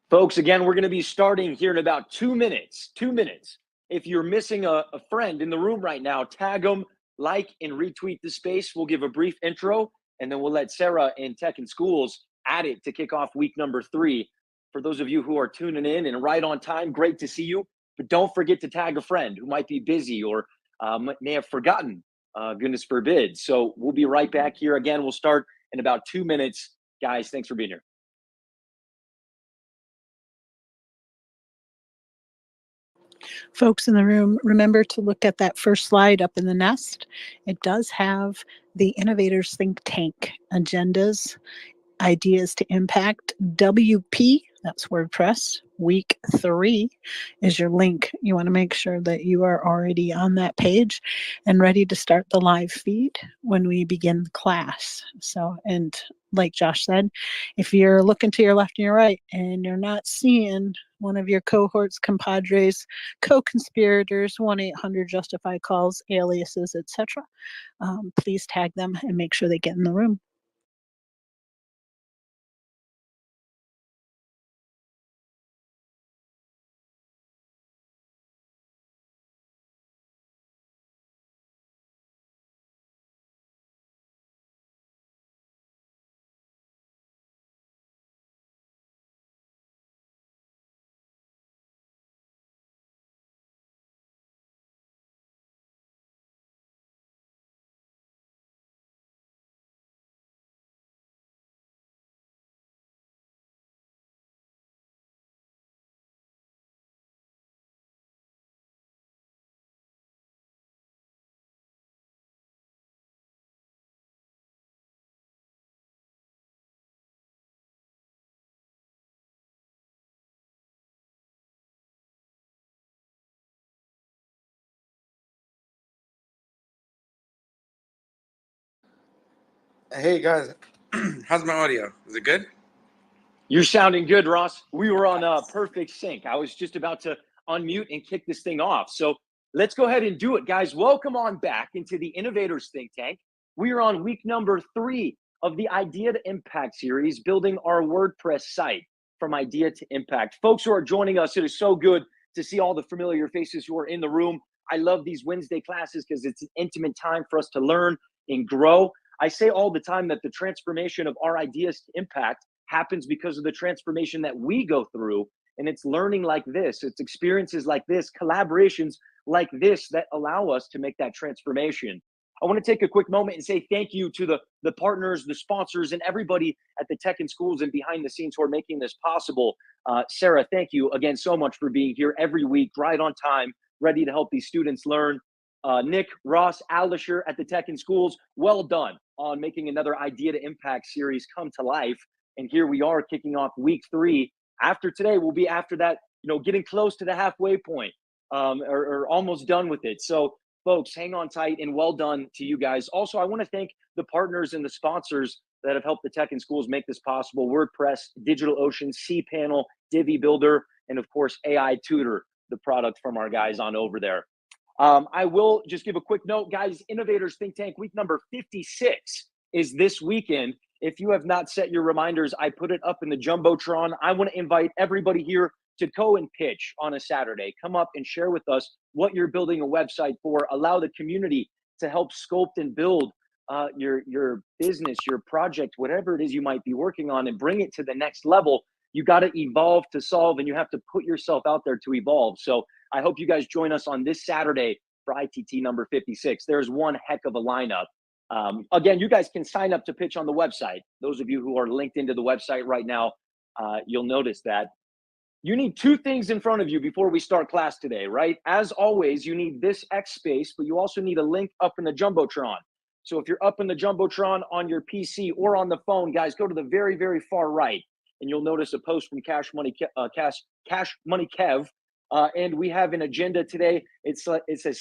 Folks, again, we're going to be starting here in about 2 minutes. 2 minutes. If you're missing a friend in the room right now, tag them, like, and retweet the space. We'll give a brief intro, and then we'll let Sarah in Tech and Schools add it to kick off week number 3. For those of you who are tuning in and right on time, great to see you. But don't forget to tag a friend who might be busy or may have forgotten, goodness forbid. So we'll be right back here. Again, we'll start in about 2 minutes. Guys, thanks for being here. Folks in the room, remember to look at that first slide up in the nest. It does have the Innovators Think Tank agendas, ideas to impact. WP, that's WordPress, week 3 is your link. You want to make sure that you are already on that page and ready to start the live feed when we begin the class. So, and like Josh said, if you're looking to your left and your right and you're not seeing one of your cohorts, compadres, co-conspirators, 1-800-JUSTIFY calls, aliases, etc., please tag them and make sure they get in the room. Hey guys, how's my audio? Is it good? You're sounding good, Ross. We were on perfect sync. I was just about to unmute and kick this thing off. So let's go ahead and do it, guys. Welcome on back into the Innovators Think Tank. We are on week number 3 of the Idea to Impact series, building our WordPress site from idea to impact. Folks who are joining us, it is so good to see all the familiar faces who are in the room. I love these Wednesday classes because it's an intimate time for us to learn and grow. I say all the time that the transformation of our ideas to impact happens because of the transformation that we go through. And it's learning like this, it's experiences like this, collaborations like this that allow us to make that transformation. I want to take a quick moment and say thank you to the partners, the sponsors, and everybody at the Tech and Schools and behind the scenes who are making this possible. Sarah, thank you again so much for being here every week, right on time, ready to help these students learn. Nick, Ross, Alisher at the Tech and Schools, well done on making another Idea to Impact series come to life. And here we are kicking off week 3. After today, we'll be after that, getting close to the halfway point, or almost done with it. So folks, hang on tight and well done to you guys. Also, I want to thank the partners and the sponsors that have helped the Tech and Schools make this possible. WordPress, DigitalOcean, cPanel, Divi Builder, and of course, AI Tutor, the product from our guys on over there. I will just give a quick note, guys. Innovators Think Tank week number 56 is this weekend. If you have not set your reminders, I put it up in the Jumbotron. I want to invite everybody here to go and pitch on a Saturday. Come up and share with us what you're building a website for. Allow the community to help sculpt and build your business, your project, whatever it is you might be working on, and bring it to the next level. You got to evolve to solve, and you have to put yourself out there to evolve. So I hope you guys join us on this Saturday for ITT number 56. There's one heck of a lineup. Again, you guys can sign up to pitch on the website. Those of you who are linked into the website right now, you'll notice that you need 2 things in front of you before we start class today, right? As always, you need this X space, but you also need a link up in the Jumbotron. So if you're up in the Jumbotron on your PC or on the phone, guys, go to the very, very far right, and you'll notice a post from Cash Money Kev. And we have an agenda today. It says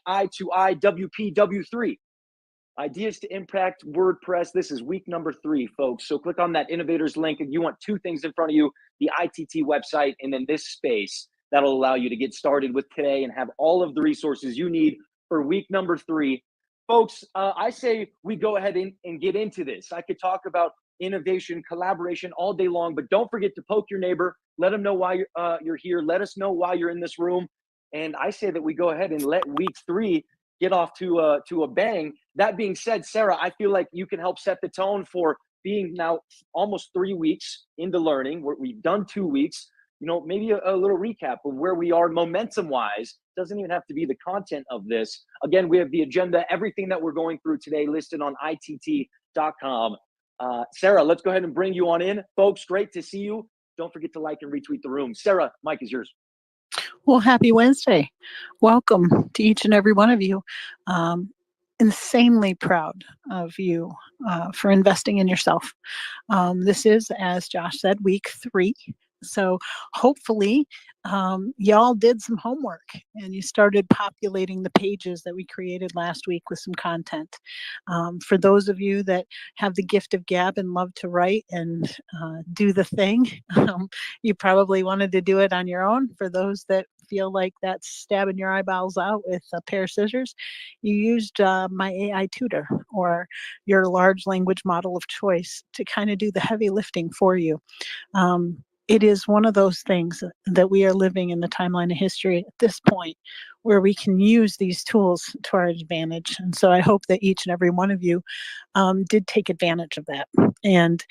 /I2IWPW3. Ideas to Impact WordPress. This is week number 3, folks. So click on that Innovators link, and you want 2 things in front of you, the ITT website and then this space. That'll allow you to get started with today and have all of the resources you need for week number 3. Folks, I say we go ahead and get into this. I could talk about innovation, collaboration all day long. But don't forget to poke your neighbor. Let them know why you're here. Let us know why you're in this room. And I say that we go ahead and let week 3 get off to a bang. That being said, Sarah, I feel like you can help set the tone for being now almost 3 weeks into learning. We've done 2 weeks. Maybe a little recap of where we are momentum wise. Doesn't even have to be the content of this. Again, we have the agenda, everything that we're going through today listed on itt.com. Sarah, let's go ahead and bring you on in. Folks, great to see you. Don't forget to like and retweet the room. Sarah, mic is yours. Well, happy Wednesday. Welcome to each and every one of you. Insanely proud of you for investing in yourself. This is, as Josh said, week 3. So hopefully y'all did some homework and you started populating the pages that we created last week with some content. For those of you that have the gift of gab and love to write and do the thing, you probably wanted to do it on your own. For those that feel like that's stabbing your eyeballs out with a pair of scissors, you used my AI tutor or your large language model of choice to kind of do the heavy lifting for you. It is one of those things that we are living in the timeline of history at this point where we can use these tools to our advantage. And so I hope that each and every one of you did take advantage of that. And,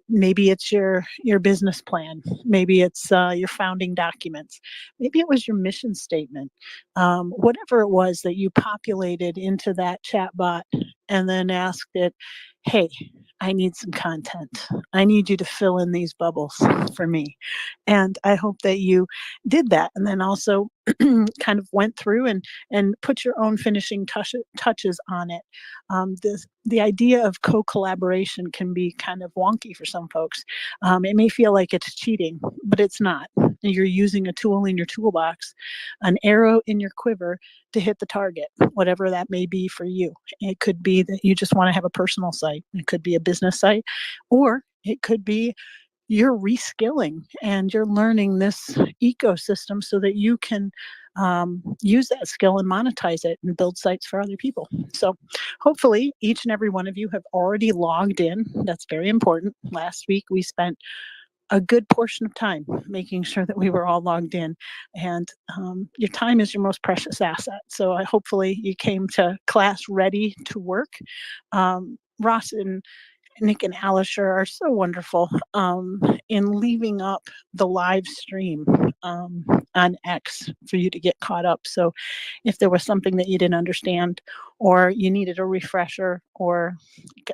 maybe it's your business plan. Maybe it's your founding documents. Maybe it was your mission statement. Whatever it was that you populated into that chat bot and then asked it, hey, I need some content. I need you to fill in these bubbles for me. And I hope that you did that. And then also kind of went through and put your own finishing touches on it. The idea of co-collaboration can be kind of wonky for some folks. It may feel like it's cheating, but it's not. You're using a tool in your toolbox, an arrow in your quiver to hit the target, whatever that may be for you. It could be that you just want to have a personal site. It could be a business site, or it could be you're reskilling and you're learning this ecosystem so that you can use that skill and monetize it and build sites for other people. So hopefully each and every one of you have already logged in. That's very important. Last week we spent a good portion of time making sure that we were all logged in, and your time is your most precious asset. So hopefully you came to class ready to work. Ross and Nick and Alisher are so wonderful in leaving up the live stream on X for you to get caught up. So if there was something that you didn't understand or you needed a refresher or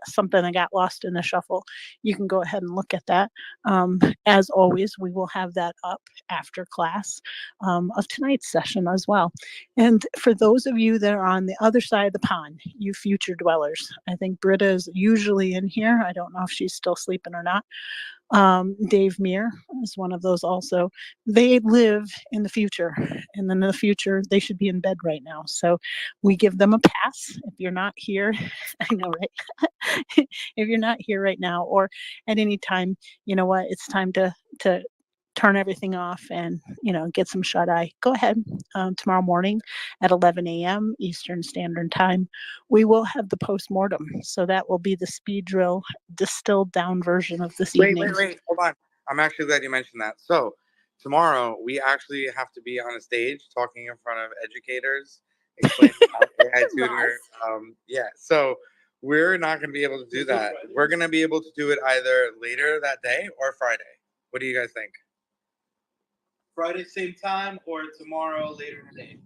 something that got lost in the shuffle, you can go ahead and look at that. As always, we will have that up after class of tonight's session as well. And for those of you that are on the other side of the pond, you future dwellers, I think Britta is usually in here. I don't know if she's still sleeping or not. Dave Meir is one of those also. They live in the future, and then in the future, they should be in bed right now. So we give them a pass. If you're not here, I know, right? If you're not here right now or at any time, you know what? It's time to turn everything off and, get some shut eye. Go ahead. Tomorrow morning at 11 a.m. Eastern Standard Time, we will have the postmortem. So that will be the speed drill, distilled down version of this evening. Wait. Hold on. I'm actually glad you mentioned that. So tomorrow we actually have to be on a stage talking in front of educators, explaining how AI tutor. So we're not going to be able to do that. We're going to be able to do it either later that day or Friday. What do you guys think? Friday, same time, or tomorrow, later in the day?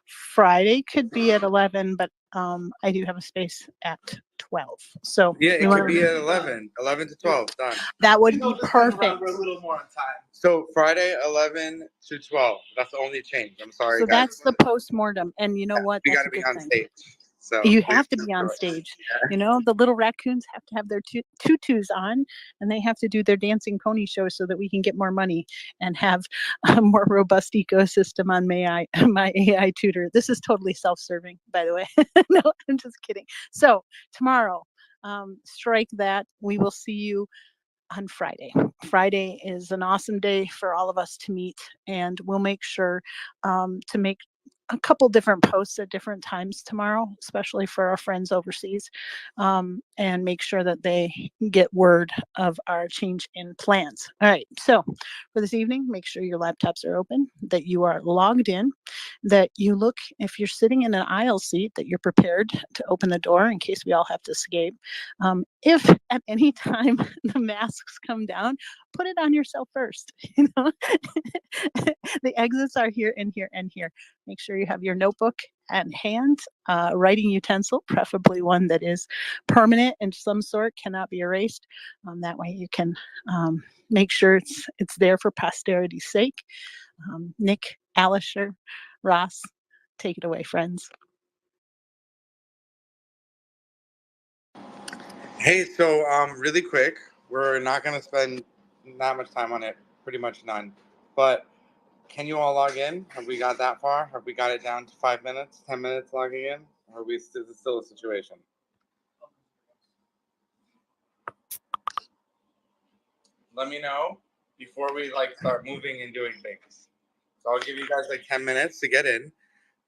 Friday could be at 11, but I do have a space at 12. So yeah, it could be at 11 to 12. Done. That would be perfect. We're a little more on time. So Friday, 11 to 12. That's the only change. I'm sorry, so guys. That's the postmortem. And you know what? We That's got to a be good on thing. stage. So you have to be on stage. Yeah. The little raccoons have to have their tutus on, and they have to do their dancing pony show so that we can get more money and have a more robust ecosystem on my AI tutor. This is totally self-serving, by the way. No, I'm just kidding. So tomorrow, strike that. We will see you on Friday. Friday is an awesome day for all of us to meet, and we'll make sure to make a couple different posts at different times tomorrow, especially for our friends overseas. and make sure that they get word of our change in plans. All right, so for this evening, make sure your laptops are open, that you are logged in, that you look, if you're sitting in an aisle seat, that you're prepared to open the door in case we all have to escape. If at any time the masks come down, put it on yourself first. You know, the exits are here and here and here. Make sure you have your notebook at hand, writing utensil, preferably one that is permanent in some sort, cannot be erased. That way you can make sure it's there for posterity's sake. Nick, Alisher, Ross, take it away, friends. Hey, so really quick, we're not going to spend that much time on it, pretty much none. But can you all log in? Have we got that far? Have we got it down to 5 minutes, 10 minutes logging in? Or is it still a situation? Let me know before we start moving and doing things. So I'll give you guys 10 minutes to get in.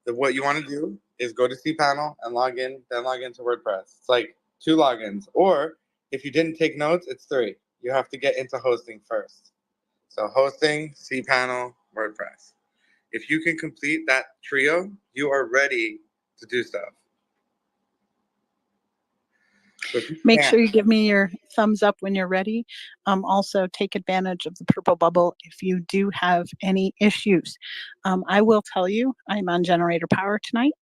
What you want to do is go to cPanel and log in, then log into WordPress. It's like 2 logins. Or if you didn't take notes, it's 3. You have to get into hosting first. So hosting, cPanel, WordPress. If you can complete that trio, you are ready to do stuff. So make sure you give me your thumbs up when you're ready. Also, take advantage of the purple bubble if you do have any issues. I will tell you, I'm on generator power tonight.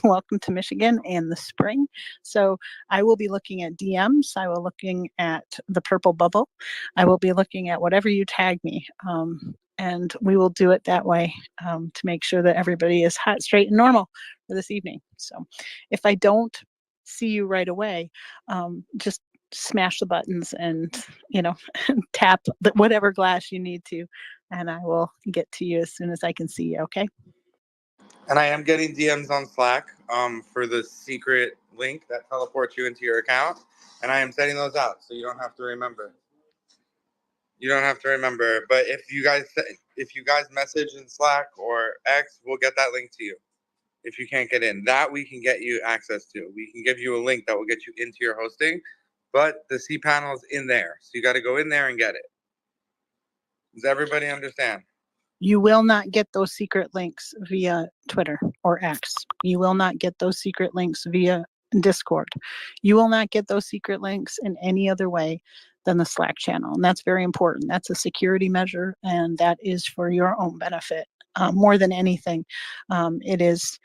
Welcome to Michigan and the spring. So I will be looking at DMs. I will looking at the purple bubble. I will be looking at whatever you tag me. And we will do it that way to make sure that everybody is hot, straight, and normal for this evening. So if I don't see you right away, just smash the buttons and, you know, tap whatever glass you need to, and I will get to you as soon as I can see you, okay? And I am getting DMs on Slack for the secret link that teleports you into your account. And I am sending those out, so you don't have to remember. You don't have to remember. But if you guys message in Slack or X, we'll get that link to you. If you can't get in, that we can get you access to. We can give you a link that will get you into your hosting, but the cPanel is in there, so you got to go in there and get it. Does everybody understand? You will not get those secret links via Twitter or X. You will not get those secret links via Discord. You will not get those secret links in any other way than the Slack channel. And that's very important. That's a security measure, and that is for your own benefit. More than anything, it is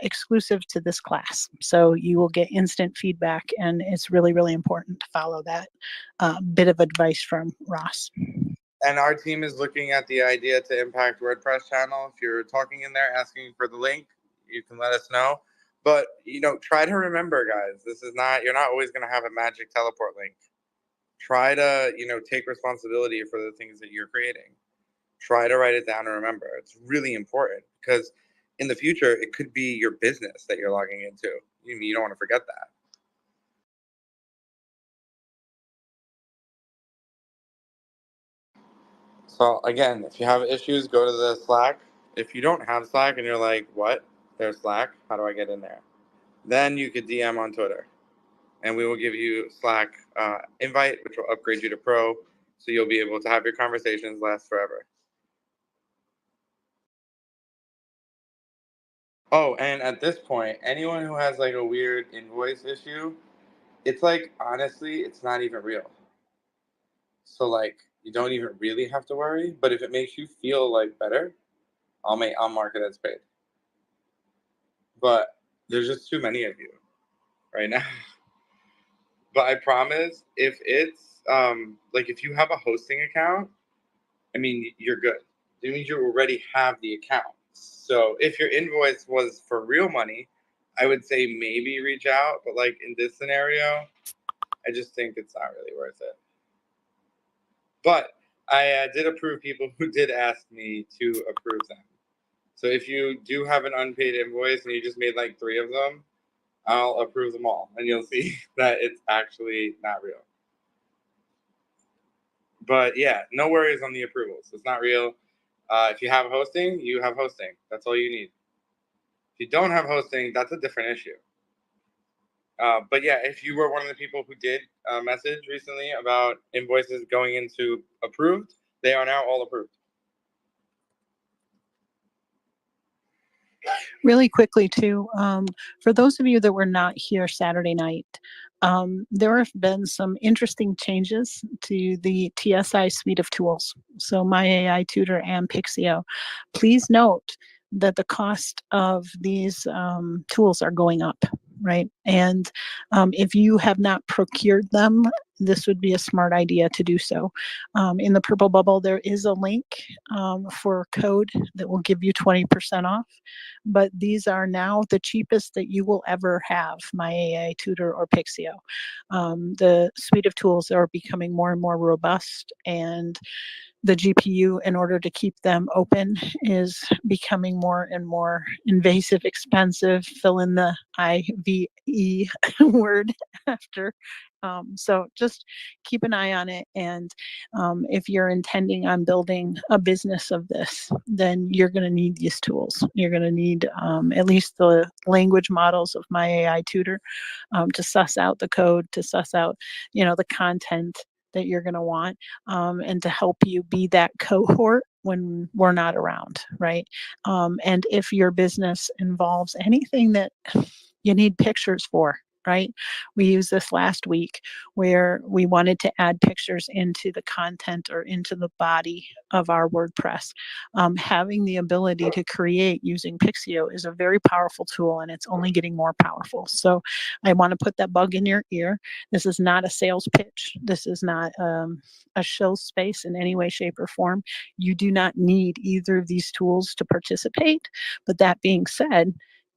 exclusive to this class. So you will get instant feedback, and it's really, really important to follow that bit of advice from Ross. And our team is looking at the idea to impact WordPress channel. If you're talking in there asking for the link, you can let us know. But, try to remember, guys, you're not always going to have a magic teleport link. Try to, take responsibility for the things that you're creating. Try to write it down and remember. It's really important because in the future, it could be your business that you're logging into. You don't want to forget that. So again, if you have issues, go to the Slack. If you don't have Slack and you're like, what? There's Slack? How do I get in there? Then you could DM on Twitter. And we will give you Slack invite, which will upgrade you to Pro. So you'll be able to have your conversations last forever. Oh, and at this point, anyone who has a weird invoice issue, it's honestly, it's not even real. So you don't even really have to worry. But if it makes you feel better, I'll mark it as paid. But there's just too many of you right now. But I promise, if it's if you have a hosting account, I mean, you're good. It means you already have the account. So if your invoice was for real money, I would say maybe reach out. But in this scenario, I just think it's not really worth it. But I did approve people who did ask me to approve them. So if you do have an unpaid invoice and you just made 3 of them, I'll approve them all. And you'll see that it's actually not real. But yeah, no worries on the approvals. It's not real. If you have hosting, you have hosting. That's all you need. If you don't have hosting, that's a different issue. But yeah, if you were one of the people who did message recently about invoices going into approved, they are now all approved. Really quickly too, for those of you that were not here Saturday night, there have been some interesting changes to the TSI suite of tools. So My AI Tutor and Pixio. Please note that the cost of these tools are going up, right? And if you have not procured them, this would be a smart idea to do so. In the purple bubble, there is a link for code that will give you 20% off. But these are now the cheapest that you will ever have, My AI Tutor or Pixio. The suite of tools are becoming more and more robust, and the GPU, in order to keep them open, is becoming more and more invasive, expensive. Fill in the IVE word after. So just keep an eye on it. And if you're intending on building a business of this, then you're going to need these tools. You're going to need at least the language models of My AI Tutor to suss out the code, to suss out, the content that you're going to want, and to help you be that cohort when we're not around, right? And if your business involves anything that you need pictures for, right? We used this last week where we wanted to add pictures into the content or into the body of our WordPress. Having the ability to create using Pixio is a very powerful tool, and it's only getting more powerful. So I want to put that bug in your ear. This is not a sales pitch. This is not a show space in any way, shape, or form. You do not need either of these tools to participate. But that being said,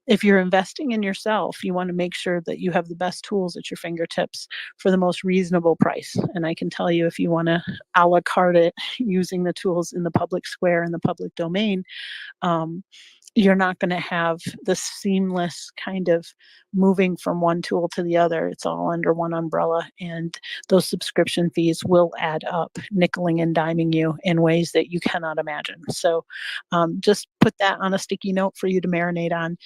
if you're investing in yourself, you want to make sure that you have the best tools at your fingertips for the most reasonable price. And I can tell you, if you want to a la carte it using the tools in the public square and the public domain, you're not going to have the seamless kind of moving from one tool to the other. It's all under one umbrella, and those subscription fees will add up, nickeling and diming you in ways that you cannot imagine. So just put that on a sticky note for you to marinate on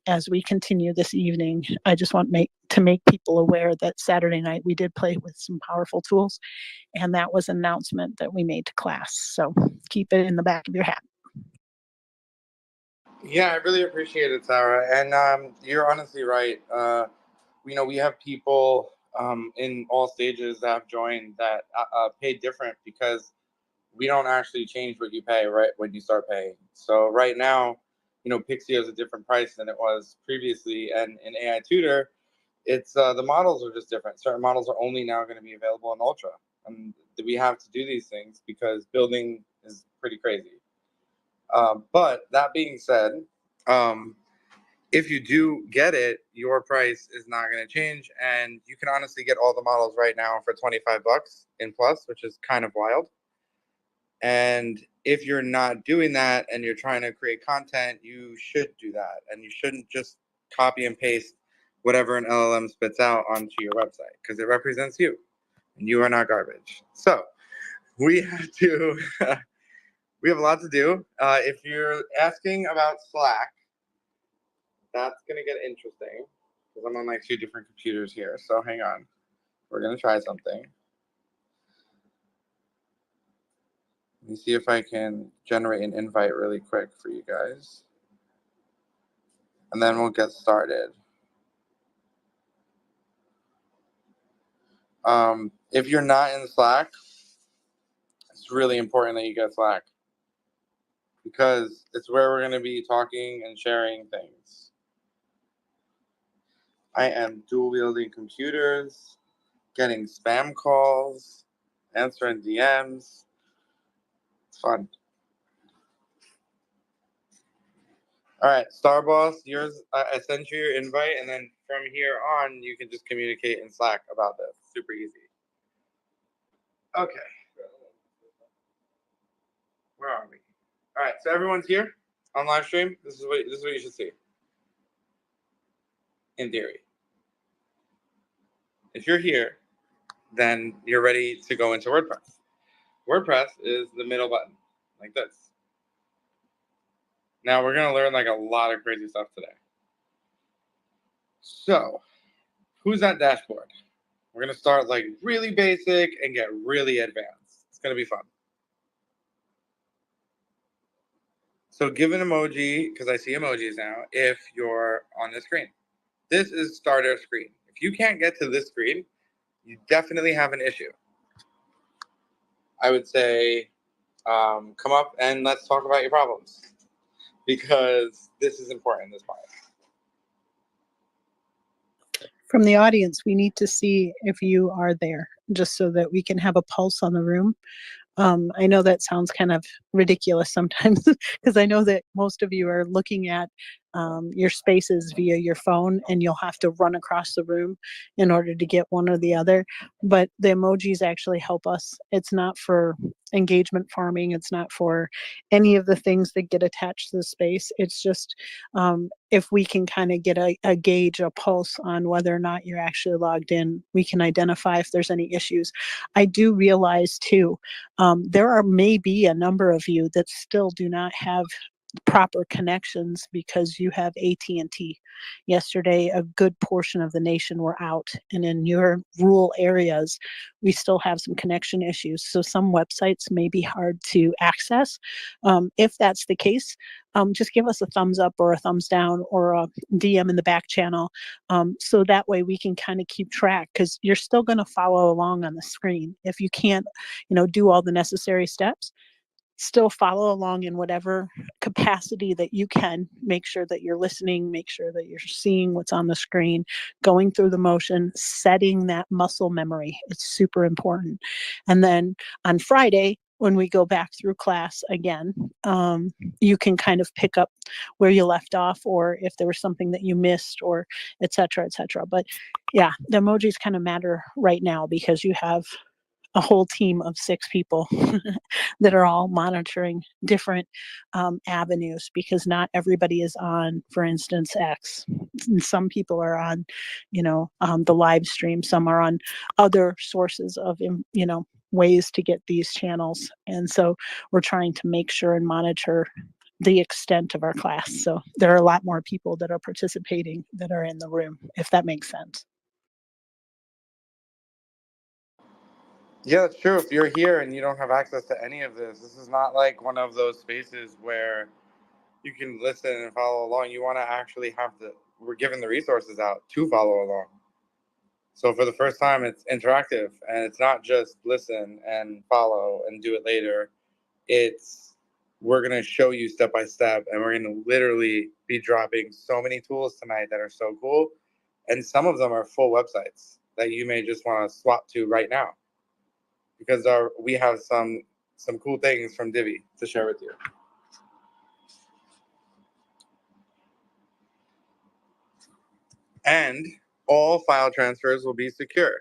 as we continue this evening. I just want to make people aware that Saturday night we did play with some powerful tools, and that was an announcement that we made to class. So keep it in the back of your hat. Yeah, I really appreciate it, Sarah. And you're honestly right. We have people in all stages that have joined that pay different because we don't actually change what you pay right when you start paying. So right now, Pixio is a different price than it was previously, and in AI Tutor, it's the models are just different. Certain models are only now going to be available in Ultra, and we have to do these things because building is pretty crazy. But that being said, if you do get it, your price is not going to change, and you can honestly get all the models right now for $25 in Plus, which is kind of wild. And if you're not doing that and you're trying to create content, you should do that, and you shouldn't just copy and paste whatever an LLM spits out onto your website, because it represents you, and you are not garbage. So we have to. We have a lot to do. If you're asking about Slack, that's going to get interesting because I'm on like 2 different computers here. So hang on. We're going to try something. Let me see if I can generate an invite really quick for you guys. And then we'll get started. If you're not in Slack, it's really important that you get Slack because it's where we're going to be talking and sharing things. I am dual wielding computers, getting spam calls, answering DMs. It's fun. All right, Starboss, yours. I sent you your invite, and then from here on, you can just communicate in Slack about this. Super easy. Okay. Where are we? All right, so everyone's here on live stream. This is what you should see. In theory, if you're here, then you're ready to go into WordPress. WordPress is the middle button, like this. Now we're gonna learn like a lot of crazy stuff today. So who's that dashboard? We're going to start like really basic and get really advanced. It's going to be fun. So give an emoji, because I see emojis now, if you're on the screen. This is starter screen. If you can't get to this screen, you definitely have an issue. I would say come up and let's talk about your problems, because this is important, this part. From the audience, we need to see if you are there, just so that we can have a pulse on the room. I know that sounds kind of ridiculous sometimes because I know that most of you are looking at your spaces via your phone, and you'll have to run across the room in order to get one or the other. But the emojis actually help us. It's not for engagement farming. It's not for any of the things that get attached to the space. It's just if we can kind of get a gauge, a pulse on whether or not you're actually logged in, we can identify if there's any issues. I do realize too, there are maybe a number of you that still do not have proper connections because you have AT&T. Yesterday, a good portion of the nation were out, and in your rural areas, we still have some connection issues. So some websites may be hard to access. If that's the case, just give us a thumbs up or a thumbs down or a DM in the back channel. So that way we can kind of keep track, because you're still going to follow along on the screen. If you can't, do all the necessary steps, still follow along in whatever capacity that you can. Make sure that you're listening, make sure that you're seeing what's on the screen, going through the motion, setting that muscle memory. It's super important. And then on Friday, when we go back through class again, you can kind of pick up where you left off, or if there was something that you missed, or et cetera, et cetera. But yeah, the emojis kind of matter right now because you have a whole team of 6 people that are all monitoring different avenues, because not everybody is on, for instance, X. Some people are on, the live stream. Some are on other sources of, ways to get these channels. And so we're trying to make sure and monitor the extent of our class. So there are a lot more people that are participating that are in the room, if that makes sense. Yeah, it's true. If you're here and you don't have access to any of this, this is not like one of those spaces where you can listen and follow along. You want to actually we're giving the resources out to follow along. So for the first time, it's interactive, and it's not just listen and follow and do it later. We're going to show you step by step, and we're going to literally be dropping so many tools tonight that are so cool. And some of them are full websites that you may just want to swap to right now, because we have some cool things from Divi to share with you. And all file transfers will be secure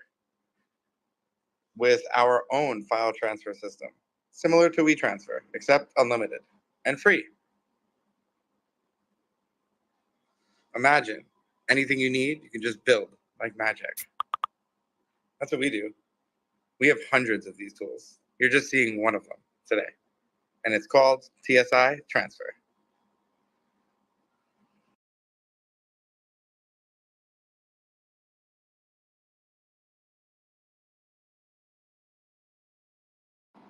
with our own file transfer system, similar to WeTransfer, except unlimited and free. Imagine anything you need, you can just build like magic. That's what we do. We have hundreds of these tools. You're just seeing one of them today, and it's called TSI Transfer.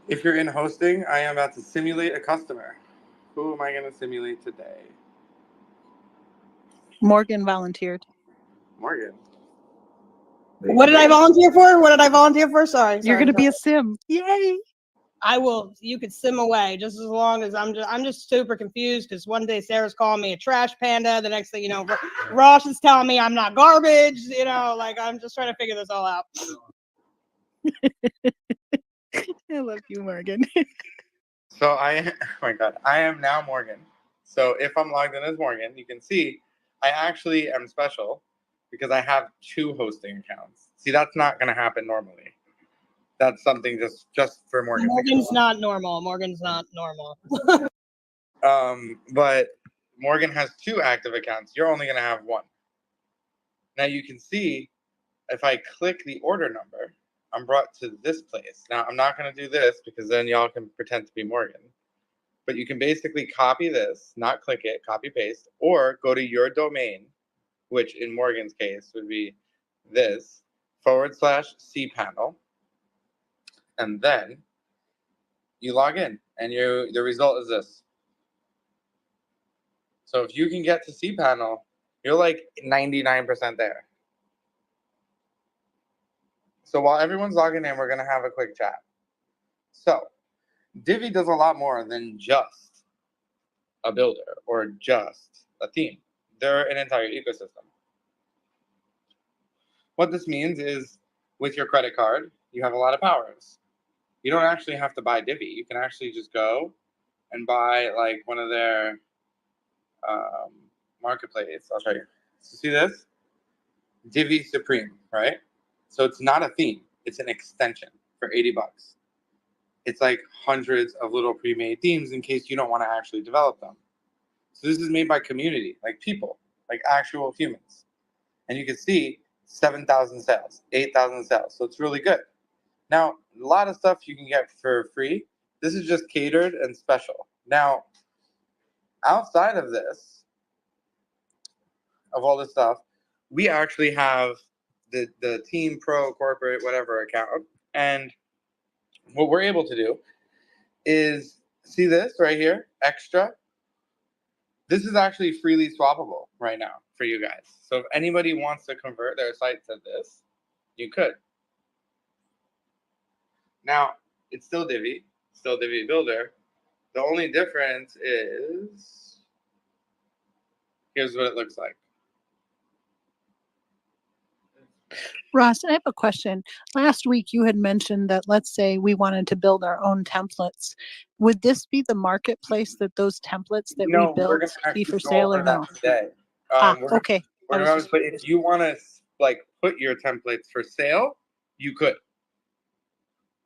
If you're in hosting, I am about to simulate a customer. Who am I going to simulate today? Morgan volunteered. Morgan. What did I volunteer for? What did I volunteer for? Sorry. You're going to be a sim. Yay. I will. You could sim away just as long as I'm just super confused, because one day Sarah's calling me a trash panda. The next thing you know, Ross is telling me I'm not garbage. Like I'm just trying to figure this all out. I love you, Morgan. So oh my God, I am now Morgan. So if I'm logged in as Morgan, you can see I actually am special because I have 2 hosting accounts. See, that's not going to happen normally. That's something just for Morgan. Morgan's not normal. Morgan's not normal. But Morgan has 2 active accounts. You're only going to have 1. Now you can see if I click the order number, I'm brought to this place. Now I'm not going to do this because then y'all can pretend to be Morgan. But you can basically copy this, not click it, copy paste, or go to your domain, which in Morgan's case would be this / cPanel, and then you log in, and the result is this. So if you can get to cPanel, you're like 99% there. So while everyone's logging in, we're gonna have a quick chat. So Divi does a lot more than just a builder or just a theme. They're an entire ecosystem. What this means is with your credit card, you have a lot of powers. You don't actually have to buy Divi. You can actually just go and buy like one of their marketplace. I'll show you. So see this? Divi Supreme, right? So it's not a theme. It's an extension for 80 bucks. It's like hundreds of little pre-made themes in case you don't want to actually develop them. So this is made by community, like people, like actual humans. And you can see 7,000 sales, 8,000 sales. So it's really good. Now, a lot of stuff you can get for free. This is just catered and special. Now, outside of this, of all this stuff, we actually have the Team Pro Corporate whatever account. And what we're able to do is see this right here, extra. This is actually freely swappable right now for you guys. So if anybody wants to convert their site to this, you could. Now, it's still Divi Builder. The only difference is, here's what it looks like. Ross, I have a question. Last week you had mentioned that, let's say we wanted to build our own templates. Would this be the marketplace that those templates that No, we we're built gonna be for actually go sale over or that no? today. Okay. But if you want to like put your templates for sale, you could.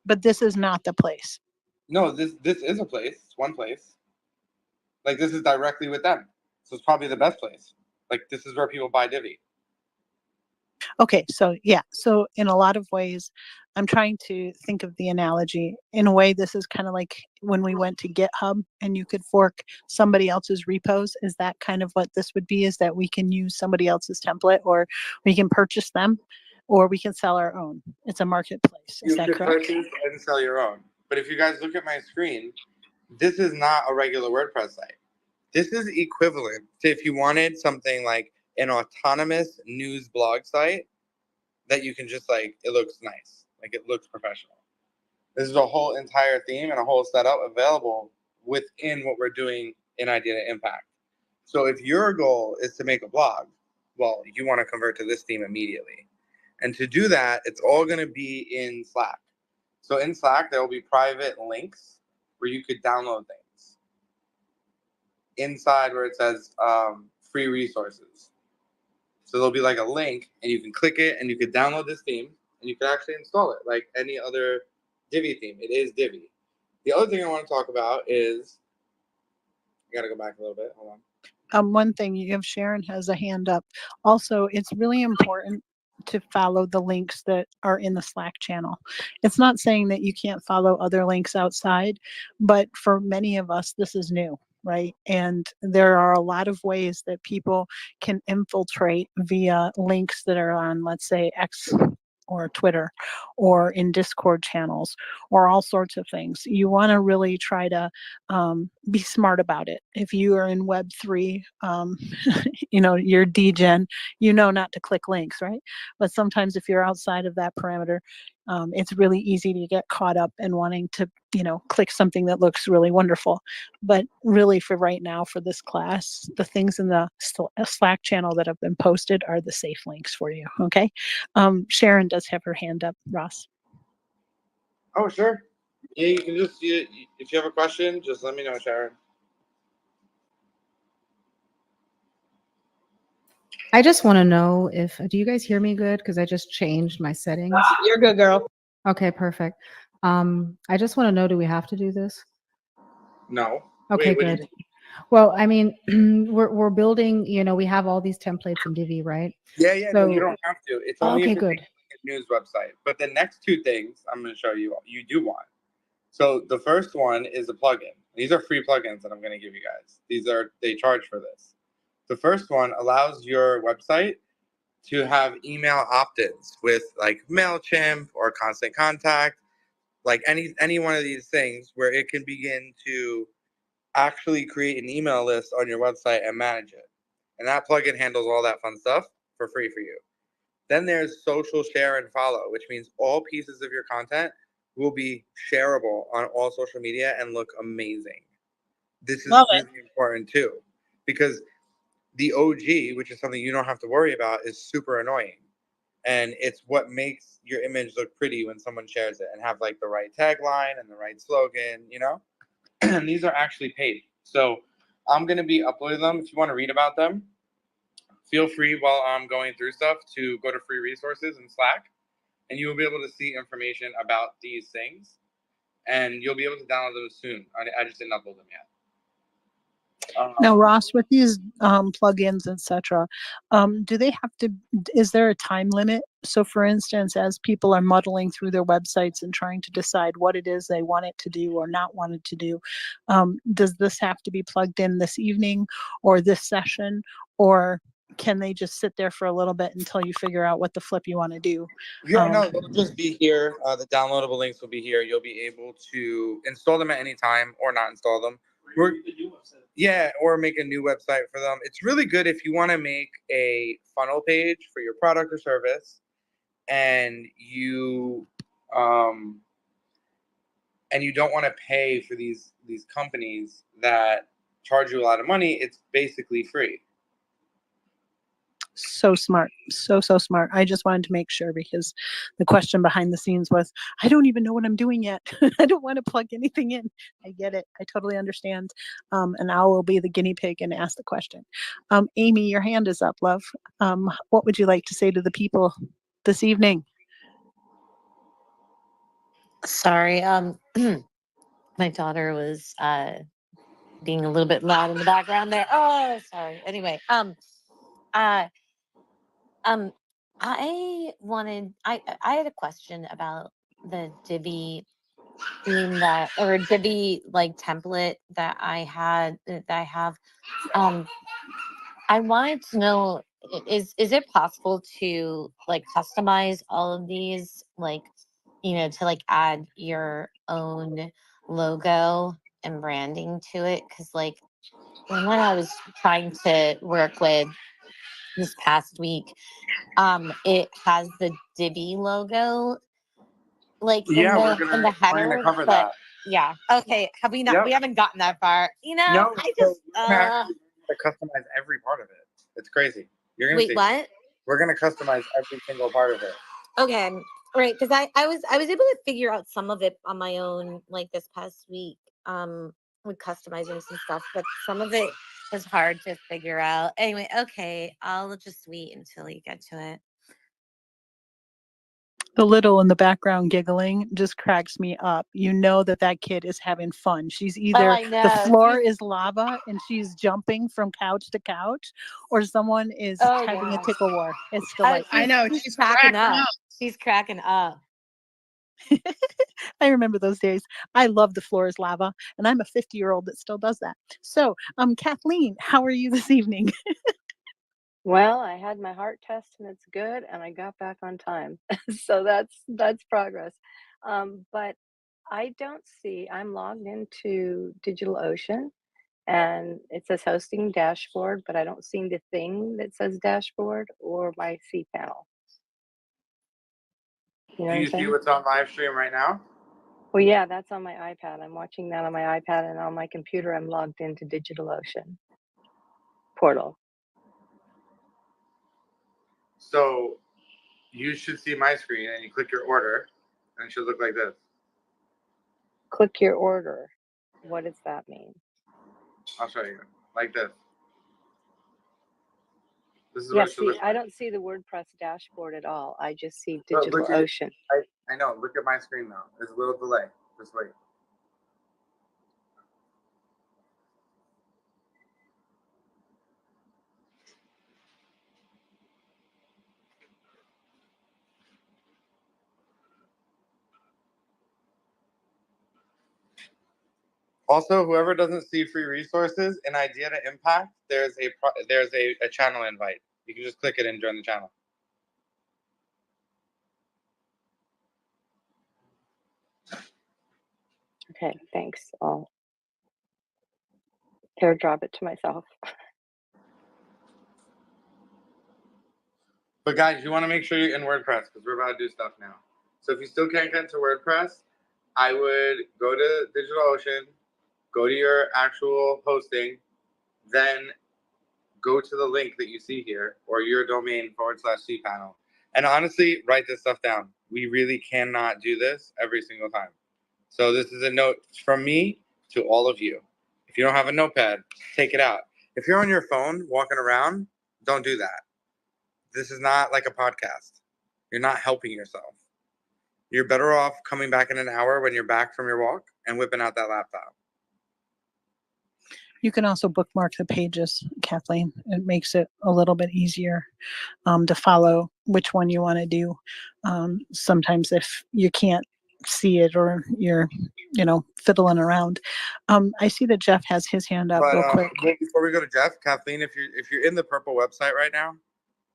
But this is not the place. No, this is a place. It's one place. Like this is directly with them, so it's probably the best place. Like this is where people buy Divi. Okay, so yeah, so in a lot of ways, I'm trying to think of the analogy. In a way, this is kind of like when we went to GitHub and you could fork somebody else's repos. Is that kind of what this would be? Is that we can use somebody else's template, or we can purchase them, or we can sell our own? It's a marketplace. Is that correct? You can purchase and sell your own. But if you guys look at my screen, this is not a regular WordPress site. This is equivalent to if you wanted something like an autonomous news blog site that you can just like, it looks nice. Like it looks professional. This is a whole entire theme and a whole setup available within what we're doing in Idea to Impact. So if your goal is to make a blog, well, you want to convert to this theme immediately. And to do that, it's all going to be in Slack. So in Slack, there will be private links where you could download things. Inside where it says free resources. So there'll be like a link and you can click it and you can download this theme and you can actually install it like any other Divi theme. It is Divi. The other thing I want to talk about is, I got to go back a little bit. Hold on. One thing, you have Sharon has a hand up. Also, it's really important to follow the links that are in the Slack channel. It's not saying that you can't follow other links outside, but for many of us, this is new, right? And there are a lot of ways that people can infiltrate via links that are on, let's say, X or Twitter or in Discord channels or all sorts of things. You want to really try to be smart about it. If you are in Web3, you know, you're DGen, you know not to click links, right? But sometimes if you're outside of that parameter, it's really easy to get caught up in wanting to, you know, click something that looks really wonderful. But really for right now, for this class, the things in the Slack channel that have been posted are the safe links for you, okay? Sharon does have her hand up, Ross. Oh, sure. Yeah, you can just, if you have a question, just let me know, Sharon. I just want to know if, do you guys hear me good? Because I just changed my settings. You're good, girl. Okay, perfect. I just want to know, do we have to do this? No. Okay, Wait, what do you good. Well, I mean, we're building, you know, we have all these templates in Divi, right? Yeah, yeah, So, no, you don't have to. It's only okay, if you're good. making a news website. But the next two things I'm going to show you, you do want. So the first one is a plugin. These are free plugins that I'm going to give you guys. They charge for this. The first one allows your website to have email opt-ins with like MailChimp or Constant Contact, like any one of these things where it can begin to actually create an email list on your website and manage it. And that plugin handles all that fun stuff for free for you. Then there's social share and follow, which means all pieces of your content will be shareable on all social media and look amazing. This is Love it. really important too, because the OG, which is something you don't have to worry about, is super annoying. And it's what makes your image look pretty when someone shares it and have like the right tagline and the right slogan, you know? And these are actually paid. So I'm going to be uploading them. If you want to read about them, feel free while I'm going through stuff to go to free resources in Slack, and you will be able to see information about these things, and you'll be able to download them soon. I just didn't upload them yet. Now, Ross, with these plugins, etc., do they have to? Is there a time limit? So, for instance, as people are muddling through their websites and trying to decide what it is they want it to do or not want it to do, does this have to be plugged in this evening or this session, or can they just sit there for a little bit until you figure out what the flip you want to do? Yeah, no, they'll just be here. The downloadable links will be here. You'll be able to install them at any time or not install them. Yeah, or make a new website for them. It's really good if you want to make a funnel page for your product or service, and you don't want to pay for these companies that charge you a lot of money. It's basically free. So smart. So smart. I just wanted to make sure, because the question behind the scenes was, I don't even know what I'm doing yet. I don't want to plug anything in. I get it. I totally understand. And I will be the guinea pig and ask the question. Amy, your hand is up, love. What would you like to say to the people this evening? Sorry, my daughter was being a little bit loud in the background there. Oh, sorry. Anyway, I I had a question about the Divi theme or Divi like template that I have. I wanted to know, is it possible to like customize all of these, like, to like add your own logo and branding to it? Because like when I was trying to work with this past week, it has the Divi logo like Yeah, in we're the gonna header, cover but that. yeah, okay. Have we not? Yep. We haven't gotten that far. No, I so just we're gonna actually customize every part of it. It's crazy. You're gonna wait, see. what? We're gonna customize every single part of it. Okay, right. Because I was able to figure out some of it on my own, like this past week, with customizing some stuff, but some of it was hard to figure out. Anyway, okay, I'll just wait until you get to it. The little in the background giggling just cracks me up. You know that kid is having fun. She's either I know. the floor is lava and she's jumping from couch to couch, or someone is having a tickle war. It's delightful. I know, She's she's cracking cracking up. She's cracking up. I remember those days. I love the floor is lava, and I'm a 50-year-old that still does that. So, Kathleen, how are you this evening? Well, I had my heart test and it's good, and I got back on time. So that's progress. But I don't see, I'm logged into DigitalOcean and it says hosting dashboard, but I don't see the thing that says dashboard or my cPanel. You know Do what I'm you see saying? what's on live stream right now? Well, yeah, that's on my iPad. I'm watching that on my iPad, and on my computer, I'm logged into DigitalOcean portal. So you should see my screen, and you click your order, and it should look like this. Click your order. What does that mean? I'll show you. Like this. This is Yeah, what it should see, look I like. don't see the WordPress dashboard at all. I just see But look at, DigitalOcean. I know. Look at my screen now. There's a little delay. Just wait. Also, whoever doesn't see free resources, an idea to impact, there's a channel invite. You can just click it and join the channel. Okay, thanks. I'll airdrop it to myself. But guys, you want to make sure you're in WordPress because we're about to do stuff now. So if you still can't get into WordPress, I would go to DigitalOcean, go to your actual hosting, then go to the link that you see here or your domain /cPanel. And honestly, write this stuff down. We really cannot do this every single time. So this is a note from me to all of you. If you don't have a notepad, take it out. If you're on your phone walking around, don't do that. This is not like a podcast. You're not helping yourself. You're better off coming back in an hour when you're back from your walk and whipping out that laptop. You can also bookmark the pages, Kathleen. It makes it a little bit easier to follow which one you want to do. Sometimes if you can't see it or you're, fiddling around. I see that Jeff has his hand up real quick. Before we go to Jeff, Kathleen, if you're in the purple website right now,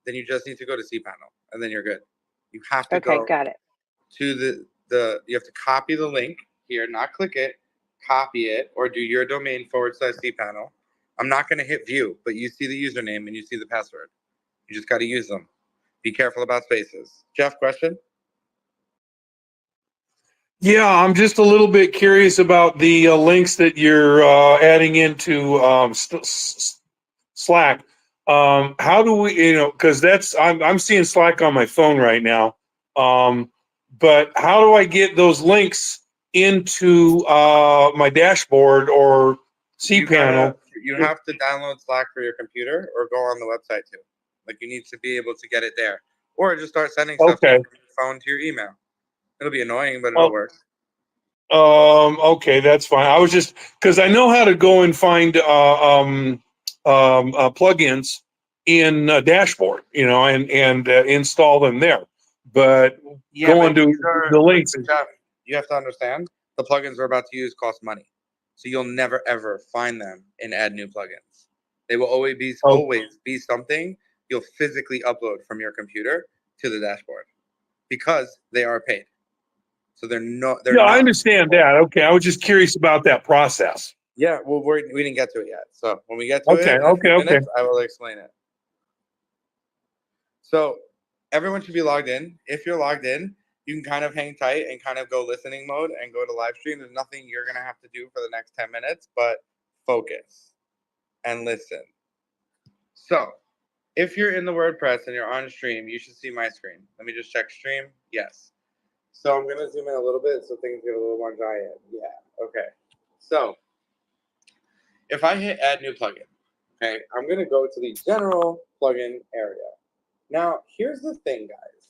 then you just need to go to cPanel and then you're good. You have to go Got it. to you have to copy the link here, not click it, copy it, or do your domain /cPanel. I'm not going to hit view, but you see the username and you see the password. You just got to use them. Be careful about spaces. Jeff, question? Yeah, I'm just a little bit curious about the links that you're adding into Slack. How do we, because I'm seeing Slack on my phone right now. But how do I get those links into my dashboard or cPanel? You have to download Slack for your computer or go on the website too. Like you need to be able to get it there, or just start sending stuff from your phone to your email. It'll be annoying, but it'll work. Okay, that's fine. I was just because I know how to go and find plugins in Dashboard, and install them there. But going to the links, you have to understand the plugins we're about to use cost money, so you'll never ever find them and add new plugins. They will always be something you'll physically upload from your computer to the dashboard because they are paid. So they're not. I understand that. Okay, I was just curious about that process. Yeah, well, we didn't get to it yet. So when we get to it, I will explain it. So everyone should be logged in. If you're logged in, you can kind of hang tight and kind of go listening mode and go to live stream. There's nothing you're gonna have to do for the next 10 minutes, but focus and listen. So if you're in the WordPress and you're on stream, you should see my screen. Let me just check stream. Yes. So I'm going to zoom in a little bit so things get a little more giant. Yeah, okay. So if I hit add new plugin, okay, I'm going to go to the general plugin area. Now, here's the thing, guys.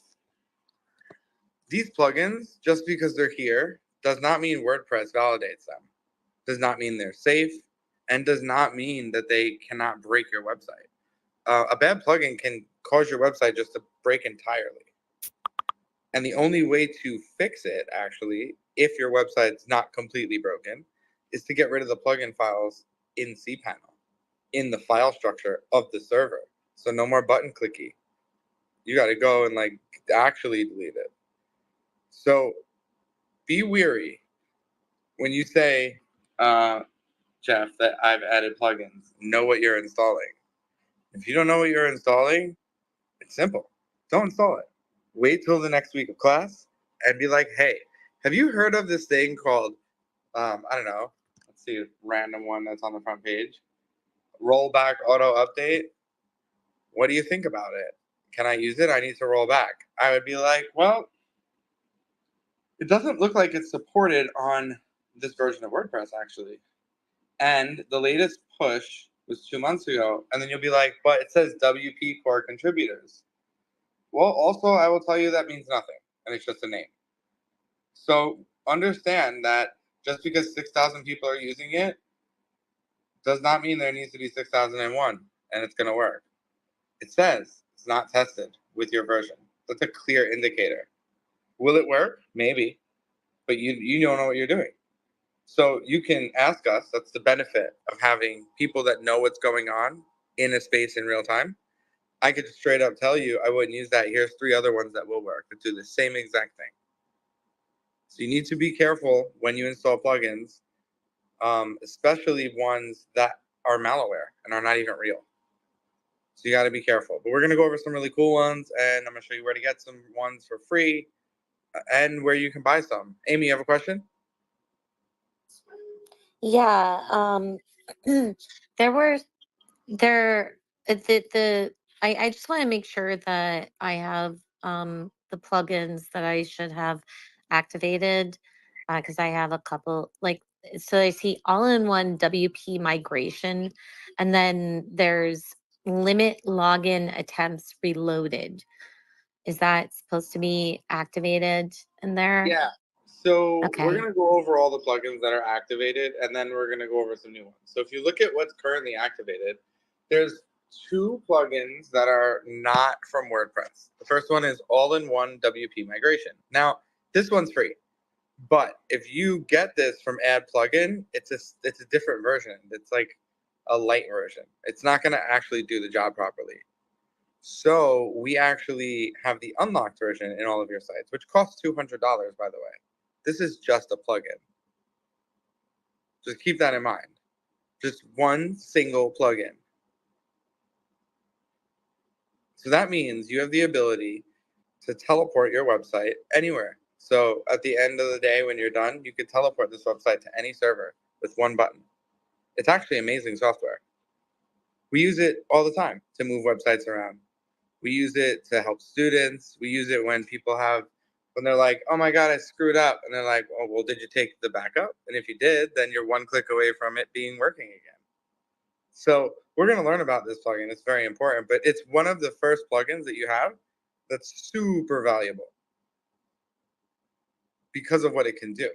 These plugins, just because they're here, does not mean WordPress validates them. Does not mean they're safe, and does not mean that they cannot break your website. A bad plugin can cause your website just to break entirely. And the only way to fix it, actually, if your website's not completely broken, is to get rid of the plugin files in cPanel, in the file structure of the server. So no more button clicky. You got to go and actually delete it. So be weary when you say, Jeff, that I've added plugins. Know what you're installing. If you don't know what you're installing, it's simple. Don't install it. Wait till the next week of class and be like, hey, have you heard of this thing called, I don't know, let's see, a random one that's on the front page, rollback auto update? What do you think about it? Can I use it? I need to roll back. I would be like, well, it doesn't look like it's supported on this version of WordPress, actually. And the latest push was 2 months ago. And then you'll be like, but it says WP core contributors. Well, also, I will tell you that means nothing, and it's just a name. So understand that just because 6,000 people are using it does not mean there needs to be 6,001, and it's going to work. It says it's not tested with your version. That's a clear indicator. Will it work? Maybe, but you don't know what you're doing. So you can ask us. That's the benefit of having people that know what's going on in a space in real time. I could straight up tell you I wouldn't use that. Here's 3 other ones that will work that do the same exact thing. So you need to be careful when you install plugins, especially ones that are malware and are not even real. So you got to be careful. But we're going to go over some really cool ones, and I'm going to show you where to get some ones for free and where you can buy some. Amy, you have a question? Yeah. There were there I just want to make sure that I have the plugins that I should have activated because I have a couple like so I see all-in-one WP migration and then there's limit login attempts reloaded. Is that supposed to be activated in there? Yeah. So we're Okay. going to go over all the plugins that are activated, and then we're going to go over some new ones. So if you look at what's currently activated, there's 2 plugins that are not from WordPress. The first one is all-in-one WP migration. Now, this one's free, but if you get this from Add Plugin, it's a different version. It's like a light version. It's not going to actually do the job properly. So we actually have the unlocked version in all of your sites, which costs $200, by the way. This is just a plugin. Just keep that in mind. Just one single plugin. So that means you have the ability to teleport your website anywhere. So at the end of the day, when you're done, you could teleport this website to any server with one button. It's actually amazing software. We use it all the time to move websites around. We use it to help students. We use it when people have, when they're like, oh my God, I screwed up. And they're like, oh, well, did you take the backup? And if you did, then you're one click away from it being working again. So we're going to learn about this plugin. It's very important, but it's one of the first plugins that you have that's super valuable because of what it can do.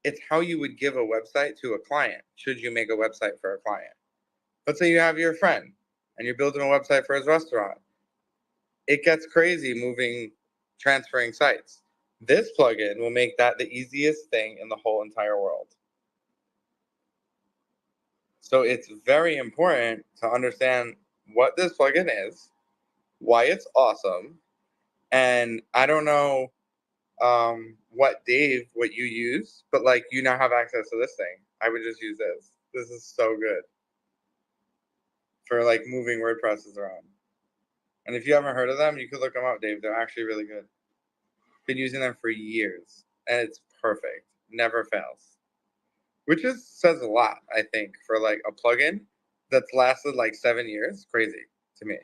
It's how you would give a website to a client should you make a website for a client. Let's say you have your friend and you're building a website for his restaurant. It gets crazy transferring sites. This plugin will make that the easiest thing in the whole entire world. So it's very important to understand what this plugin is, why it's awesome, and I don't know what you use, but like you now have access to this thing. I would just use this. This is so good for like moving WordPresses around. And if you haven't heard of them, you could look them up, Dave. They're actually really good. Been using them for years, and it's perfect. Never fails. Which says a lot, I think, for like a plugin that's lasted like 7 years. Crazy to me.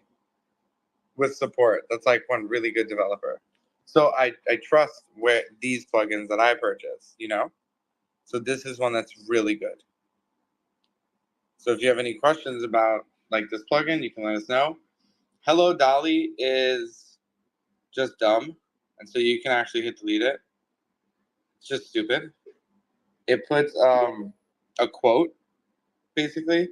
With support, that's like one really good developer. So I trust where these plugins that I purchase, you know? So this is one that's really good. So if you have any questions about like this plugin, you can let us know. Hello Dolly is just dumb, and so you can actually hit delete it. It's just stupid. It puts a quote basically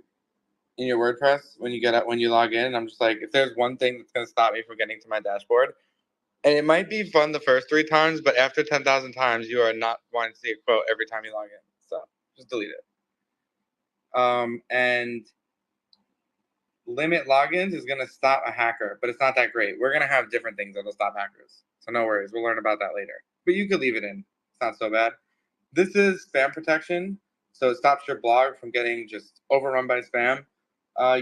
in your WordPress when you log in. I'm just like, if there's one thing that's gonna stop me from getting to my dashboard, and it might be fun the first 3 times, but after 10,000 times, you are not wanting to see a quote every time you log in. So just delete it. And limit logins is gonna stop a hacker, but it's not that great. We're gonna have different things that'll stop hackers. So no worries, we'll learn about that later. But you could leave it in. It's not so bad. This is spam protection, so it stops your blog from getting just overrun by spam.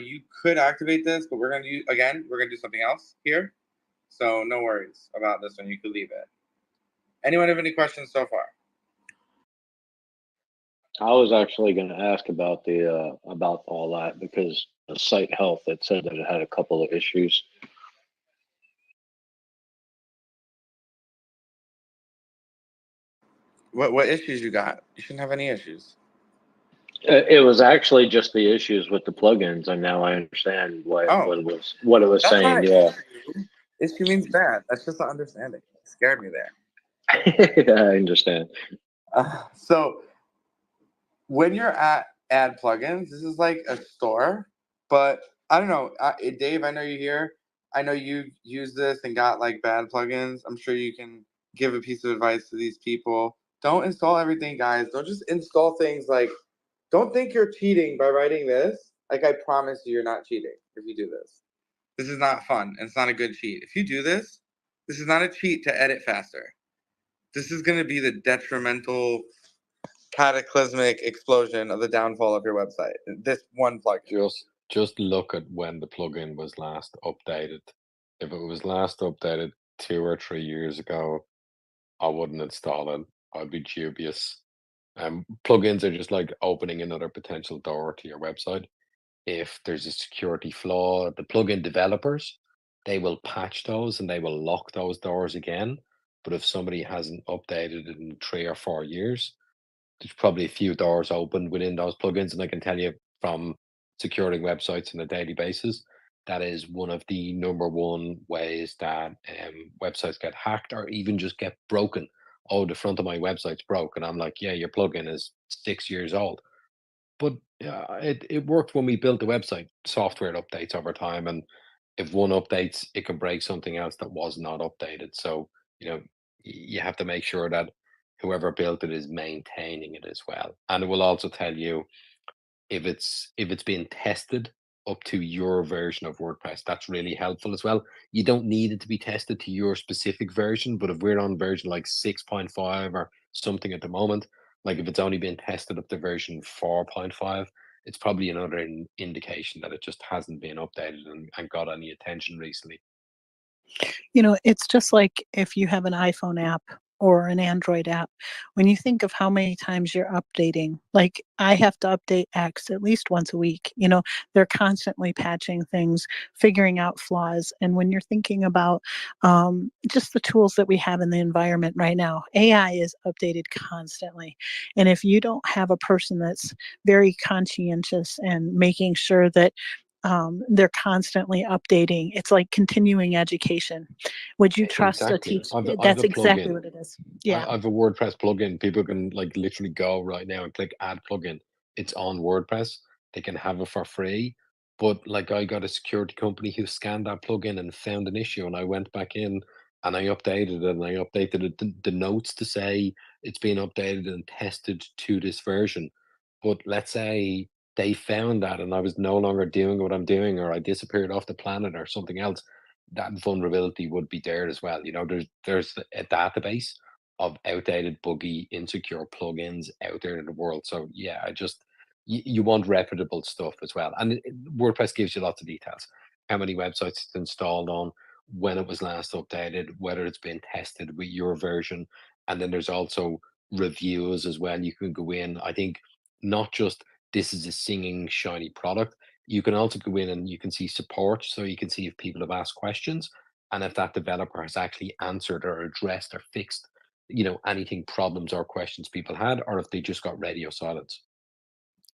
You could activate this, but we're gonna do something else here. So no worries about this one. You could leave it. Anyone have any questions so far? I was actually going to ask about about all that because the site health, it said that it had a couple of issues. What issues you got? You shouldn't have any issues. It was actually just the issues with the plugins, and now I understand what it was That's not saying. an Yeah, issue. Issue means bad. That's just an understanding. It scared me there. I understand. So when you're at Add Plugins, this is like a store, but I don't know. Dave, I know you're here. I know you use this and got like bad plugins. I'm sure you can give a piece of advice to these people. Don't install everything, guys. Don't just install things like, don't think you're cheating by writing this. Like, I promise you're not cheating if you do this. This is not fun, and it's not a good cheat. If you do this, this is not a cheat to edit faster. this is going to be the detrimental, cataclysmic explosion of the downfall of your website. This one plugin. Just look at when the plugin was last updated. If it was last updated 2 or 3 years ago, I wouldn't install it. I'd be dubious. Plugins are just like opening another potential door to your website. If there's a security flaw, the plugin developers, they will patch those and they will lock those doors again. But if somebody hasn't updated it in 3 or 4 years, there's probably a few doors open within those plugins. And I can tell you from securing websites on a daily basis, that is one of the number one ways that websites get hacked or even just get broken. Oh, the front of my website's broke. And I'm like, yeah, your plugin is 6 years old. But it worked when we built the website. Software updates over time. And if one updates, it can break something else that was not updated. So, you have to make sure that whoever built it is maintaining it as well. And it will also tell you if it's being tested up to your version of WordPress. That's really helpful as well. You don't need it to be tested to your specific version, but if we're on version like 6.5 or something at the moment, like if it's only been tested up to version 4.5, it's probably another indication that it just hasn't been updated and got any attention recently. It's just like if you have an iPhone app or an Android app, when you think of how many times you're updating, like I have to update X at least once a week. They're constantly patching things, figuring out flaws. And when you're thinking about just the tools that we have in the environment right now, AI is updated constantly. And if you don't have a person that's very conscientious and making sure that they're constantly updating. It's like continuing education. Would you trust a Exactly. teacher? I've That's a exactly plugin. what it is. Yeah. I have a WordPress plugin. People can like literally go right now and click add plugin. It's on WordPress. They can have it for free. But like I got a security company who scanned that plugin and found an issue, and I went back in and I updated it and I updated it, the notes to say it's been updated and tested to this version. But let's say they found that and I was no longer doing what I'm doing, or I disappeared off the planet or something else, that vulnerability would be there as well. There's a database of outdated, buggy, insecure plugins out there in the world. So yeah, you want reputable stuff as well. And WordPress gives you lots of details: how many websites it's installed on, when it was last updated, whether it's been tested with your version, and then there's also reviews as well. You can go in. I think not just this is a singing shiny product. You can also go in and you can see support, so you can see if people have asked questions and if that developer has actually answered or addressed or fixed anything, problems or questions people had, or if they just got radio silence.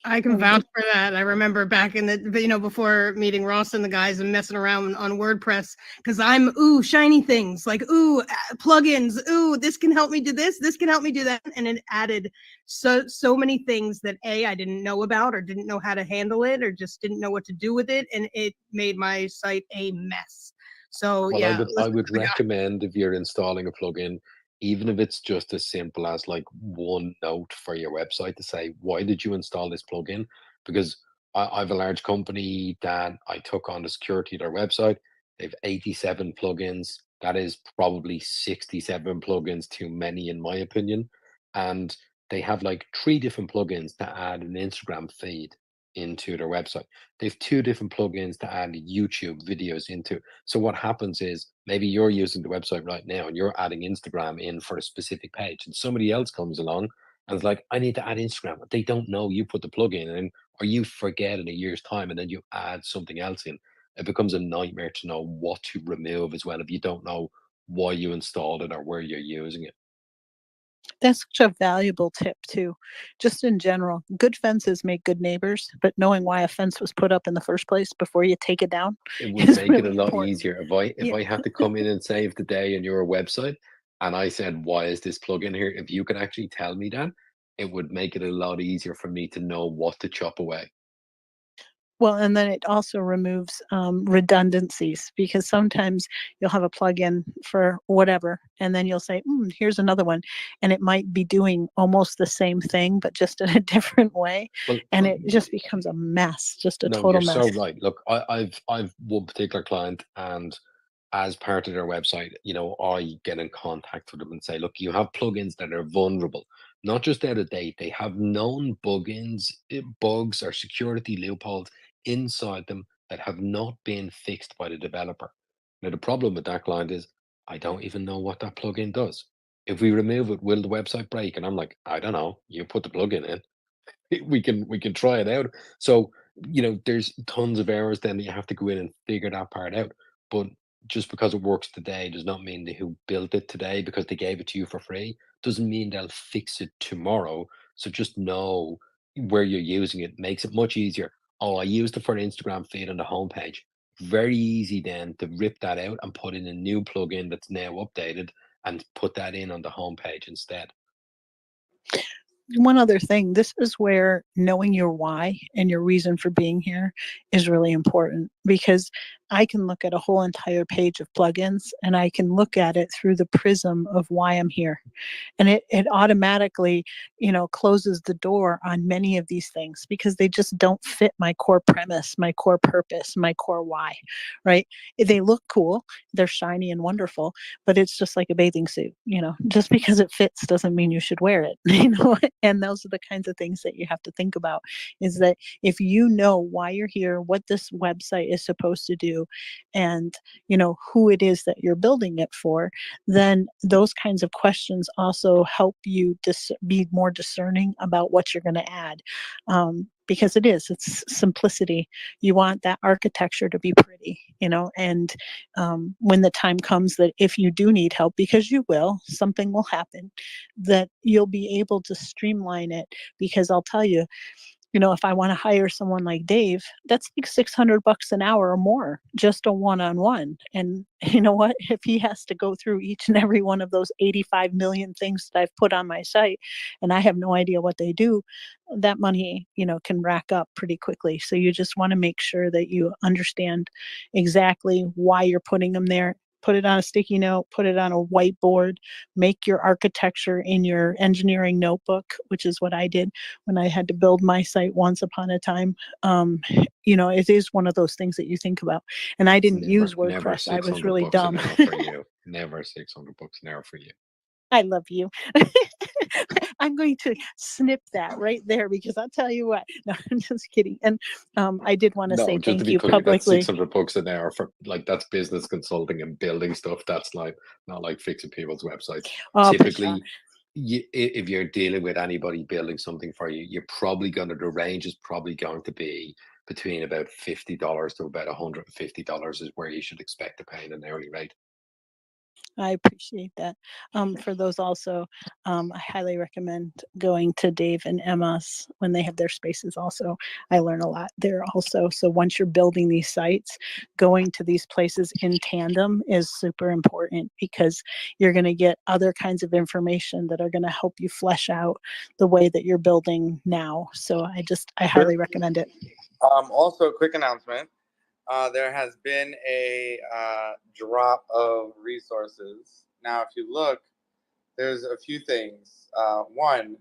I can vouch for that. I remember back in the, before meeting Ross and the guys and messing around on WordPress, because I'm, shiny things like, plugins. This can help me do this. This can help me do that. And it added so many things that I didn't know about or didn't know how to handle it or just didn't know what to do with it. And it made my site a mess. So Well, yeah. I would recommend, if you're installing a plugin, even if it's just as simple as like one note for your website to say, why did you install this plugin? Because I have a large company that I took on the security of their website. They have 87 plugins. That is probably 67 plugins too many, in my opinion. And they have like 3 different plugins to add an Instagram feed into their website. They have 2 different plugins to add YouTube videos into. So what happens is maybe you're using the website right now and you're adding Instagram in for a specific page, and somebody else comes along and is like, I need to add Instagram. They don't know you put the plugin in, or you forget in a year's time and then you add something else in. It becomes a nightmare to know what to remove as well if you don't know why you installed it or where you're using it. That's such a valuable tip too. Just in general, good fences make good neighbors, but knowing why a fence was put up in the first place before you take it down It would is make it a really lot important. easier if I had to come in and save the day in your website and I said, why is this plugin here? If you could actually tell me that, it would make it a lot easier for me to know what to chop away. Well, and then it also removes redundancies, because sometimes you'll have a plugin for whatever, and then you'll say, here's another one. And it might be doing almost the same thing, but just in a different way. Well, And it just becomes a mess, just a no, total you're mess. so right. Look, I've one particular client, and as part of their website, I get in contact with them and say, look, you have plugins that are vulnerable, not just out of date. They have known bugs or security loopholes inside them that have not been fixed by the developer. Now, the problem with that client is I don't even know what that plugin does. If we remove it, will the website break? And I'm like, I don't know. You put the plugin in. We can try it out. So, there's tons of errors then that you have to go in and figure that part out. But just because it works today does not mean that who built it today, because they gave it to you for free, doesn't mean they'll fix it tomorrow. So just know where you're using it makes it much easier. Oh, I used it for an Instagram feed on the homepage. Very easy then to rip that out and put in a new plugin that's now updated and put that in on the homepage instead. One other thing, this is where knowing your why and your reason for being here is really important, because I can look at a whole entire page of plugins and I can look at it through the prism of why I'm here. And it automatically, closes the door on many of these things because they just don't fit my core premise, my core purpose, my core why, right? They look cool, they're shiny and wonderful, but it's just like a bathing suit, just because it fits doesn't mean you should wear it, and those are the kinds of things that you have to think about, is that if you know why you're here, what this website is supposed to do, and who it is that you're building it for, then those kinds of questions also help you be more discerning about what you're going to add, because it's simplicity. You want that architecture to be pretty, and when the time comes that if you do need help, because you will, something will happen, that you'll be able to streamline it. Because I'll tell you, if I want to hire someone like Dave, that's like $600 an hour or more, just a one-on-one. And you know what? If he has to go through each and every one of those 85 million things that I've put on my site, and I have no idea what they do, that money, can rack up pretty quickly. So you just want to make sure that you understand exactly why you're putting them there. Put it on a sticky note, put it on a whiteboard, make your architecture in your engineering notebook, which is what I did when I had to build my site once upon a time. It is one of those things that you think about. And I didn't use Never WordPress. I was 600 really bucks dumb. an hour for you. Never 600 bucks an hour for you. I love you. I'm going to snip that right there, because I'll tell you what. No, I'm just kidding. And I did want to No, say just to thank be you clear, that's publicly. 600 bucks an hour for that's business consulting and building stuff. That's not like fixing people's websites. Oh, Typically, if you're dealing with anybody building something for you, the range is probably going to be between about $50 to about $150 is where you should expect to pay an hourly rate. I appreciate that. For those also, I highly recommend going to Dave and Emma's when they have their spaces also. I learn a lot there also. So once you're building these sites, going to these places in tandem is super important, because you're going to get other kinds of information that are going to help you flesh out the way that you're building now. So I highly recommend it. Also, quick announcement. There has been a drop of resources. Now, if you look, there's a few things. One,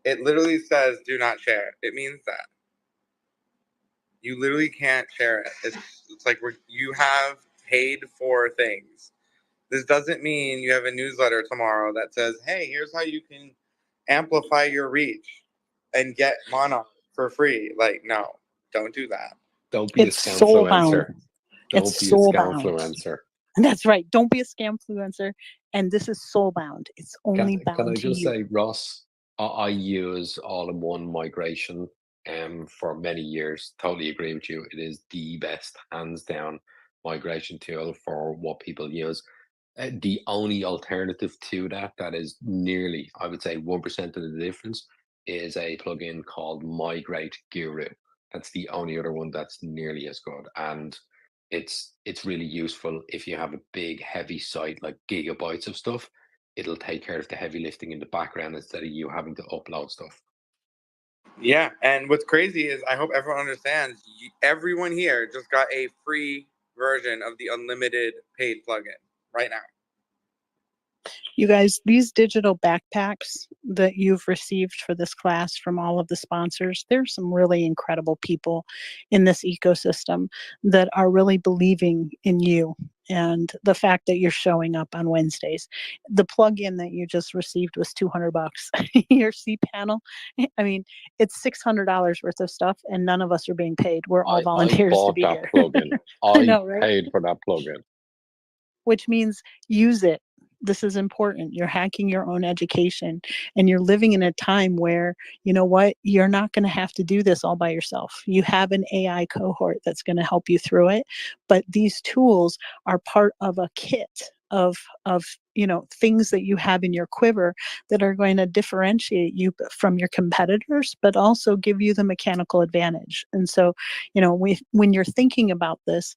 it literally says do not share. It means that you literally can't share it. It's like you have paid for things. This doesn't mean you have a newsletter tomorrow that says, hey, here's how you can amplify your reach and get Monarch for free. Like, no, don't do that. Don't be a scamfluencer. Don't be a scamfluencer. That's right. Don't be a scamfluencer. And this is soul bound. It's only bound Can I to just you. say, Ross, I use all-in-one migration for many years. Totally agree with you. It is the best, hands down, migration tool for what people use. The only alternative to that is nearly, I would say, 1% of the difference, is a plugin called Migrate Guru. That's the only other one that's nearly as good. And it's really useful if you have a big, heavy site, like gigabytes of stuff. It'll take care of the heavy lifting in the background instead of you having to upload stuff. Yeah, and what's crazy is I hope everyone understands, everyone here just got a free version of the unlimited paid plugin right now. You guys, these digital backpacks that you've received for this class from all of the sponsors, there's some really incredible people in this ecosystem that are really believing in you and the fact that you're showing up on Wednesdays. The plugin that you just received was $200. Your cPanel, I mean, it's $600 worth of stuff, and none of us are being paid. We're all I volunteers to bought be that here. plugin. I I know, right? paid for that plugin. Which means use it. This is important. You're hacking your own education, and you're living in a time where, you know what, you're not going to have to do this all by yourself. You have an AI cohort that's going to help you through it, but these tools are part of a kit of things that you have in your quiver that are going to differentiate you from your competitors, but also give you the mechanical advantage. And so, when you're thinking about this,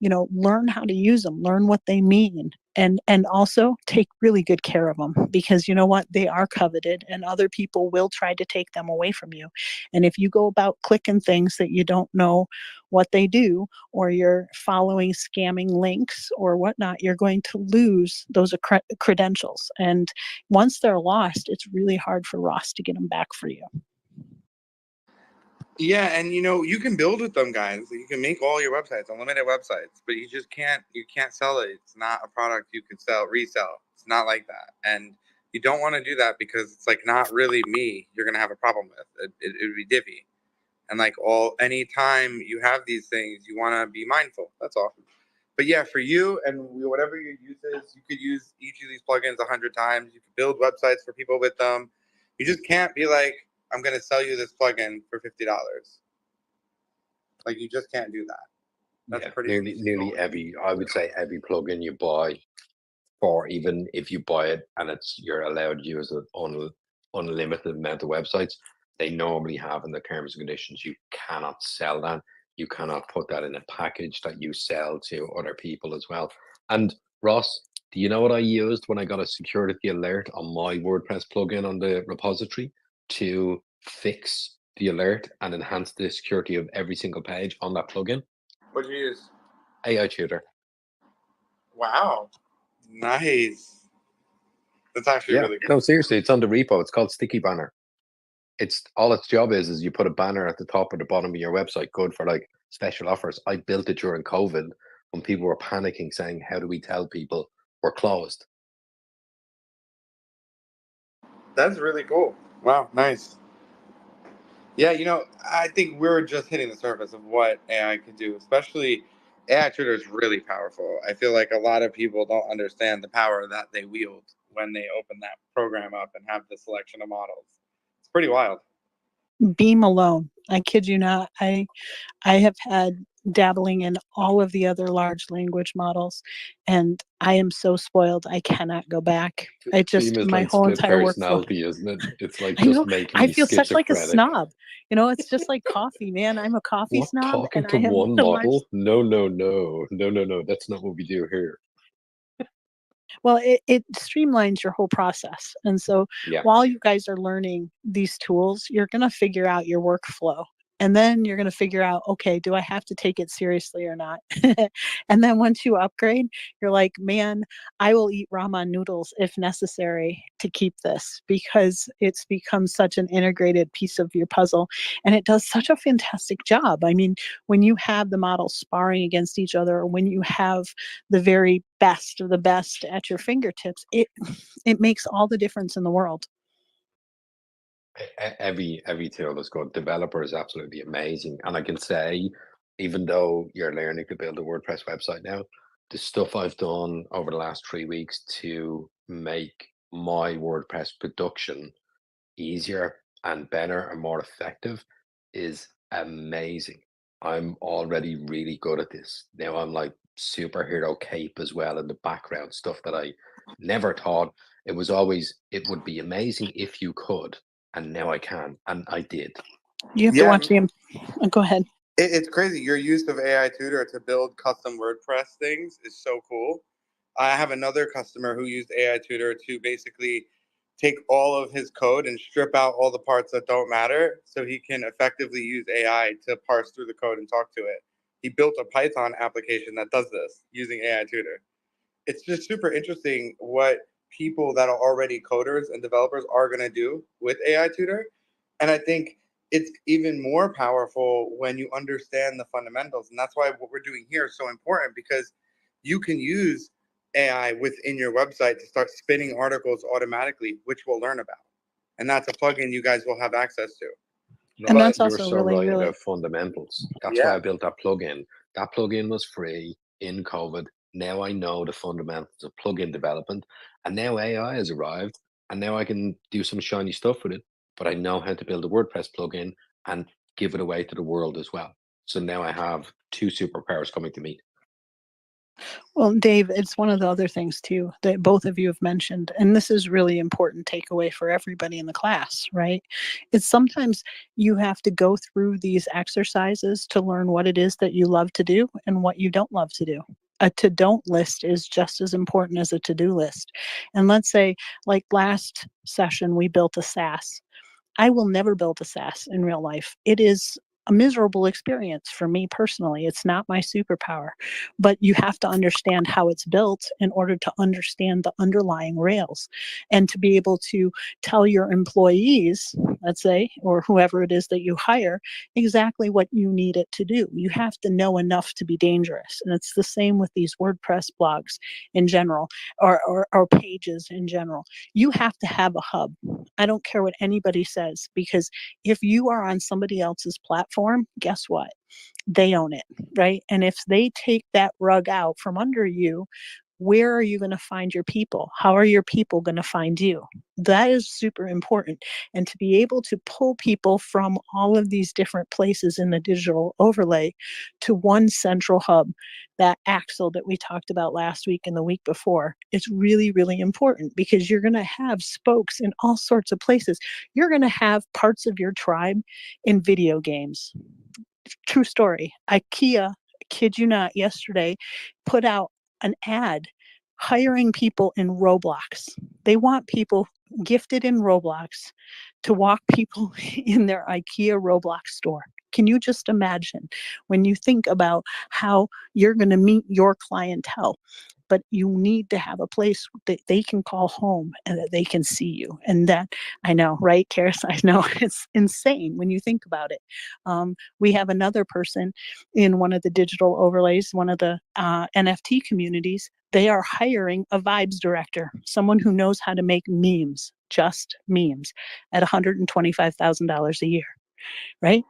learn how to use them, learn what they mean, and also take really good care of them, because you know what, they are coveted and other people will try to take them away from you. And if you go about clicking things that you don't know what they do, or you're following scamming links or whatnot, you're going to lose those credentials. And once they're lost, it's really hard for Ross to get them back for you. Yeah, and you can build with them, guys. You can make all your websites, unlimited websites, but you can't sell it. It's not a product you can resell. It's not like that. And you don't want to do that because it's like not really me you're gonna have a problem with. It would be Divi. And like anytime you have these things, you want to be mindful. That's all. But yeah, for you and whatever your use is, you could use each of these plugins 100 times. You could build websites for people with them. You just can't be like, I'm going to sell you this plugin for $50. Like, you just can't do that. That's Yeah, pretty nearly every, I would say every plugin you buy, or even if you buy it and you're allowed to use it on unlimited amount of websites, they normally have in the terms and conditions you cannot sell that. You cannot put that in a package that you sell to other people as well. And Ross, do you know what I used when I got a security alert on my WordPress plugin on the repository to fix the alert and enhance the security of every single page on that plugin? What do you use? AI Tutor. Wow. Nice. That's actually Yeah, really good. no, seriously, it's on the repo. It's called Sticky Banner. Its job is you put a banner at the top or the bottom of your website, good for like special offers. I built it during COVID when people were panicking, saying, "How do we tell people we're closed?" That's really cool. Wow, nice. Yeah, I think we're just hitting the surface of what AI could do, especially AI Tutor is really powerful. I feel like a lot of people don't understand the power that they wield when they open that program up and have the selection of models. It's pretty wild. Beam alone, I kid you not, I have had dabbling in all of the other large language models, and I am so spoiled I cannot go back. Beam is My like whole split entire workflow. personality, isn't it? It's like I just know, making I me feel such like a schizophrenic. snob. It's just like coffee, man. I'm a coffee What, snob, talking and to I have one the large. model? No, no, no, no, no, no. That's not what we do here. Well, it streamlines your whole process. And so Yeah. while you guys are learning these tools, you're going to figure out your workflow. And then you're going to figure out, okay, do I have to take it seriously or not? And then once you upgrade, you're like, man, I will eat ramen noodles if necessary to keep this, because it's become such an integrated piece of your puzzle. And it does such a fantastic job. I mean, when you have the models sparring against each other, or when you have the very best of the best at your fingertips, it makes all the difference in the world. Every tool is good. Developer is absolutely amazing, and I can say, even though you're learning to build a WordPress website now, the stuff I've done over the last 3 weeks to make my WordPress production easier and better and more effective is amazing. I'm already really good at this. Now I'm like superhero cape as well in the background, stuff that I never thought. It was always, it would be amazing if you could, and now I can, and I did. You have to watch the. Go ahead. It's crazy. Your use of AI Tutor to build custom WordPress things is so cool. I have another customer who used AI Tutor to basically take all of his code and strip out all the parts that don't matter so he can effectively use AI to parse through the code and talk to it. He built a Python application that does this using AI Tutor. It's just super interesting what people that are already coders and developers are going to do with AI Tutor. And I think it's even more powerful when you understand the fundamentals. And that's why what we're doing here is so important, because you can use AI within your website to start spinning articles automatically, which we'll learn about. And that's a plugin you guys will have access to. And Right, that's you're also so really, right really, about fundamentals. That's why Yeah. I built that plugin. That plugin was free in COVID. Now I know the fundamentals of plugin development, and now AI has arrived, and now I can do some shiny stuff with it. But I know how to build a WordPress plugin and give it away to the world as well. So now I have two superpowers coming to me. well, Dave, it's one of the other things too that both of you have mentioned, and this is really important takeaway for everybody in the class, right? It's sometimes you have to go through these exercises to learn what it is that you love to do and what you don't love to do. A to don't list is just as important as a to do list. And let's say, like last session, we built a SaaS. I will never build a SaaS in real life. It is a miserable experience for me personally. It's not my superpower, but you have to understand how it's built in order to understand the underlying rails and to be able to tell your employees, let's say, or whoever it is that you hire, exactly what you need it to do. You have to know enough to be dangerous. And it's the same with these WordPress blogs in general, or pages in general. You have to have a hub. I don't care what anybody says, because if you are on somebody else's platform, guess what? They own it, right? And if they take that rug out from under you, where are you going to find your people? How are your people going to find you? That is super important. And to be able to pull people from all of these different places in the digital overlay to one central hub, that axle that we talked about last week and the week before, it's really, really important, because you're going to have spokes in all sorts of places. You're going to have parts of your tribe in video games. True story. IKEA, kid you not, yesterday put out an ad hiring people in Roblox. They want people gifted in Roblox to walk people in their IKEA Roblox store. Can you just imagine when you think about how you're going to meet your clientele? But you need to have a place that they can call home and that they can see you. And that, I know, right, Karis? I know it's insane when you think about it. We have another person in one of the digital overlays, one of the NFT communities. They are hiring a vibes director, someone who knows how to make memes, just memes, at $125,000 a year, right?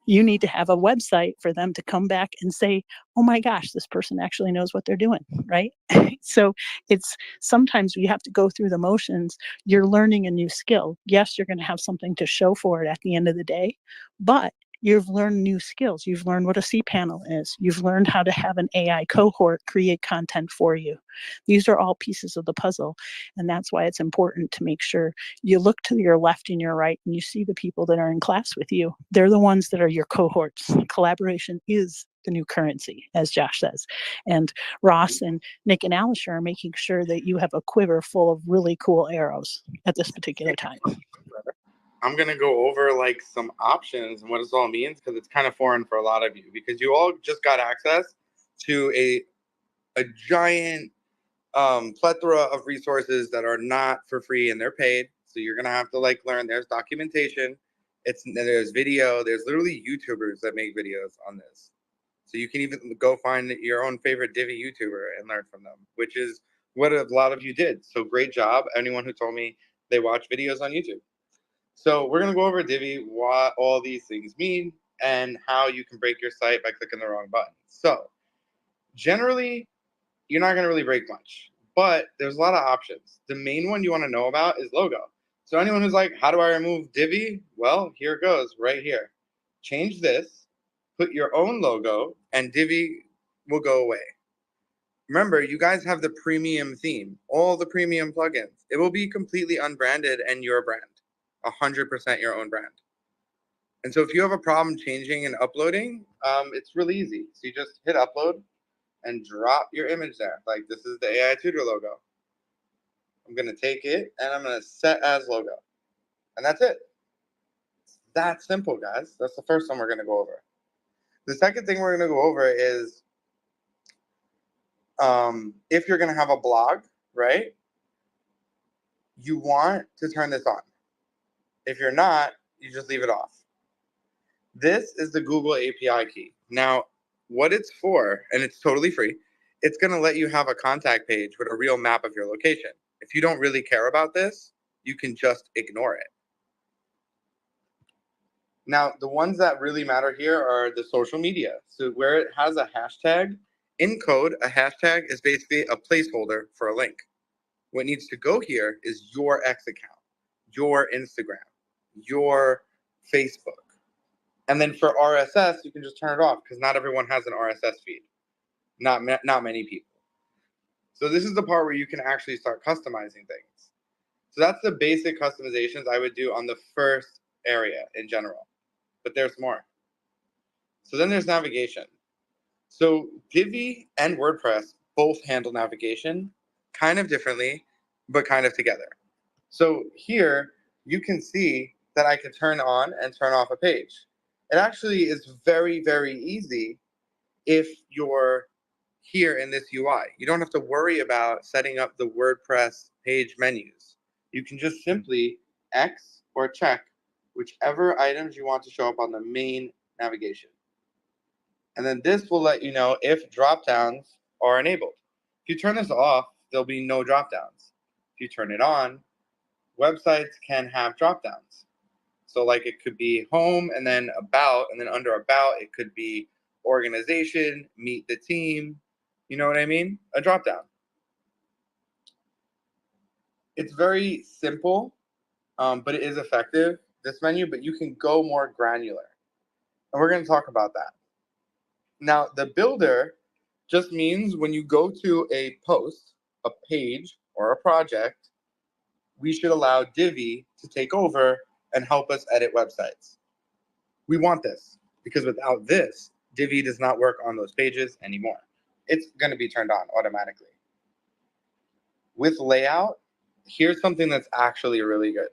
You need to have a website for them to come back and say, oh my gosh, this person actually knows what they're doing, right? So it's sometimes you have to go through the motions. You're learning a new skill. Yes, you're going to have something to show for it at the end of the day, but you've learned new skills. You've learned what a cPanel is. You've learned how to have an AI cohort create content for you. These are all pieces of the puzzle. And that's why it's important to make sure you look to your left and your right and you see the people that are in class with you. They're the ones that are your cohorts. Collaboration is the new currency, as Josh says. And Ross and Nick and Alisher are making sure that you have a quiver full of really cool arrows at this particular time. I'm going to go over like some options and what this all means, because it's kind of foreign for a lot of you, because you all just got access to a giant plethora of resources that are not for free and they're paid. So you're going to have to like learn. There's documentation. There's video. There's literally YouTubers that make videos on this. So you can even go find your own favorite Divi YouTuber and learn from them, which is what a lot of you did. So great job, anyone who told me they watch videos on YouTube. So we're going to go over Divi, what all these things mean, and how you can break your site by clicking the wrong button. So generally, you're not going to really break much, but there's a lot of options. The main one you want to know about is logo. So anyone who's like, how do I remove Divi? Well, here it goes right here. Change this, put your own logo, and Divi will go away. Remember, you guys have the premium theme, all the premium plugins. It will be completely unbranded and your brand, 100% your own brand. And so if you have a problem changing and uploading, it's really easy. So you just hit upload and drop your image there. Like this is the AI Tutor logo. I'm going to take it and I'm going to set as logo. And that's it. It's that simple, guys. That's the first one we're going to go over. The second thing we're going to go over is if you're going to have a blog, right? You want to turn this on. If you're not, you just leave it off. This is the Google API key. Now, what it's for, and it's totally free, it's going to let you have a contact page with a real map of your location. If you don't really care about this, you can just ignore it. Now, the ones that really matter here are the social media. So where it has a hashtag, in code, a hashtag is basically a placeholder for a link. What needs to go here is your X account, your Instagram, your Facebook. And then for RSS, you can just turn it off because not everyone has an RSS feed. Not many people. So this is the part where you can actually start customizing things. So that's the basic customizations I would do on the first area in general. But there's more. So then there's navigation. So Divi and WordPress both handle navigation kind of differently, but kind of together. So here you can see that I can turn on and turn off a page. It actually is very, very easy if you're here in this UI. You don't have to worry about setting up the WordPress page menus. You can just simply X or check whichever items you want to show up on the main navigation. And then this will let you know if dropdowns are enabled. If you turn this off, there'll be no dropdowns. If you turn it on, websites can have dropdowns. So like it could be home and then about, and then under about, it could be organization, meet the team. You know what I mean? A dropdown. It's very simple, but it is effective, this menu, but you can go more granular. And we're going to talk about that. Now, the builder just means when you go to a post, a page, or a project, we should allow Divi to take over and help us edit websites. We want this because without this, Divi does not work on those pages anymore. It's going to be turned on automatically. With layout, here's something that's actually really good.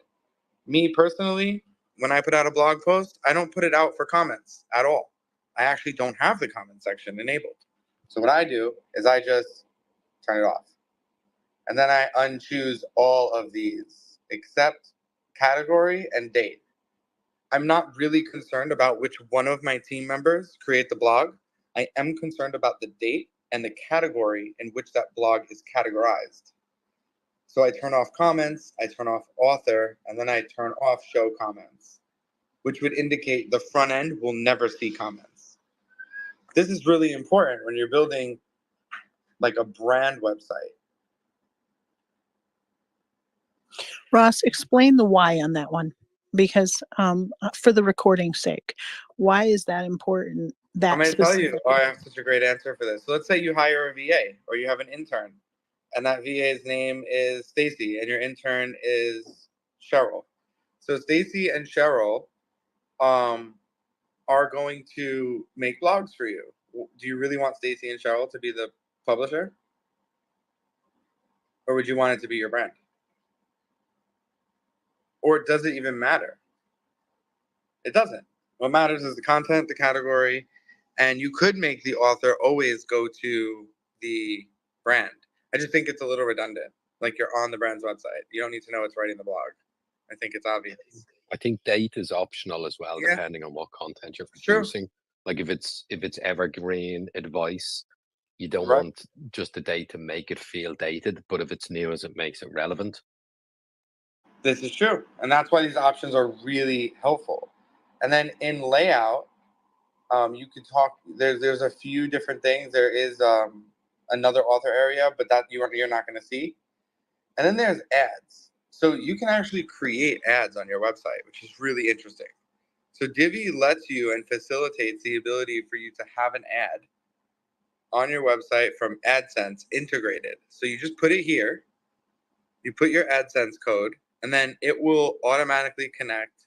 Me personally, when I put out a blog post, I don't put it out for comments at all. I actually don't have the comment section enabled. So what I do is I just turn it off. And then I unchoose all of these except category and date. I'm not really concerned about which one of my team members create the blog. I am concerned about the date and the category in which that blog is categorized. So I turn off comments, I turn off author, and then I turn off show comments, which would indicate the front end will never see comments. This is really important when you're building like a brand website. Ross, explain the why on that one, because for the recording's sake, why is that important? I'm going to tell you, I have such a great answer for this. So let's say you hire a VA or you have an intern, and that VA's name is Stacy, and your intern is Cheryl. So Stacy and Cheryl are going to make blogs for you. Do you really want Stacy and Cheryl to be the publisher? Or would you want it to be your brand? Or does it even matter? It doesn't. What matters is the content, the category, and you could make the author always go to the brand. I just think it's a little redundant. Like you're on the brand's website. You don't need to know it's writing the blog. I think it's obvious. I think date is optional as well, Yeah. depending on what content you're Sure. producing. Like if it's evergreen advice, you don't Right. want just the date to make it feel dated, but if it's news, it makes it relevant. This is true. And that's why these options are really helpful. And then in layout, you could talk, there's a few different things. There is another author area, but that you're not going to see. And then there's ads. So you can actually create ads on your website, which is really interesting. So Divi lets you and facilitates the ability for you to have an ad on your website from AdSense integrated. So you just put it here, you put your AdSense code, and then it will automatically connect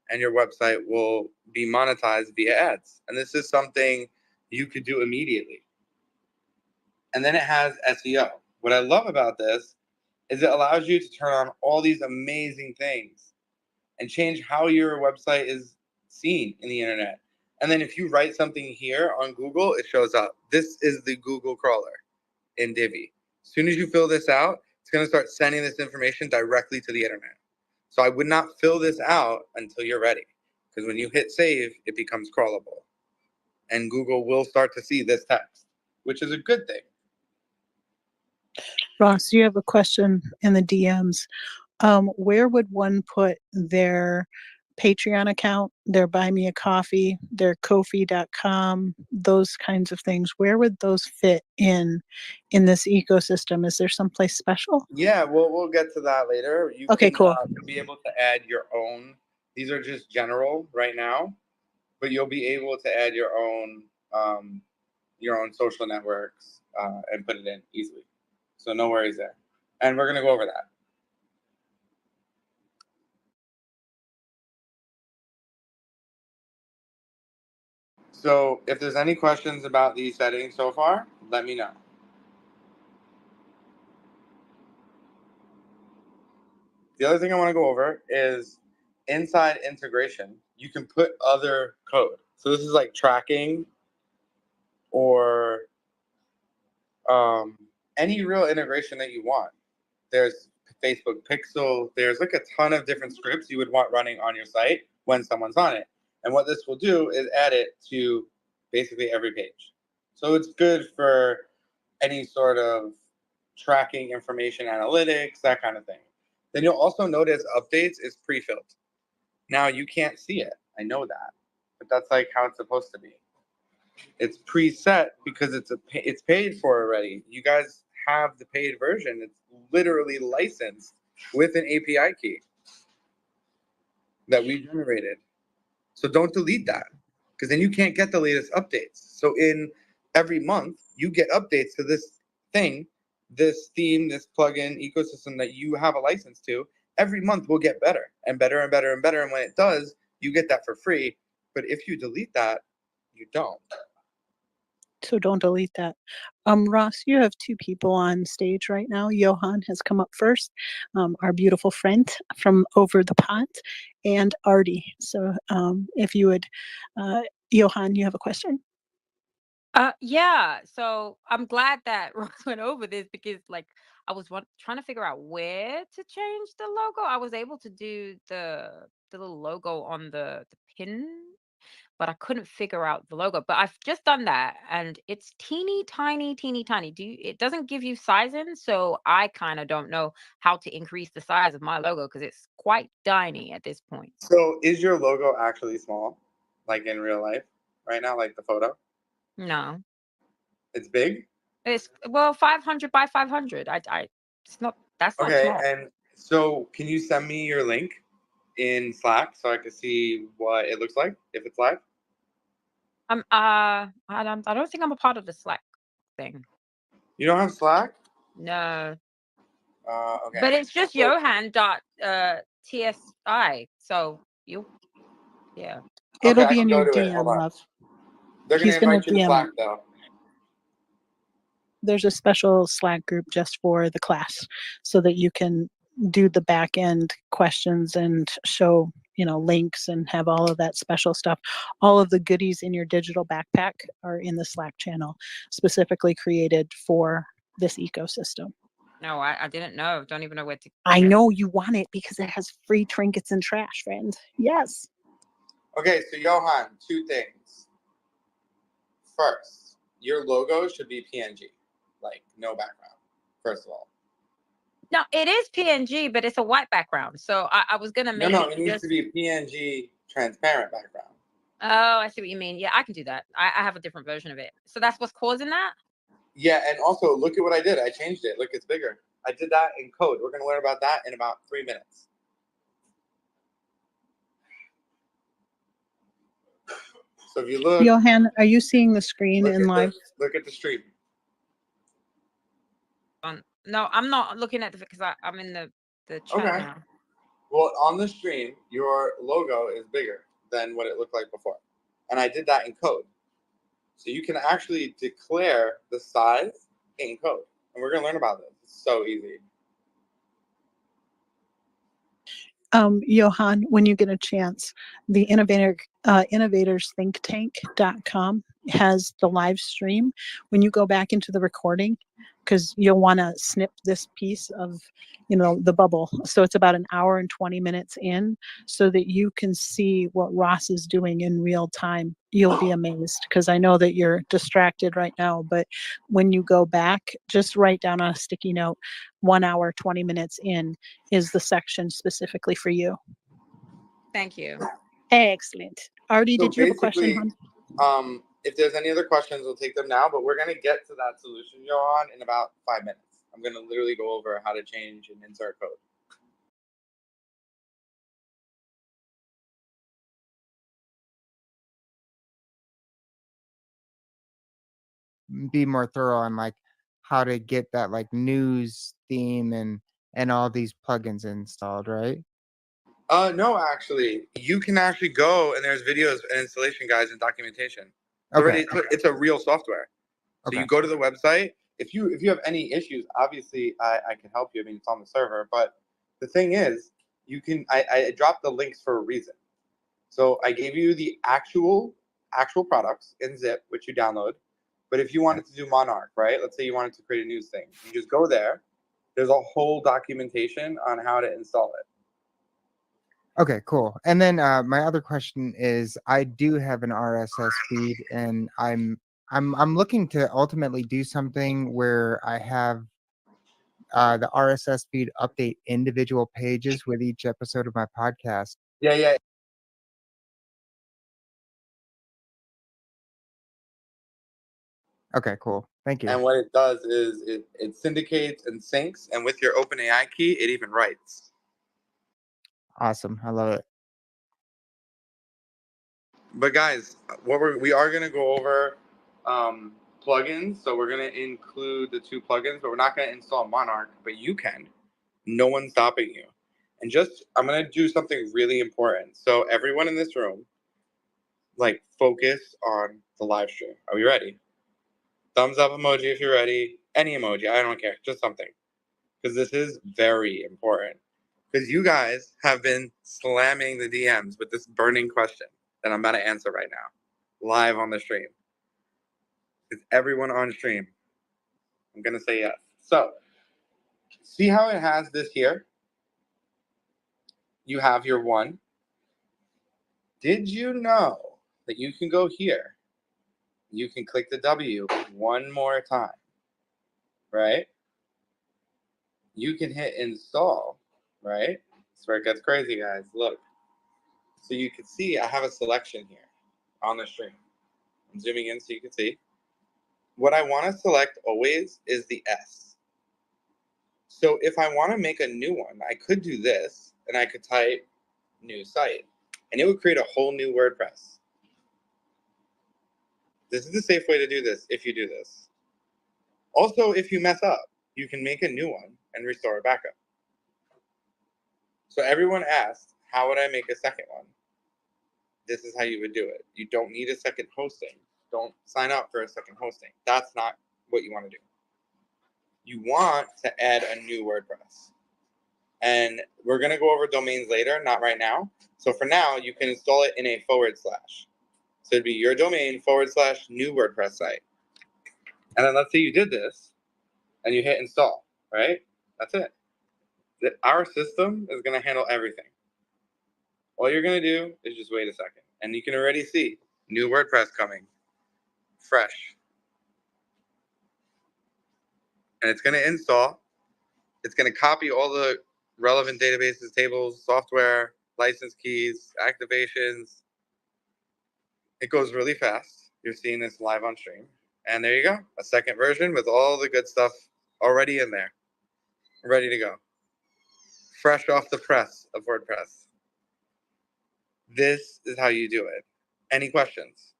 and your website will be monetized via ads. And this is something you could do immediately. And then it has SEO. What I love about this is it allows you to turn on all these amazing things and change how your website is seen in the internet. And then if you write something here on Google, it shows up. This is the Google crawler in Divi. As soon as you fill this out, it's going to start sending this information directly to the internet. So I would not fill this out until you're ready, because when you hit save, it becomes crawlable. And Google will start to see this text, which is a good thing. Ross, you have a question in the DMs. Where would one put their Patreon account, their Buy Me a Coffee, their Ko-fi.com, those kinds of things? Where would those fit in this ecosystem? Is there someplace special? Yeah, we'll get to that later. You Okay, can cool. you'll be able to add your own. These are just general right now, but you'll be able to add your own social networks and put it in easily. So no worries there. And we're gonna go over that. So if there's any questions about these settings so far, let me know. The other thing I want to go over is inside integration, you can put other code. So this is like tracking or any real integration that you want. There's Facebook Pixel. There's like a ton of different scripts you would want running on your site when someone's on it. And what this will do is add it to basically every page. So it's good for any sort of tracking information analytics, that kind of thing. Then you'll also notice updates is pre-filled. Now you can't see it. I know that, but that's like how it's supposed to be. It's preset because it's paid for already. You guys have the paid version. It's literally licensed with an API key that we generated. So don't delete that, because then you can't get the latest updates. So in every month, you get updates to this thing, this theme, this plugin ecosystem that you have a license to. Every month will get better and better and better and better. And when it does, you get that for free. But if you delete that, you don't. So don't delete that. Ross, you have two people on stage right now. Johan has come up first, our beautiful friend from over the pond, and Artie. So if you would, Johan, you have a question? Yeah. So I'm glad that Ross went over this because, like, I was trying to figure out where to change the logo. I was able to do the little logo on the pin, but I couldn't figure out the logo. But I've just done that, and it's teeny tiny, teeny tiny. It doesn't give you sizing, so I kind of don't know how to increase the size of my logo because it's quite tiny at this point. So is your logo actually small, like in real life right now, like the photo? No, It's big? it's 500 by 500. It's not. That's not Okay, small. and so can you send me your link in Slack so I can see what it looks like if it's live? I don't think I'm a part of the Slack thing. You don't have Slack? No, Okay. but it's just So- Johan.tsi. So yeah. It'll Okay, I be can in go your to it. Hold DM, on. love. They're gonna He's gonna invite you to DM Slack it. though. There's a special Slack group just for the class so that you can do the back end questions and show, links and have all of that special stuff. All of the goodies in your digital backpack are in the Slack channel, specifically created for this ecosystem. No, I didn't know. Don't even know where to. I know you want it because it has free trinkets and trash, friend. Yes. Okay, so Johan, two things. First, your logo should be PNG, like no background, first of all. No, it is PNG, but it's a white background. So I was gonna make No, it needs to be PNG transparent background. Oh, I see what you mean. Yeah, I can do that. I have a different version of it. So that's what's causing that? Yeah, and also look at what I did. I changed it. Look, it's bigger. I did that in code. We're gonna learn about that in about 3 minutes. So if you look, Johan, are you seeing the screen in live? Look at the stream. No, I'm not looking at the because I'm in the chat Okay. now. Well, on the stream, your logo is bigger than what it looked like before. And I did that in code. So you can actually declare the size in code. And we're going to learn about this. It's so easy. Johan, when you get a chance, the innovatorsthinktank.com has the live stream. When you go back into the recording, because you'll want to snip this piece of, the bubble. So it's about an hour and 20 minutes in, so that you can see what Ross is doing in real time. You'll be amazed, because I know that you're distracted right now, but when you go back, just write down on a sticky note, 1 hour, 20 minutes in is the section specifically for you. Thank you. Excellent. Artie, So did you have a question, basically, hon? if there's any other questions, we'll take them now, but we're going to get to that solution, Johan, in about 5 minutes. I'm going to literally go over how to change and insert code. Be more thorough on like how to get that like news theme and all these plugins installed, right? No, actually, you can actually go and there's videos and installation guides and documentation. Okay. It's a real software. So Okay. you go to the website. If you have any issues, obviously I can help you. I mean, it's on the server, but the thing is, I dropped the links for a reason. So I gave you the actual products in zip, which you download. But if you wanted to do Monarch, right? Let's say you wanted to create a news thing, you just go there. There's a whole documentation on how to install it. Okay, cool. And then my other question is, I do have an RSS feed, and I'm looking to ultimately do something where I have the RSS feed update individual pages with each episode of my podcast. Yeah. Okay, cool. Thank you. And what it does is it syndicates and syncs, and with your OpenAI key, it even writes. Awesome. I love it. But guys, we are going to go over plugins. So we're going to include the 2 plugins, but we're not going to install Monarch. But you can. No one's stopping you. And I'm going to do something really important. So everyone in this room, like, focus on the live stream. Are we ready? Thumbs up emoji if you're ready. Any emoji. I don't care. Just something. Because this is very important. Because you guys have been slamming the DMs with this burning question that I'm about to answer right now, live on the stream. Is everyone on stream? I'm going to say yes. So, see how it has this here? You have your 1. Did you know that you can go here? You can click the W one more time, right? You can hit install, right? That's where it gets crazy, guys. Look. So you can see I have a selection here on the stream. I'm zooming in so you can see. What I want to select always is the S. So if I want to make a new one, I could do this, and I could type new site, and it would create a whole new WordPress. This is the safe way to do this if you do this. Also, if you mess up, you can make a new one and restore it back up. So everyone asked, how would I make a second one? This is how you would do it. You don't need a second hosting. Don't sign up for a second hosting. That's not what you want to do. You want to add a new WordPress. And we're going to go over domains later, not right now. So for now, you can install it in a /. So it'd be your domain / new WordPress site. And then let's say you did this and you hit install, right? That's it. Our system is going to handle everything. All you're going to do is just wait a second. And you can already see new WordPress coming, fresh. And it's going to install. It's going to copy all the relevant databases, tables, software, license keys, activations. It goes really fast. You're seeing this live on stream. And there you go. A second version with all the good stuff already in there. Ready to go. Fresh off the press of WordPress. This is how you do it. Any questions?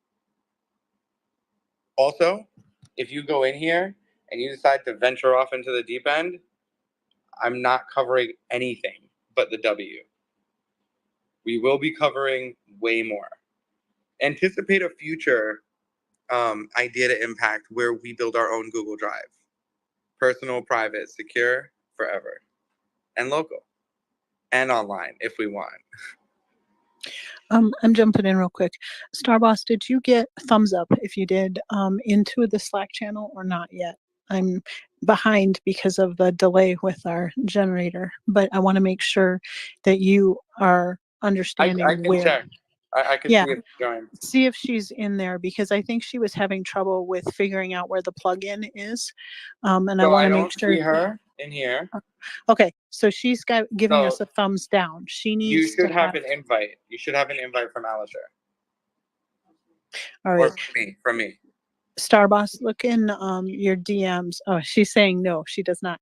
Also, if you go in here and you decide to venture off into the deep end, I'm not covering anything but the W. We will be covering way more. Anticipate a future idea to impact where we build our own Google Drive. Personal, private, secure, forever. And local. And online if we want. I'm jumping in real quick. Starboss, did you get thumbs up if you did into the Slack channel or not yet? I'm behind because of the delay with our generator, but I want to make sure that you are understanding I can where. check. I can Yeah. see if it's joined. See if she's in there, because I think she was having trouble with figuring out where the plugin is. And I So want I to don't make sure. see her in here. Okay, so she's giving us So a thumbs down. She you needs to should have have. an invite. You should have an invite from Alisher. All Or right, from me. Starboss, look in your DMs. Oh, she's saying no, she does not.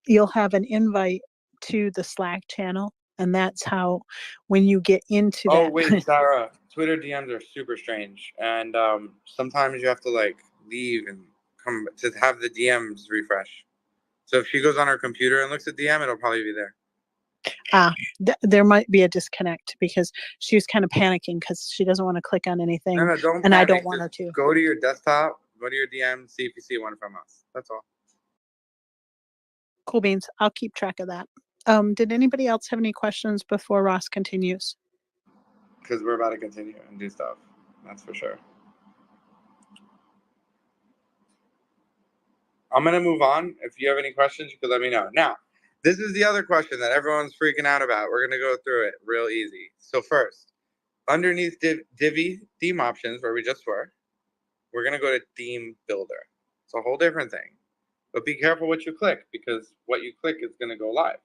You'll have an invite to the Slack channel, and that's how, when you get into Oh that. wait, Sarah. Twitter DMs are super strange, and sometimes you have to like leave and come to have the DMs refresh. So if she goes on her computer and looks at DM, it'll probably be there. There might be a disconnect because she was kind of panicking because she doesn't want to click on anything, No, don't and panic. I don't want her Just to. go to your desktop, go to your DM, see if you see one from us. That's all. Cool beans. I'll keep track of that. Did anybody else have any questions before Ross continues? Because we're about to continue and do stuff. That's for sure. I'm going to move on. If you have any questions, you can let me know. Now, this is the other question that everyone's freaking out about. We're going to go through it real easy. So first, underneath Divi theme options, where we just were, we're going to go to theme builder. It's a whole different thing. But be careful what you click, because what you click is going to go live.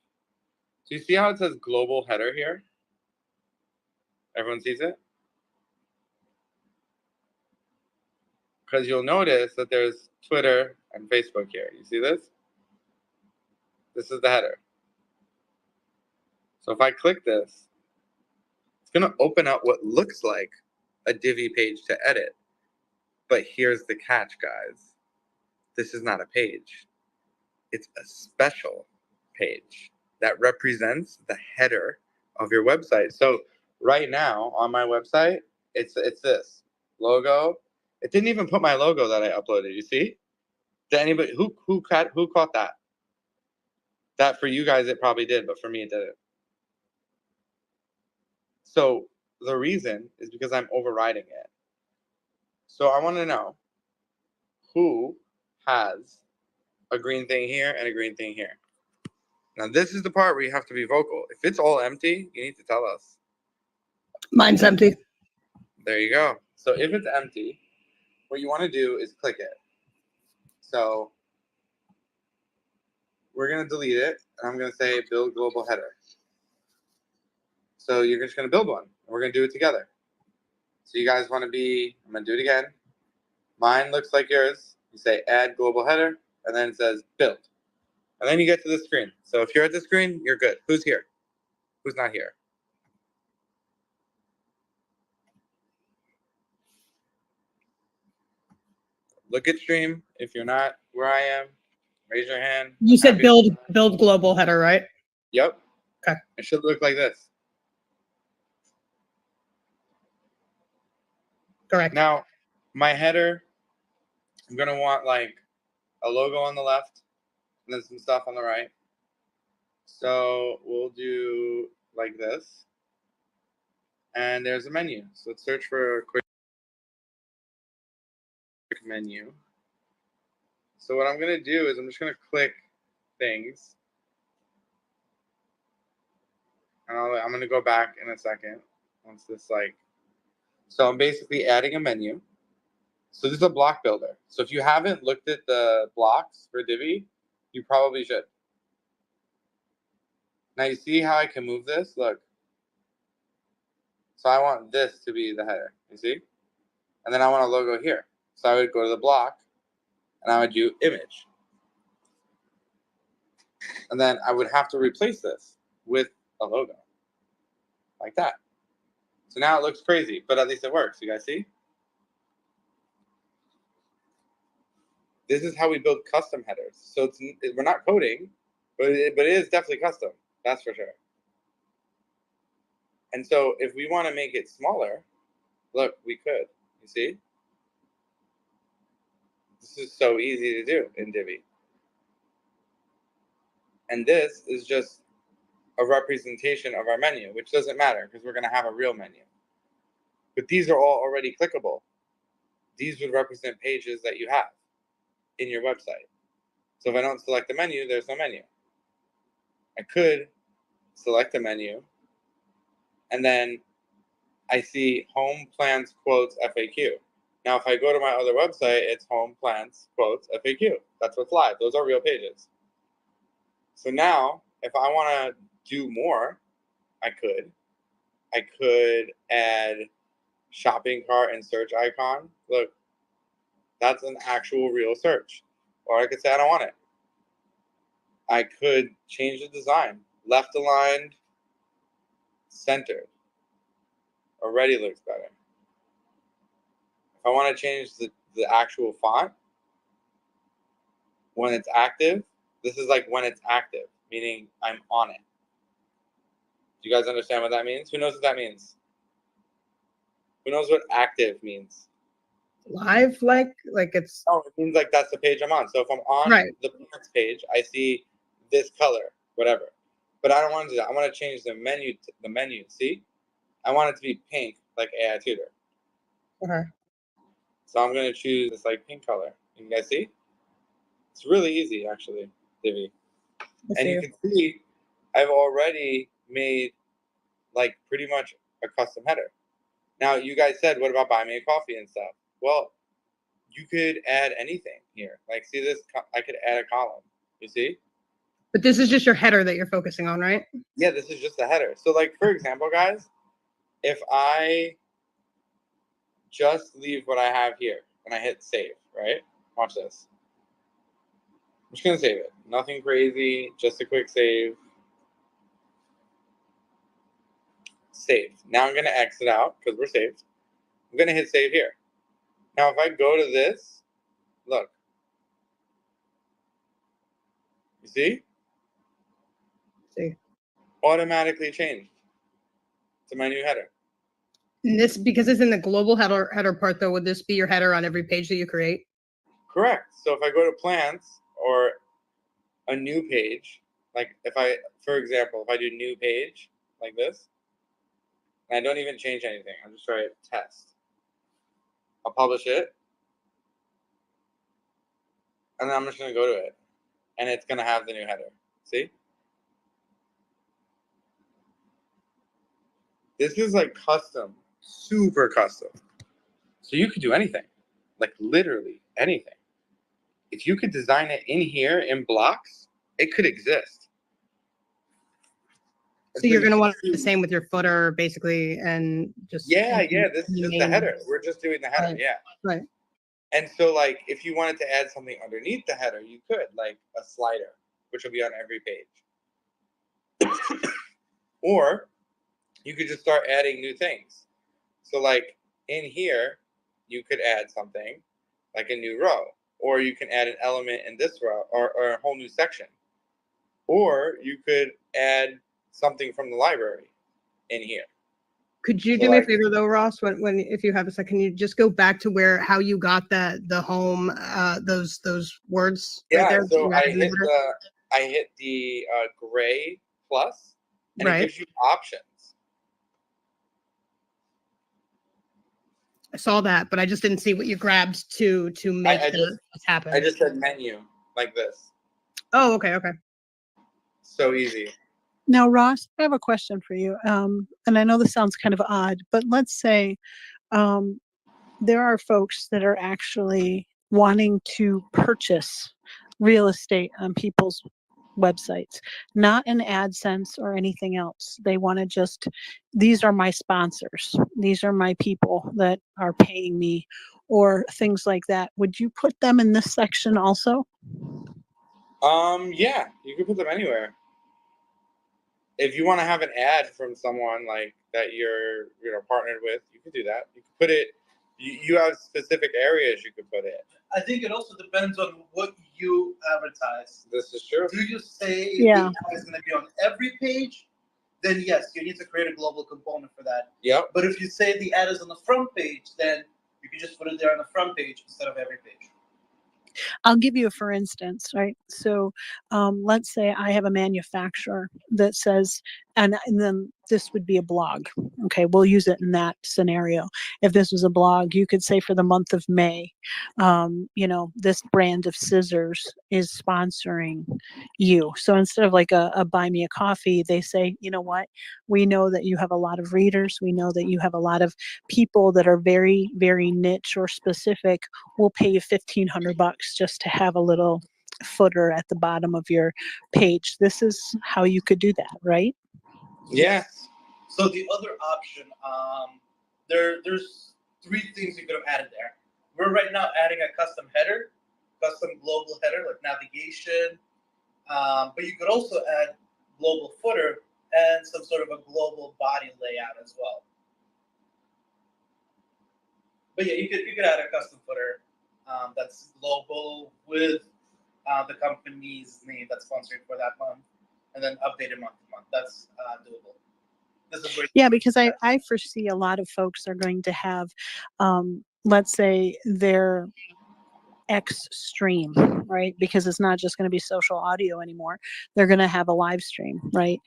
So you see how it says global header here? Everyone sees it? Because you'll notice that there's Twitter and Facebook here. You see this? This is the header. So if I click this, it's going to open up what looks like a Divi page to edit. But here's the catch, guys. This is not a page. It's a special page that represents the header of your website. So right now on my website, it's this logo. It didn't even put my logo that I uploaded. You see? Did anybody who caught that? That for you guys it probably did, but for me it didn't. So the reason is because I'm overriding it. So I want to know who has a green thing here and a green thing here. Now this is the part where you have to be vocal. If it's all empty, you need to tell us. Mine's empty. There you go. So if it's empty, what you want to do is click it. So we're going to delete it, and I'm going to say build global header. So you're just going to build one, and we're going to do it together. So you guys want to be, I'm going to do it again. Mine looks like yours. You say add global header, and then it says build. And then you get to the screen. So if you're at the screen, you're good. Who's here? Who's not here? Look at stream. If you're not where I am, raise your hand. You said Happy- build global header, right? Yep. Okay. It should look like this. Correct. Now, my header, I'm going to want like a logo on the left and then some stuff on the right. So we'll do like this. And there's a menu. So let's search for a quick menu. So what I'm going to do is I'm just going to click things. And I'm going to go back in a second once this like. So I'm basically adding a menu. So this is a block builder. So if you haven't looked at the blocks for Divi, you probably should. Now you see how I can move this? Look. So I want this to be the header, you see? And then I want a logo here. So I would go to the block and I would do image. And then I would have to replace this with a logo like that. So now it looks crazy, but at least it works. You guys see? This is how we build custom headers. So we're not coding, but it is definitely custom. That's for sure. And so if we want to make it smaller, look, we could. You see? This is so easy to do in Divi. And this is just a representation of our menu, which doesn't matter because we're going to have a real menu. But these are all already clickable. These would represent pages that you have in your website. So if I don't select the menu, there's no menu. I could select the menu, and then I see home plans quotes FAQ. Now, if I go to my other website, it's home plans quotes FAQ. That's what's live. Those are real pages. So now, if I want to do more, I could add shopping cart and search icon. Look, that's an actual real search. Or I could say I don't want it. I could change the design. Left aligned, centered. Already looks better. If I want to change the actual font, when it's active, this is like when it's active, meaning I'm on it. Do you guys understand what that means? Who knows what that means? Who knows what active means? Live, like it's. Oh, it means like that's the page I'm on. So if I'm on the plants page, I see this color, whatever. But I don't want to do that. I want to change the menu. See, I want it to be pink, like AI Tutor. Okay. So I'm going to choose this like pink color. You guys see? It's really easy, actually, Divi. And you can see I've already made like pretty much a custom header. Now, you guys said, what about buy me a coffee and stuff? Well, you could add anything here. Like, see this? I could add a column. You see? But this is just your header that you're focusing on, right? Yeah, this is just the header. So, like, for example, guys, if I just leave what I have here and I hit save, right? Watch this. I'm just going to save it. Nothing crazy, just a quick save. Saved. Now I'm going to exit out because we're saved. I'm going to hit save here. Now, if I go to this, look. You see? See. Automatically changed to my new header. And this, because it's in the global header part, though, would this be your header on every page that you create? Correct. So if I go to plants or a new page, like if I, for example, if I do new page like this, and I don't even change anything, I'll just write test. I'll publish it. And then I'm just going to go to it. And it's going to have the new header. See? This is like custom, super custom. So you could do anything, like literally anything. If you could design it in here in blocks, it could exist. So you're going to want the same with your footer, basically, and just. Yeah, this is just the header. We're just doing the header, yeah. Right. And so, like, if you wanted to add something underneath the header, you could, like a slider, which will be on every page. Or you could just start adding new things. So, like, in here, you could add something, like a new row. Or you can add an element in this row, or a whole new section. Or you could add something from the library in here. Could you do me a favor though, Ross? When if you have a second, can you just go back to how you got the home those words right there? So I hit the gray plus, and it gives you options. I saw that, but I just didn't see what you grabbed to make this happen. I just said menu like this. Oh, okay. So easy. Now, Ross, I have a question for you. And I know this sounds kind of odd, but let's say there are folks that are actually wanting to purchase real estate on people's websites, not in AdSense or anything else. They want to just, these are my sponsors. These are my people that are paying me, or things like that. Would you put them in this section also? Yeah, you can put them anywhere. If you want to have an ad from someone like that you're partnered with, you could do that. You can put it. You have specific areas you could put it. I think it also depends on what you advertise. This is true. Do you say the ad is going to be on every page? Then yes, you need to create a global component for that. Yep. But if you say the ad is on the front page, then you can just put it there on the front page instead of every page. I'll give you a for instance, right? So let's say I have a manufacturer that says and then this would be a blog. Okay, we'll use it in that scenario. If this was a blog, you could say for the month of May, this brand of scissors is sponsoring you. So instead of like a buy me a coffee, they say, you know what, we know that you have a lot of readers. We know that you have a lot of people that are very, very niche or specific. We'll pay you $1,500 just to have a little footer at the bottom of your page. This is how you could do that, right? Yeah. So the other option, there's 3 things you could have added there. We're right now adding a custom header, custom global header like navigation, but you could also add global footer and some sort of a global body layout as well. But yeah, you could add a custom footer that's global with the company's name that's sponsoring for that month, and then update it month to month. That's doable. This is where Yeah, because I foresee a lot of folks are going to have, let's say, their X stream, right? Because it's not just going to be social audio anymore. They're going to have a live stream, right?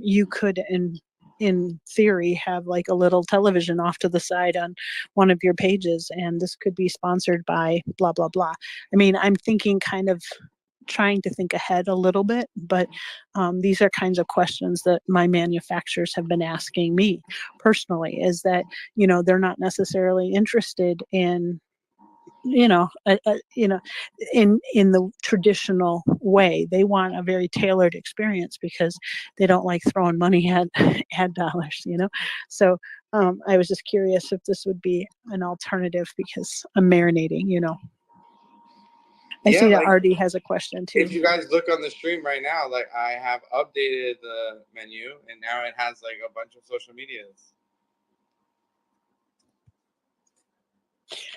You could, in theory, have like a little television off to the side on one of your pages, and this could be sponsored by blah, blah, blah. I mean, I'm thinking kind of trying to think ahead a little bit, but these are kinds of questions that my manufacturers have been asking me personally, is that, they're not necessarily interested in, in the traditional way. They want a very tailored experience because they don't like throwing money at ad dollars, So I was just curious if this would be an alternative because I'm marinating. I see that Artie has a question too. If you guys look on the stream right now, like I have updated the menu and now it has like a bunch of social medias.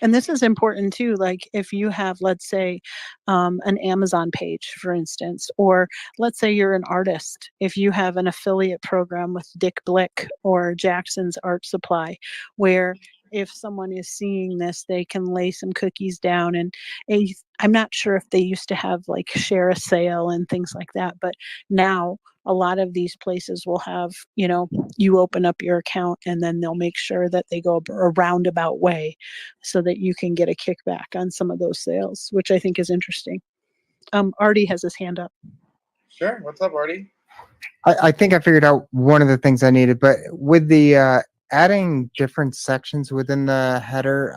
And this is important too. Like if you have, let's say, an Amazon page, for instance, or let's say you're an artist. If you have an affiliate program with Dick Blick or Jackson's Art Supply, where if someone is seeing this, they can lay some cookies down. And I'm not sure if they used to have like share a sale and things like that, but now a lot of these places will have, you open up your account and then they'll make sure that they go a roundabout way so that you can get a kickback on some of those sales, which I think is interesting. Artie has his hand up. Sure. What's up, Artie? I think I figured out one of the things I needed, but with the adding different sections within the header,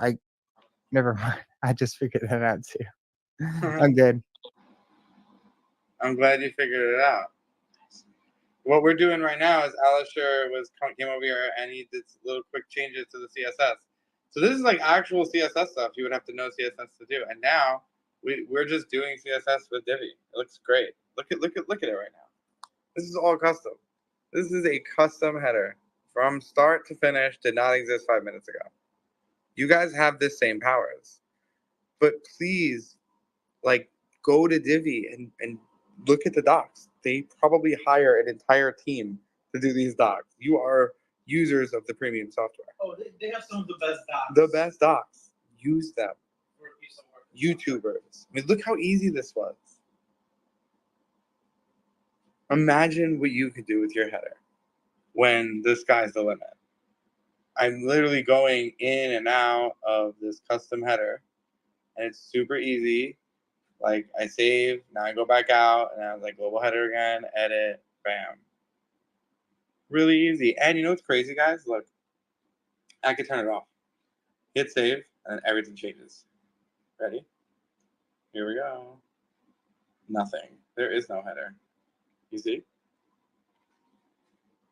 never mind. I just figured that out too. I'm good. I'm glad you figured it out. What we're doing right now is Alisher came over here and he did little quick changes to the CSS. So this is like actual CSS stuff you would have to know CSS to do. And now we're just doing CSS with Divi. It looks great. Look at it right now. This is all custom. This is a custom header from start to finish. Did not exist 5 minutes ago. You guys have the same powers, but please, like, go to Divi and look at the docs. They probably hire an entire team to do these docs. You are users of the premium software. Oh, they have some of the best docs. The best docs. Use them. YouTubers. I mean, look how easy this was. Imagine what you could do with your header when the sky's the limit. I'm literally going in and out of this custom header, and it's super easy. Like I save, now I go back out, and I was like global header again, edit, bam. Really easy. And you know what's crazy, guys? Look, I can turn it off. Hit save, and everything changes. Ready? Here we go. Nothing. There is no header. You see?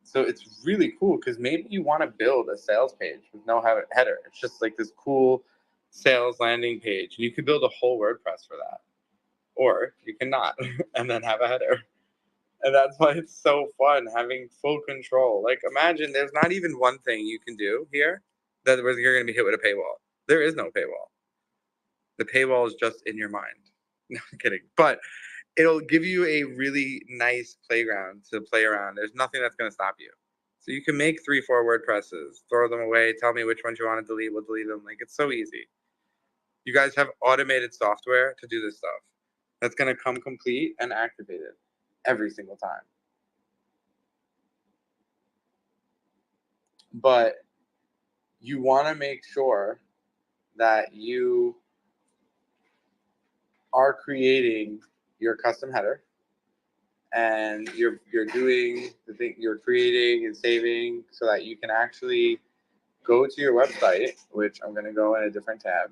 So it's really cool because maybe you want to build a sales page with no header. It's just like this cool sales landing page. You could build a whole WordPress for that. Or you cannot and then have a header. And that's why it's so fun having full control. Like imagine there's not even one thing you can do here that you're going to be hit with a paywall. There is no paywall. The paywall is just in your mind. No, I'm kidding. But it'll give you a really nice playground to play around. There's nothing that's going to stop you. So you can make 3-4 WordPresses, throw them away, tell me which ones you want to delete, we'll delete them. Like it's so easy. You guys have automated software to do this stuff. That's going to come complete and activated every single time. but you want to make sure that you are creating your custom header, and you're doing the thing, you're creating and saving so that you can actually go to your website, which I'm going to go in a different tab.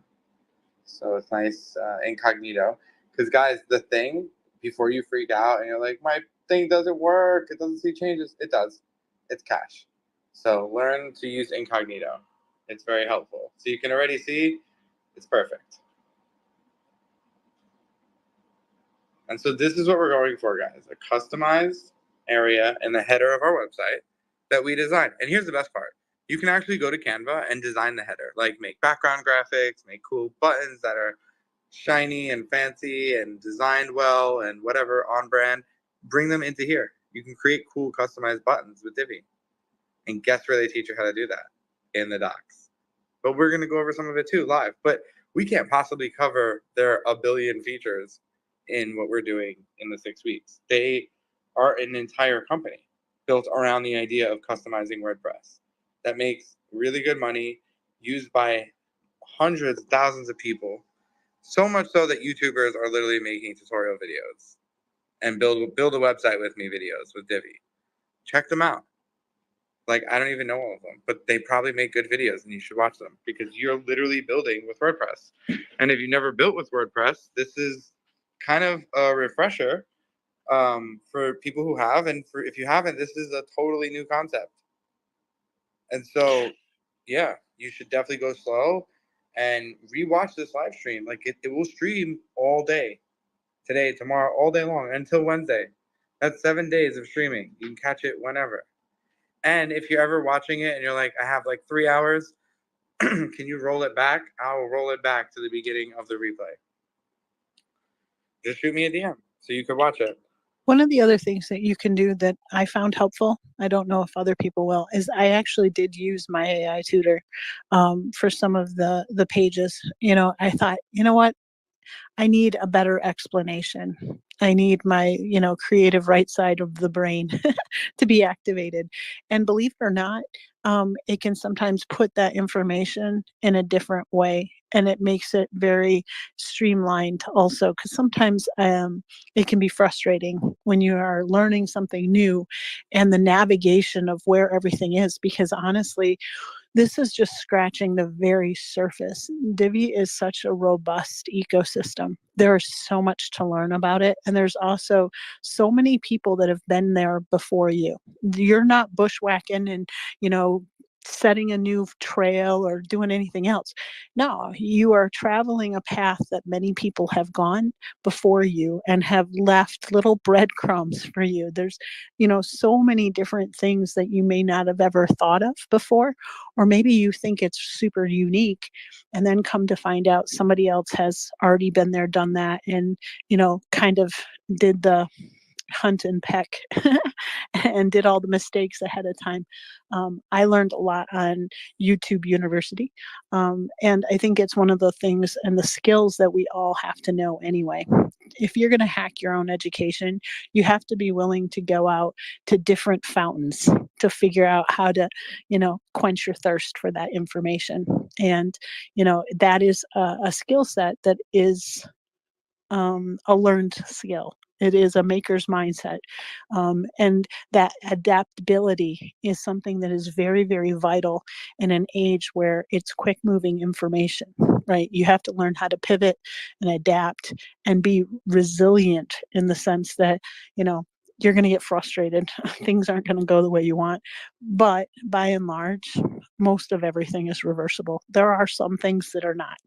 So it's nice incognito. Because guys, the thing, before you freak out and you're like, my thing doesn't work, it doesn't see changes, it does. It's cache. So learn to use incognito. It's very helpful. So you can already see it's perfect. And so this is what we're going for, guys. A customized area in the header of our website that we design. And here's the best part. You can actually go to Canva and design the header, like make background graphics, make cool buttons that are shiny and fancy and designed well and whatever, on brand. Bring them into here. You can create cool customized buttons with Divi. And guess where they teach you how to do that? In the docs. But we're going to go over some of it too live. But we can't possibly cover their a billion features in what we're doing in the 6 weeks. They are an entire company built around the idea of customizing WordPress that makes really good money, used by hundreds, thousands of people, so much so that YouTubers are literally making tutorial videos and build a website with me videos with Divi. Check them out. Like, I don't even know all of them, but they probably make good videos and you should watch them because you're literally building with WordPress. And if you've never built with WordPress, this is kind of a refresher for people who have. And for if you haven't, this is a totally new concept. And so, yeah, you should definitely go slow and rewatch this live stream. Like, it will stream all day, today, tomorrow, all day long until Wednesday. That's 7 days of streaming. You can catch it whenever. And if you're ever watching it and you're like, I have like 3 hours, can you roll it back? I will roll it back to the beginning of the replay. Just shoot me a DM so you could watch it. One of the other things that you can do that I found helpful, I don't know if other people will, is I actually did use my AI tutor for some of the pages. You know, I thought, you know what? I need a better explanation. I need my, creative right side of the brain to be activated. And believe it or not, it can sometimes put that information in a different way. And it makes it very streamlined also, because sometimes it can be frustrating when you are learning something new and the navigation of where everything is, because honestly, this is just scratching the very surface. Divi is such a robust ecosystem. There is so much to learn about it. And there's also so many people that have been there before you. You're not bushwhacking and, setting a new trail or doing anything else. No, you are traveling a path that many people have gone before you and have left little breadcrumbs for you. There's, so many different things that you may not have ever thought of before, or maybe you think it's super unique and then come to find out somebody else has already been there, done that, and, kind of did the hunt and peck and did all the mistakes ahead of time. I learned a lot on YouTube University. And I think it's one of the things and the skills that we all have to know anyway. If you're going to hack your own education, you have to be willing to go out to different fountains to figure out how to, quench your thirst for that information. And, that is a skill set that is a learned skill. It is a maker's mindset. And that adaptability is something that is very, very vital in an age where it's quick moving information, right? You have to learn how to pivot and adapt and be resilient in the sense that, you're going to get frustrated. Things aren't going to go the way you want. But by and large, most of everything is reversible. There are some things that are not.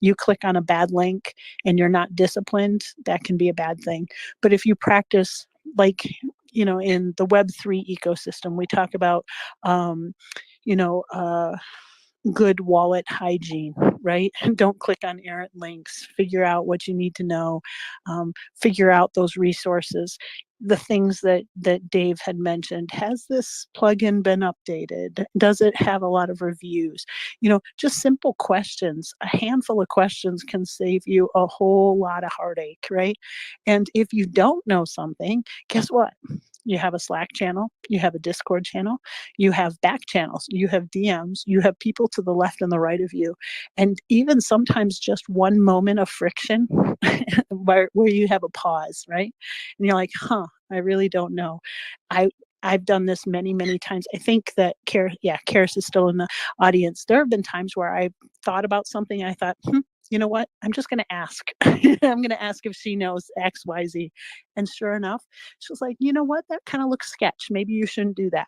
You click on a bad link and you're not disciplined, that can be a bad thing. But if you practice, like, in the Web3 ecosystem, we talk about, good wallet hygiene, right? Don't click on errant links. Figure out what you need to know. Figure out those resources. The things that Dave had mentioned. Has this plugin been updated? Does it have a lot of reviews? Just simple questions. A handful of questions can save you a whole lot of heartache, right? And if you don't know something, guess what? You have a Slack channel, you have a Discord channel, you have back channels, you have DMs, you have people to the left and the right of you. And even sometimes just one moment of friction where you have a pause, right? And you're like, I really don't know. I've done this many, many times. I think that Karis is still in the audience. There have been times where I thought about something and I thought, you know what? I'm just going to ask. I'm going to ask if she knows X, Y, Z. And sure enough, she was like, you know what? That kind of looks sketch. Maybe you shouldn't do that.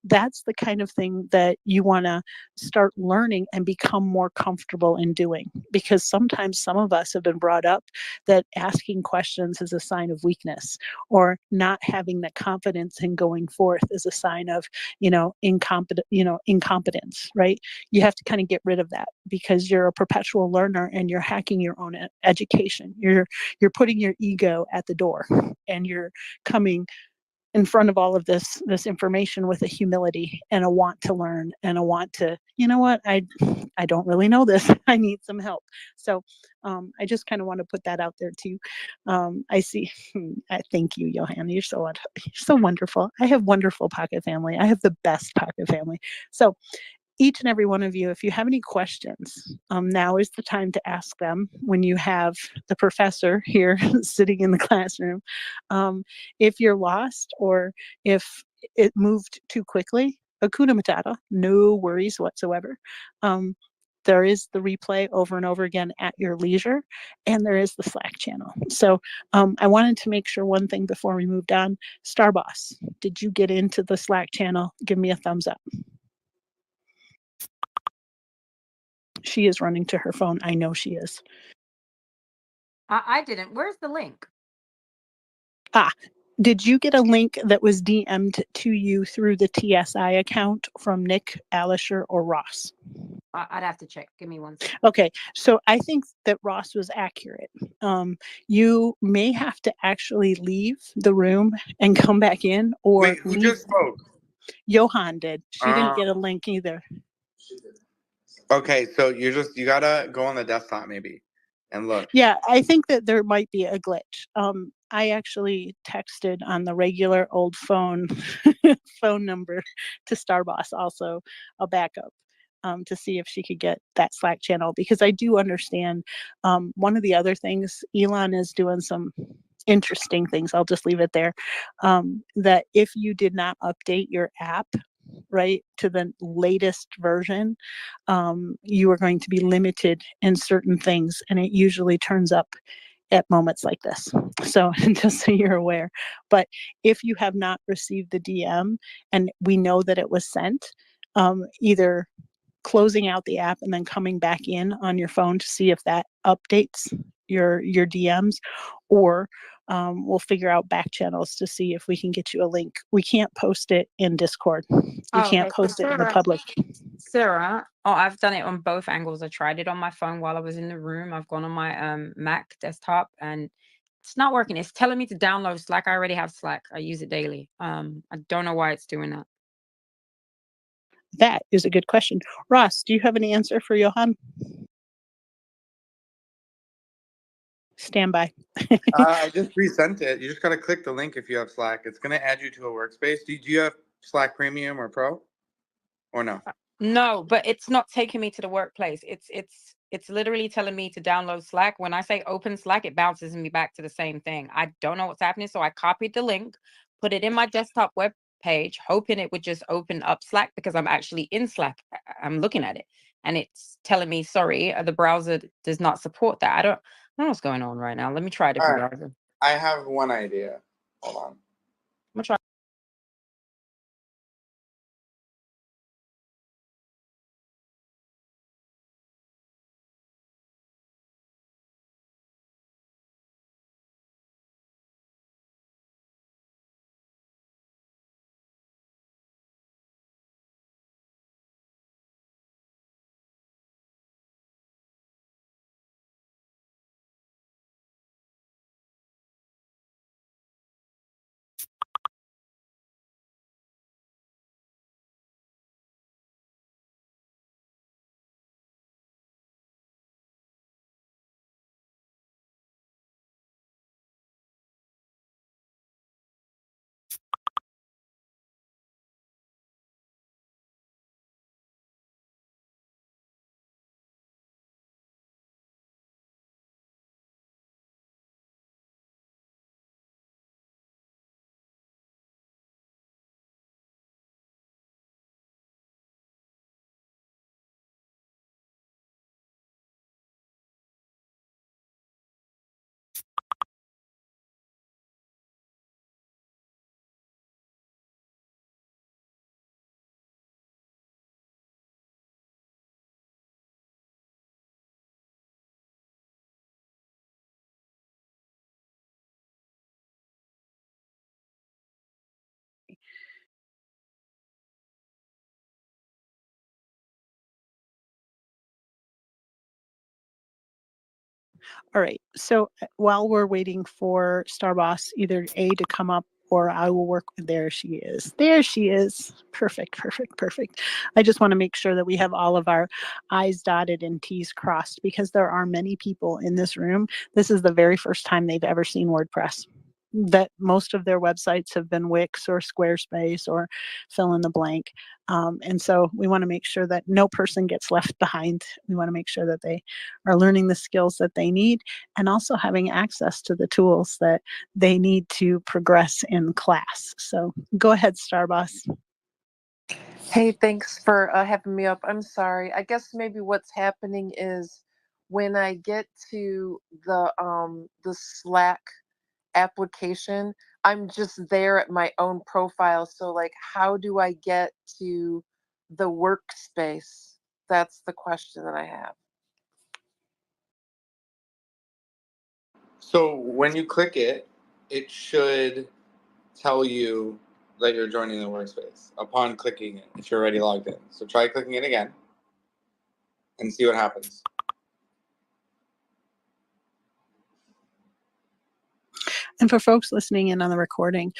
That's the kind of thing that you want to start learning and become more comfortable in doing. Because sometimes some of us have been brought up that asking questions is a sign of weakness, or not having the confidence in going forth is a sign of, incompetence, right? You have to kind of get rid of that, because you're a perpetual learner and you're hacking your own education. You're putting your ego at the door, and you're coming in front of all of this information with a humility and a want to learn and a want to, you know what, I don't really know this. I need some help. So I just kind of want to put that out there too. I see. I thank you, Johan. You're so wonderful. I have wonderful Pocket family. I have the best Pocket family. So each and every one of you, if you have any questions, now is the time to ask them when you have the professor here sitting in the classroom. If you're lost, or if it moved too quickly, Hakuna Matata, no worries whatsoever. There is the replay over and over again at your leisure, and there is the Slack channel. So I wanted to make sure one thing before we moved on. Starboss, did you get into the Slack channel? Give me a thumbs up. She is running to her phone. I know she is. I didn't. Where's the link? Did you get a link that was DM'd to you through the TSI account from Nick, Alisher, or Ross? I'd have to check. Give me one second. Okay, so I think that Ross was accurate. You may have to actually leave the room and come back in, or Wait, who just spoke? Johan did. She didn't get a link either. Okay, so you gotta go on the desktop maybe and look. Yeah, I think that there might be a glitch. I actually texted on the regular old phone number to Starboss, also a backup, to see if she could get that Slack channel, because I do understand. One of the other things, Elon is doing some interesting things. I'll just leave it there. That if you did not update your app, right, to the latest version, you are going to be limited in certain things, and it usually turns up at moments like this. So just so you're aware. But if you have not received the DM and we know that it was sent, either closing out the app and then coming back in on your phone to see if that updates your DMs, or we'll figure out back channels to see if we can get you a link. We can't post it in Discord. We can't post it in the public. Sarah, I've done it on both angles. I tried it on my phone while I was in the room. I've gone on my Mac desktop, and it's not working. It's telling me to download Slack. I already have Slack. I use it daily. I don't know why it's doing that. That is a good question. Ross, do you have any answer for Johan? Stand by. I just resent it. You just gotta click the link if you have Slack. It's gonna add you to a workspace. Do you have Slack Premium or Pro, or no? No, but it's not taking me to the workplace. It's literally telling me to download Slack. When I say open Slack, it bounces me back to the same thing. I don't know what's happening. So I copied the link, put it in my desktop web page, hoping it would just open up Slack, because I'm actually in Slack. I'm looking at it, and it's telling me, sorry, the browser does not support that. I don't know what's going on right now. Let me try a different browser. I have one idea. Hold on. I'm gonna try. All right. So while we're waiting for Starboss, either A to come up or I will work. There she is. There she is. Perfect, perfect, perfect. I just want to make sure that we have all of our I's dotted and T's crossed because there are many people in this room. This is the very first time they've ever seen WordPress. That most of their websites have been Wix or Squarespace or fill in the blank. And so we want to make sure that no person gets left behind. We want to make sure that they are learning the skills that they need and also having access to the tools that they need to progress in class. So go ahead, Starboss. Hey, thanks for having me up. I'm sorry. I guess maybe what's happening is when I get to the Slack application, I'm just there at my own profile. So like, how do I get to the workspace? That's the question that I have. So when you click it, it should tell you that you're joining the workspace upon clicking it if you're already logged in. So try clicking it again and see what happens. And for folks listening in on the recording,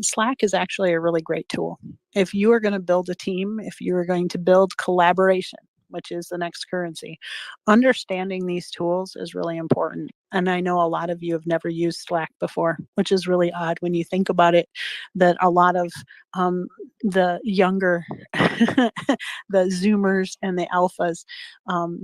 Slack is actually a really great tool. If you are going to build a team, if you are going to build collaboration, which is the next currency, understanding these tools is really important. And I know a lot of you have never used Slack before, which is really odd when you think about it, that a lot of the younger, the Zoomers and the alphas,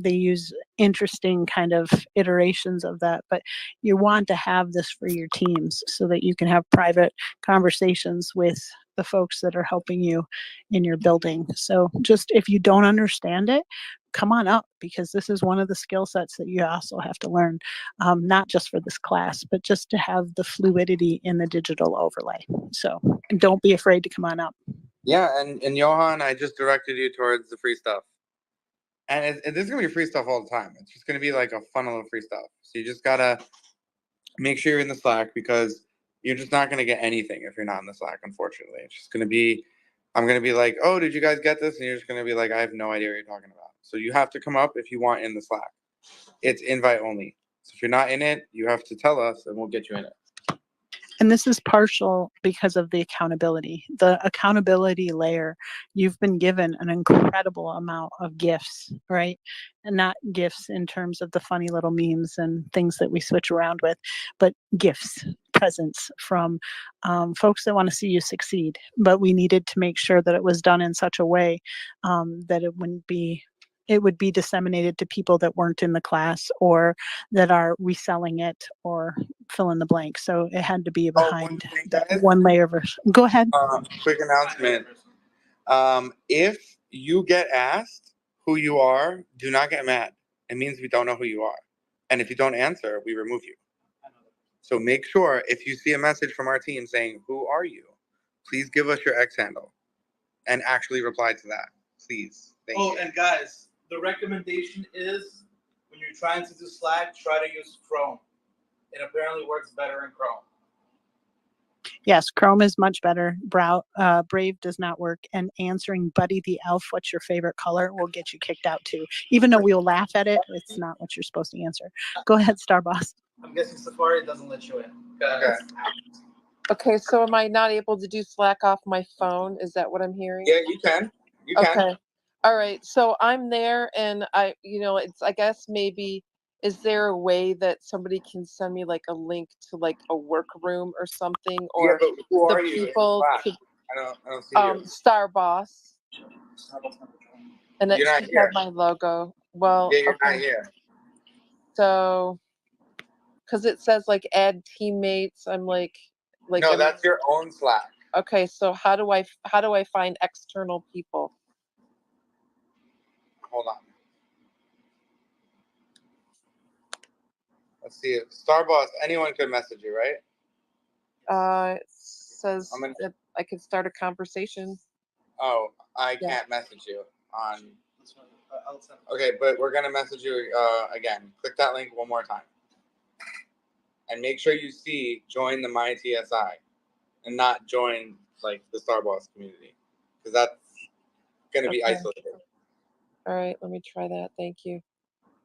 they use interesting kind of iterations of that. But you want to have this for your teams so that you can have private conversations with the folks that are helping you in your building. So just if you don't understand it, come on up because this is one of the skill sets that you also have to learn, not just for this class, but just to have the fluidity in the digital overlay. So don't be afraid to come on up. Yeah, and Johan, I just directed you towards the free stuff. And there's going to be free stuff all the time. It's just going to be like a funnel of free stuff. So you just got to make sure you're in the Slack because you're just not going to get anything if you're not in the Slack, unfortunately. It's just going to be, I'm going to be like, oh, did you guys get this? And you're just going to be like, I have no idea what you're talking about. So you have to come up if you want in the Slack. It's invite only. So if you're not in it, you have to tell us and we'll get you in it. And this is partial because of the accountability layer. You've been given an incredible amount of gifts, right? And not gifts in terms of the funny little memes and things that we switch around with, but gifts, presents from folks that want to see you succeed. But we needed to make sure that it was done in such a way that it would be disseminated to people that weren't in the class or that are reselling it or fill in the blank. So it had to be behind that one layer version. Go ahead. Quick announcement. If you get asked who you are, do not get mad. It means we don't know who you are. And if you don't answer, we remove you. So make sure if you see a message from our team saying, who are you? Please give us your X handle and actually reply to that. Please. Thank you. And guys, the recommendation is when you're trying to do Slack, try to use Chrome. It apparently works better in Chrome. Yes, Chrome is much better. Brave does not work. And answering Buddy the Elf, what's your favorite color, will get you kicked out too. Even though we'll laugh at it, it's not what you're supposed to answer. Go ahead, Starboss. I'm guessing Safari doesn't let you in. Okay, so am I not able to do Slack off my phone? Is that what I'm hearing? Yeah, you can. You can. Okay. All right. So I'm there and I guess maybe, is there a way that somebody can send me like a link to like a workroom or something, or Yeah, but who the are you in people Slack? to, I don't see you. Star Boss, and it You're not should here. have my logo. Well, Yeah, you're not okay. here. So, because it says like add teammates, I'm like No, that's your own Slack. okay. So how do I find external people? Hold on. Let's see it. Starboss, anyone could message you, right? It says that I could start a conversation. Oh, I can't message you on. Okay, but we're gonna message you again. Click that link one more time, and make sure you see join the MyTSI, and not join like the Starboss community, because that's gonna be isolated. All right, let me try that. Thank you.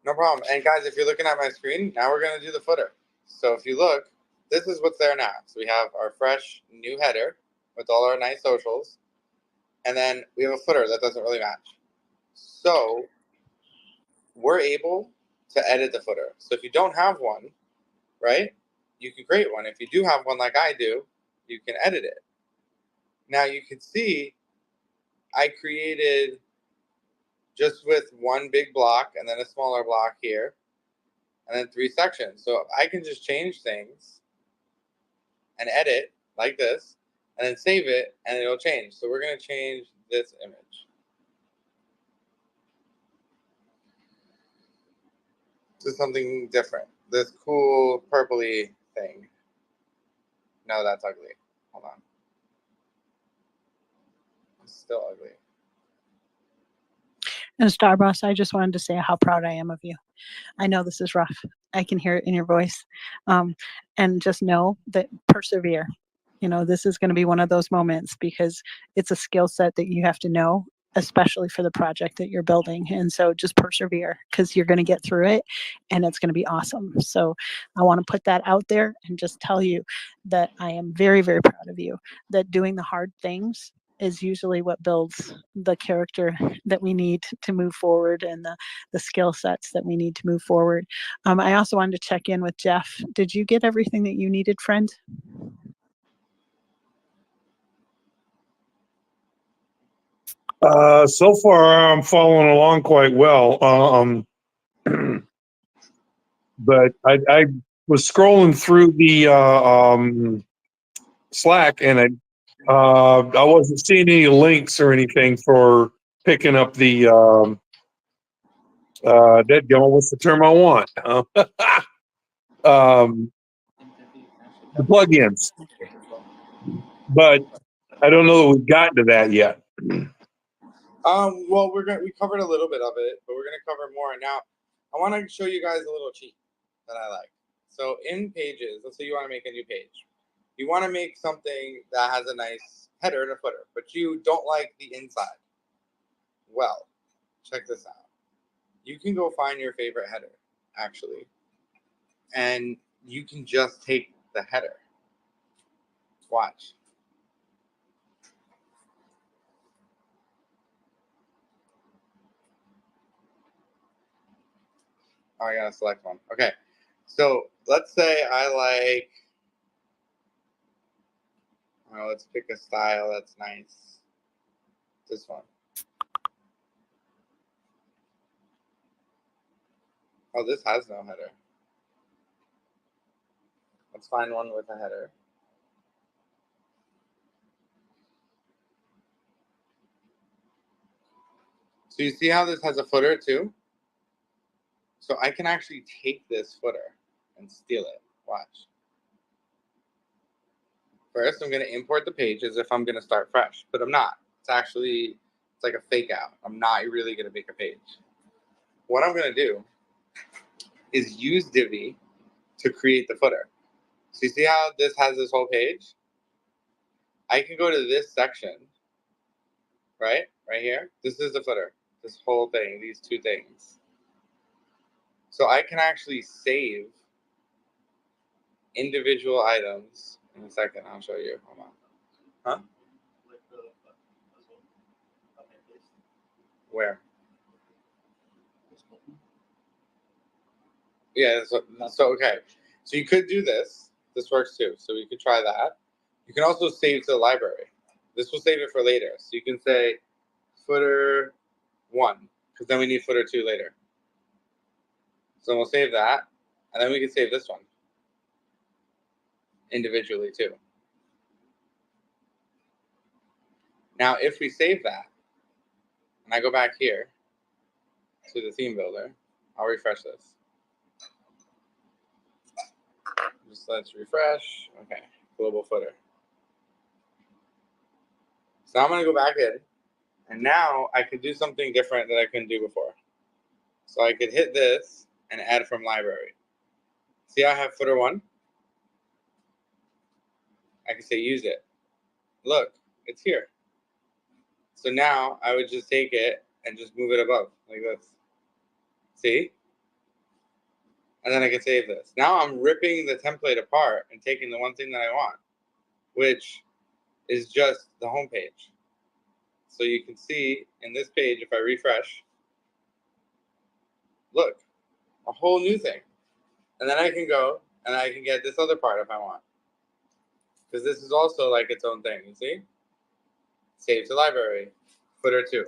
No problem. And guys, if you're looking at my screen, now we're going to do the footer. So if you look, this is what's there now. So we have our fresh new header with all our nice socials. And then we have a footer that doesn't really match. So we're able to edit the footer. So if you don't have one, right, you can create one. If you do have one like I do, you can edit it. Now you can see I created just with one big block and then a smaller block here and then 3 sections. So I can just change things and edit like this and then save it and it'll change. So we're going to change this image. To something different. This cool purpley thing. No, that's ugly. Hold on. It's still ugly. And Starboss, I just wanted to say how proud I am of you. I know this is rough. I can hear it in your voice. And just know that persevere. You know, this is going to be one of those moments because it's a skill set that you have to know, especially for the project that you're building. And so just persevere because you're going to get through it and it's going to be awesome. So I want to put that out there and just tell you that I am very, very proud of you, that doing the hard things is usually what builds the character that we need to move forward and the skill sets that we need to move forward. I also wanted to check in with Jeff. Did you get everything that you needed, friend? So far, I'm following along quite well. But I was scrolling through the Slack, and I wasn't seeing any links or anything for picking up the what's the term I want? The plugins. But I don't know that we've gotten to that yet. Well, we covered a little bit of it, but we're gonna cover more now. I want to show you guys a little cheat that I like. So in Pages, let's say you want to make a new page. You want to make something that has a nice header and a footer, but you don't like the inside. Well, check this out. You can go find your favorite header, actually, and you can just take the header. Watch. Oh, I gotta select one. Okay, so let's say I like. Let's pick a style that's nice. This one. Oh, this has no header. Let's find one with a header. So you see how this has a footer too? So I can actually take this footer and steal it. Watch. First, I'm going to import the page as if I'm going to start fresh, but I'm not. It's like a fake out. I'm not really going to make a page. What I'm going to do is use Divi to create the footer. So you see how this has this whole page? I can go to this section, right here. This is the footer, this whole thing, these 2 things. So I can actually save individual items. In a second, I'll show you. Hold on. Huh? Where? Yeah, so okay. So you could do this. This works too. So we could try that. You can also save to the library. This will save it for later. So you can say footer 1, because then we need footer 2 later. So we'll save that. And then we can save this one individually too. Now, if we save that, and I go back here to the theme builder, I'll refresh this. Just let's refresh. Okay, global footer. So now I'm going to go back in, and now I can do something different that I couldn't do before. So I could hit this and add from library. See, I have footer 1. I can say use it. Look, it's here. So now I would just take it and just move it above like this. See? And then I can save this. Now I'm ripping the template apart and taking the one thing that I want, which is just the home page. So you can see in this page, if I refresh, look, a whole new thing. And then I can go and I can get this other part if I want. Because this is also like its own thing, you see? Save to library, footer 2.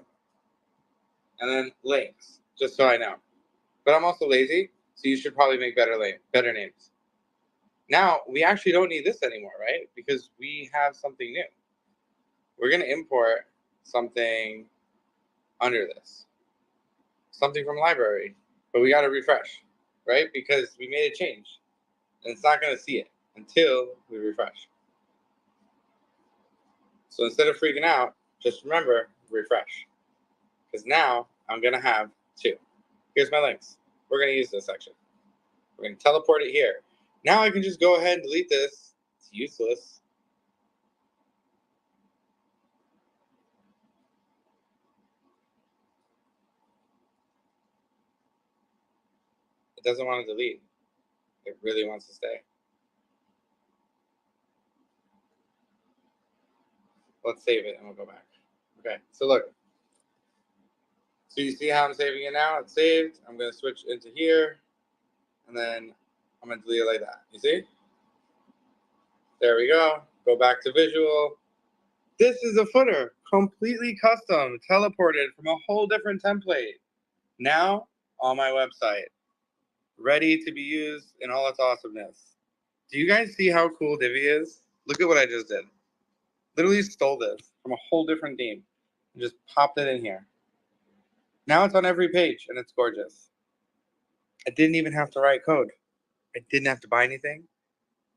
And then links, just so I know. But I'm also lazy, so you should probably make better names. Now, we actually don't need this anymore, right? Because we have something new. We're going to import something under this. Something from library. But we got to refresh, right? Because we made a change. And it's not going to see it until we refresh. So instead of freaking out, just remember, refresh. Because now I'm going to have 2. Here's my links. We're going to use this section. We're going to teleport it here. Now I can just go ahead and delete this. It's useless. It doesn't want to delete. It really wants to stay. Let's save it and we'll go back. Okay, so look. So you see how I'm saving it now? It's saved. I'm going to switch into here. And then I'm going to delete it like that. You see? There we go. Go back to visual. This is a footer. Completely custom. Teleported from a whole different template. Now on my website. Ready to be used in all its awesomeness. Do you guys see how cool Divi is? Look at what I just did. Literally stole this from a whole different theme and just popped it in here. Now it's on every page and it's gorgeous. I didn't even have to write code. I didn't have to buy anything.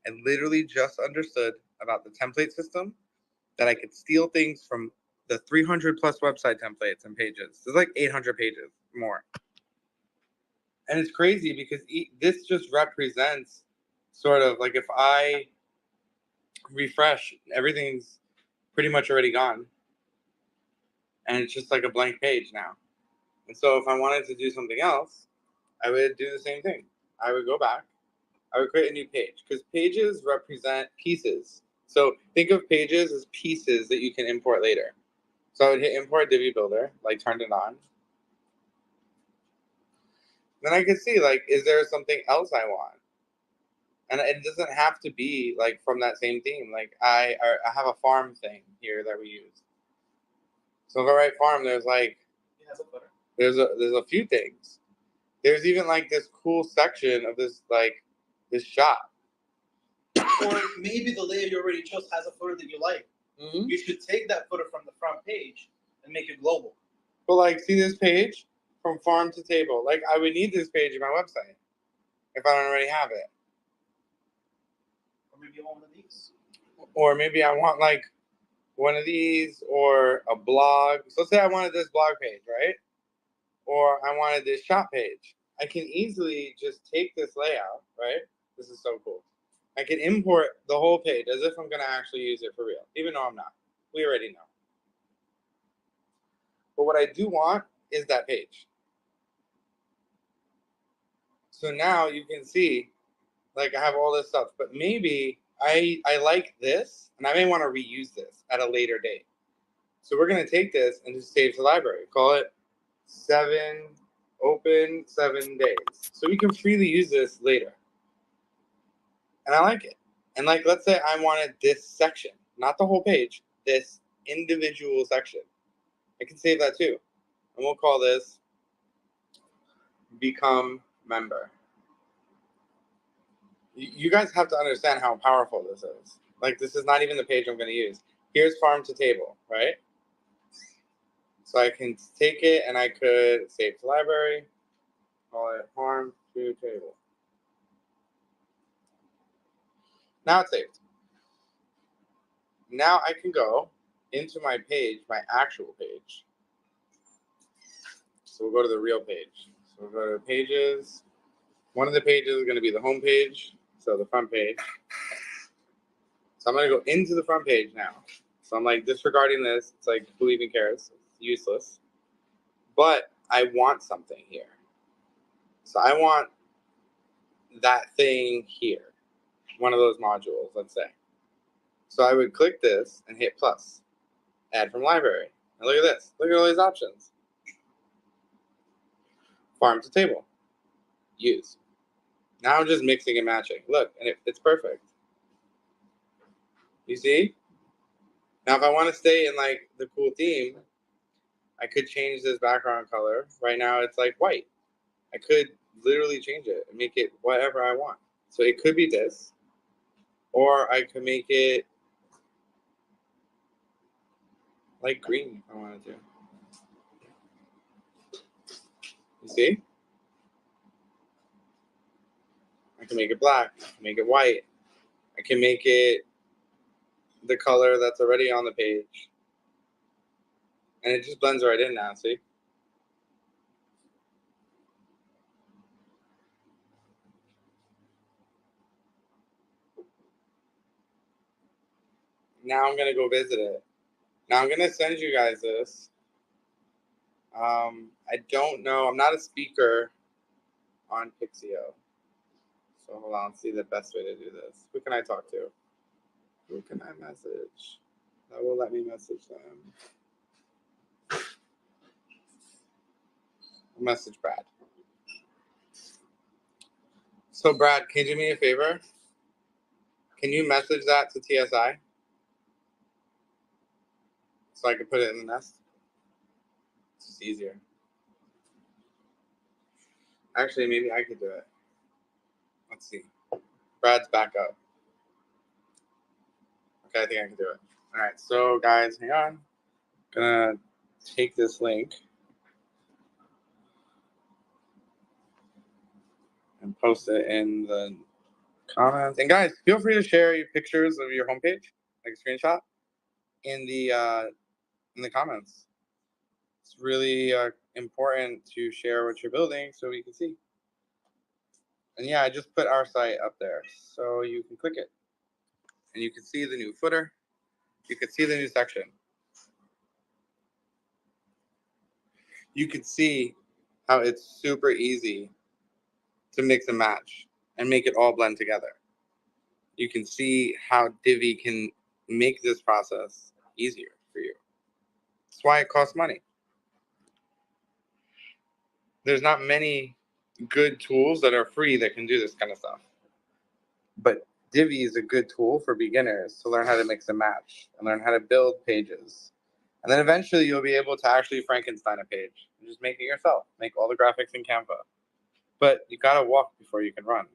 I literally just understood about the template system, that I could steal things from the 300 plus website templates and pages. There's like 800 pages more. And it's crazy because this just represents sort of like if I refresh, everything's pretty much already gone. And it's just like a blank page now. And so if I wanted to do something else, I would do the same thing. I would go back. I would create a new page because pages represent pieces. So think of pages as pieces that you can import later. So I would hit import Divi Builder, like turned it on. Then I could see like, is there something else I want? And it doesn't have to be like from that same theme. Like I have a farm thing here that we use. So if I write farm, there's like, there's a few things. There's even like this cool section of this like this shop. Or maybe the layer you already chose has a footer that you like. Mm-hmm. You should take that footer from the front page and make it global. But like, see this page from farm to table. Like I would need this page in my website if I don't already have it. Or maybe you want one of these. Or maybe I want like one of these or a blog. So let's say I wanted this blog page, right? Or I wanted this shop page. I can easily just take this layout, right? This is so cool. I can import the whole page as if I'm going to actually use it for real, even though I'm not. We already know. But what I do want is that page. So now you can see, like I have all this stuff, but maybe I like this and I may want to reuse this at a later date. So we're going to take this and just save to library. Call it 7 days. So we can freely use this later. And I like it. And like, let's say I wanted this section, not the whole page, this individual section. I can save that too. And we'll call this become member. You guys have to understand how powerful this is. Like, this is not even the page I'm going to use. Here's farm to table, right? So I can take it and I could save to library, call it farm to table. Now it's saved. Now I can go into my page, my actual page. So we'll go to the real page. So we'll go to pages. One of the pages is going to be the home page, so the front page. So I'm going to go into the front page now. So I'm like disregarding this. It's like who even cares? It's useless. But I want something here. So I want that thing here, one of those modules, let's say. So I would click this and hit plus, add from library. And look at this. Look at all these options. Farm to table, use. Now I'm just mixing and matching. Look, and it's perfect. You see? Now if I want to stay in like the cool theme, I could change this background color. Right now it's like white. I could literally change it and make it whatever I want. So it could be this, or I could make it like green if I wanted to. You see? I can make it black, I can make it white, I can make it the color that's already on the page. And it just blends right in now, see? Now I'm gonna go visit it. Now I'm gonna send you guys this. I don't know, I'm not a speaker on Pixio. So hold on, let's see the best way to do this. Who can I talk to? Who can I message? That will let me message them. I'll message Brad. So Brad, can you do me a favor? Can you message that to TSI? So I can put it in the nest? It's just easier. Actually, maybe I could do it. Let's see. Brad's back up. Okay, I think I can do it. All right, so guys, hang on. I'm gonna take this link and post it in the comments. And guys, feel free to share your pictures of your homepage, like a screenshot, in the comments. It's really important to share what you're building so we can see. And yeah, I just put our site up there so you can click it. And you can see the new footer. You can see the new section. You can see how it's super easy to mix and match and make it all blend together. You can see how Divi can make this process easier for you. That's why it costs money. There's not many good tools that are free that can do this kind of stuff. But Divi is a good tool for beginners to learn how to mix and match and learn how to build pages. And then eventually you'll be able to actually Frankenstein a page. Just make it yourself. Make all the graphics in Canva. But you gotta walk before you can run.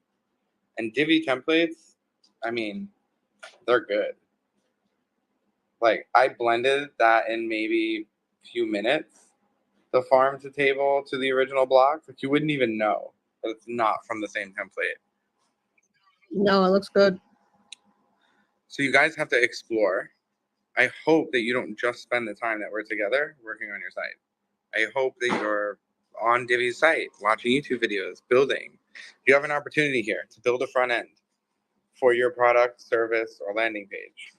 And Divi templates, I mean, they're good. Like I blended that in maybe a few minutes. The farm to table to the original blocks. Like you wouldn't even know that it's not from the same template. No, it looks good. So you guys have to explore. I hope that you don't just spend the time that we're together working on your site. I hope that you're on Divi's site, watching YouTube videos, building. You have an opportunity here to build a front end for your product, service, or landing page.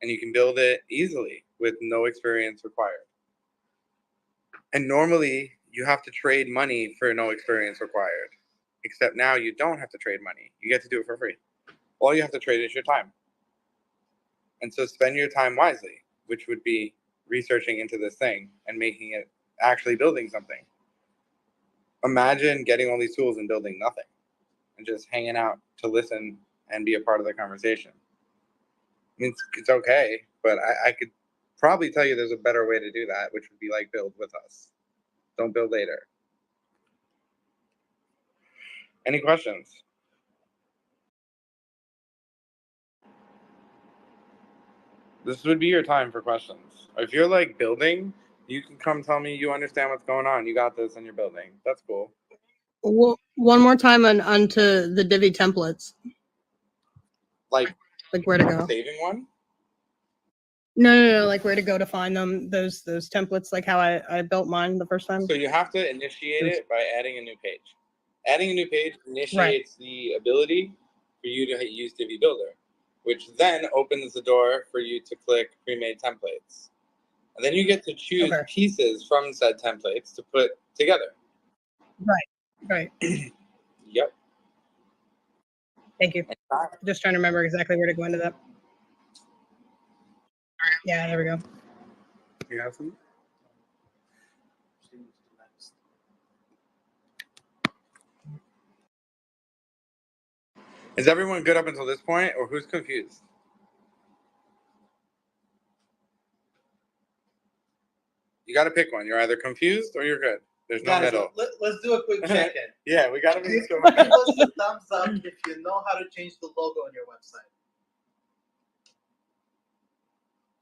And you can build it easily with no experience required. And normally you have to trade money for no experience required. Except now you don't have to trade money. You get to do it for free. All you have to trade is your time. And so spend your time wisely, which would be researching into this thing and making it actually building something. Imagine getting all these tools and building nothing and just hanging out to listen and be a part of the conversation. I mean, it's okay, but I could probably tell you there's a better way to do that, which would be like build with us. Don't build later. Any questions? This would be your time for questions. If you're like building, you can come tell me you understand what's going on. You got this and you're building. That's cool. One more time onto the Divi templates. Like where to go? Saving one? No, like where to go to find them, those templates, like how I built mine the first time. So you have to initiate it by adding a new page. Adding a new page initiates the ability for you to use Divi Builder, which then opens the door for you to click pre-made templates. And then you get to choose pieces from said templates to put together. Right. Yep. Thank you. Just trying to remember exactly where to go into that. Yeah, there we go. You have some? Is everyone good up until this point, or who's confused? You got to pick one. You're either confused or you're good. There's no Guys, middle. let's do a quick check-in. Yeah, we got to make sure. Give us a thumbs up if you know how to change the logo on your website.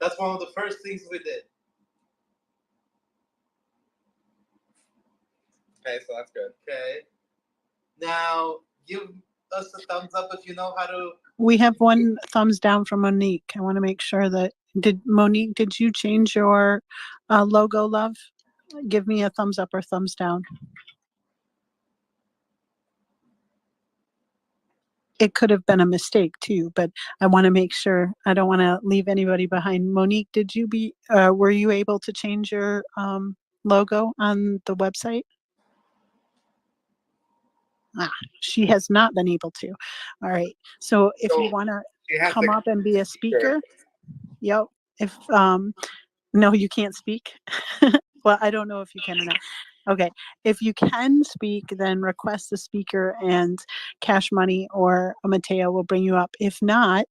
That's one of the first things we did. Okay, so that's good. Okay. Now, give us a thumbs up if you know how to. We have one thumbs down from Monique. I want to make sure that, Monique, did you change your logo, love? Give me a thumbs up or thumbs down. It could have been a mistake too, but I want to make sure. I don't want to leave anybody behind. Monique, were you able to change your logo on the website? She has not been able to. All right. So if you want to come up and be a speaker, yep. If no, you can't speak. Well, I don't know if you can or not. Okay. If you can speak, then request the speaker and Cash Money or Mateo will bring you up. If not,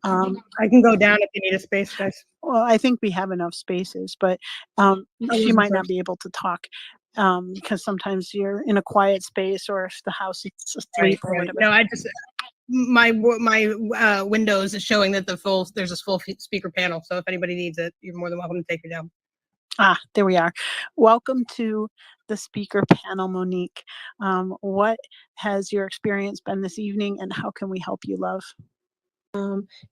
I can go down if you need a space, guys. well, I think we have enough spaces, but she might not be able to talk because sometimes you're in a quiet space or if the house is asleep or whatever. No, I just my Windows is showing that there's a full speaker panel. So if anybody needs it, you're more than welcome to take it down. There we are. Welcome to the speaker panel, Monique. What has your experience been this evening and how can we help you, love?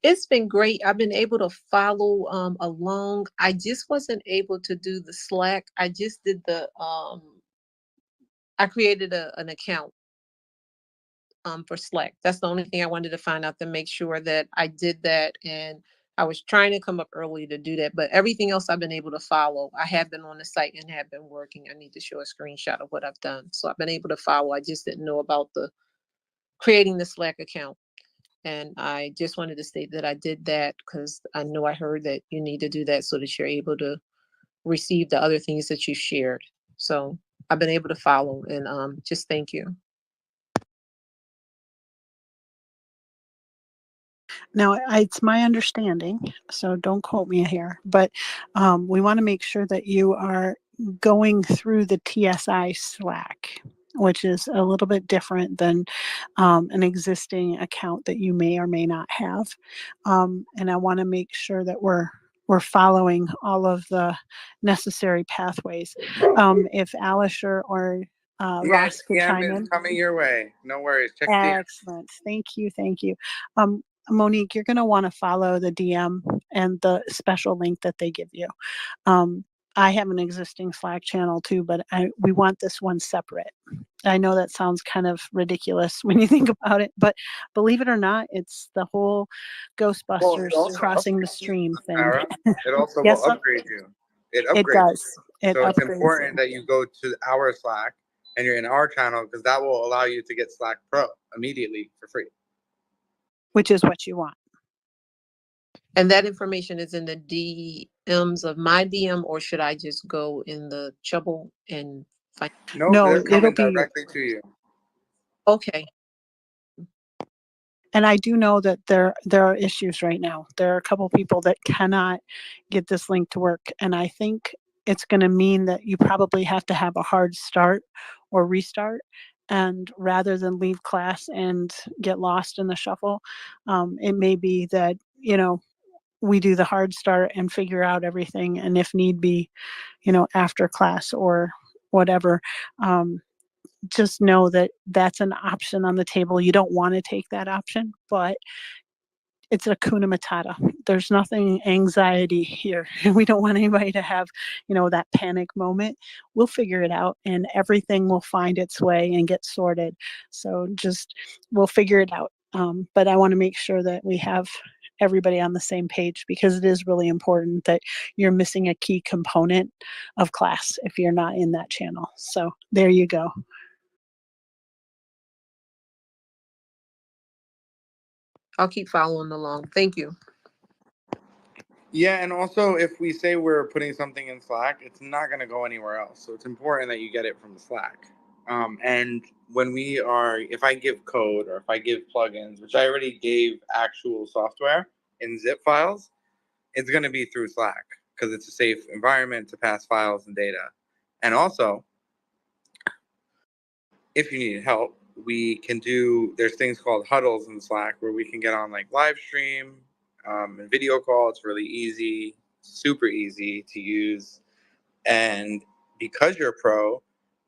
It's been great. I've been able to follow along. I just wasn't able to do the Slack. I just did I created an account for Slack. That's the only thing I wanted to find out to make sure that I did that. And I was trying to come up early to do that, but everything else I've been able to follow. I have been on the site and have been working. I need to show a screenshot of what I've done. So I've been able to follow. I just didn't know about creating the Slack account. And I just wanted to state that I did that because I know I heard that you need to do that so that you're able to receive the other things that you shared. So I've been able to follow and just thank you. Now, it's my understanding, so don't quote me here, but we want to make sure that you are going through the TSI Slack, which is a little bit different than an existing account that you may or may not have. And I want to make sure that we're following all of the necessary pathways. If Alisher or Ross could chime in. Coming your way. No worries. Check DM. Excellent. Thank you. Thank you. Monique, you're going to want to follow the DM and the special link that they give you. I have an existing Slack channel too, but we want this one separate. I know that sounds kind of ridiculous when you think about it, but believe it or not, it's the whole Ghostbusters crossing the stream thing. It also Yes, will upgrade you. It upgrades. It does. So it's important that you go to our Slack and you're in our channel because that will allow you to get Slack Pro immediately for free. Which is what you want. And that information is in the DMs of my DM, or should I just go in the Chubble and find? No, they're coming directly to you. Okay. And I do know that there are issues right now. There are a couple people that cannot get this link to work. And I think it's going to mean that you probably have to have a hard start or restart. And rather than leave class and get lost in the shuffle, it may be that, we do the hard start and figure out everything. And if need be, after class or whatever, just know that that's an option on the table. You don't want to take that option, but it's a Hakuna Matata. There's nothing anxiety here. We don't want anybody to have, that panic moment. We'll figure it out and everything will find its way and get sorted. So we'll figure it out. But I want to make sure that we have everybody on the same page because it is really important that you're missing a key component of class if you're not in that channel. So there you go. I'll keep following along. Thank you. Yeah, and also if we say we're putting something in Slack, it's not going to go anywhere else. So it's important that you get it from the Slack. And when if I give code or if I give plugins, which I already gave actual software in zip files, it's going to be through Slack because it's a safe environment to pass files and data. And also, if you need help, there's things called huddles in Slack where we can get on like live stream and video call. It's really easy, super easy to use. And because you're a pro,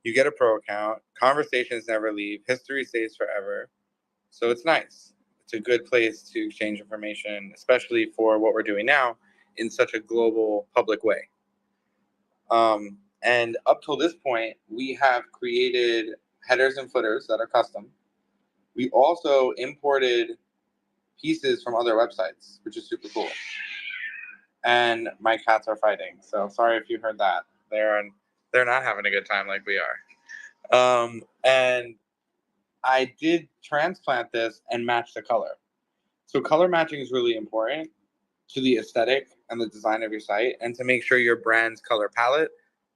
you get a pro account. Conversations never leave. History stays forever. So it's nice. It's a good place to exchange information, especially for what we're doing now in such a global public way. And up till this point, we have created headers and footers that are custom. We also imported pieces from other websites, which is super cool. And my cats are fighting, so sorry if you heard that. They're not having a good time like we are. And I did transplant this and match the color. So color matching is really important to the aesthetic and the design of your site, and to make sure your brand's color palette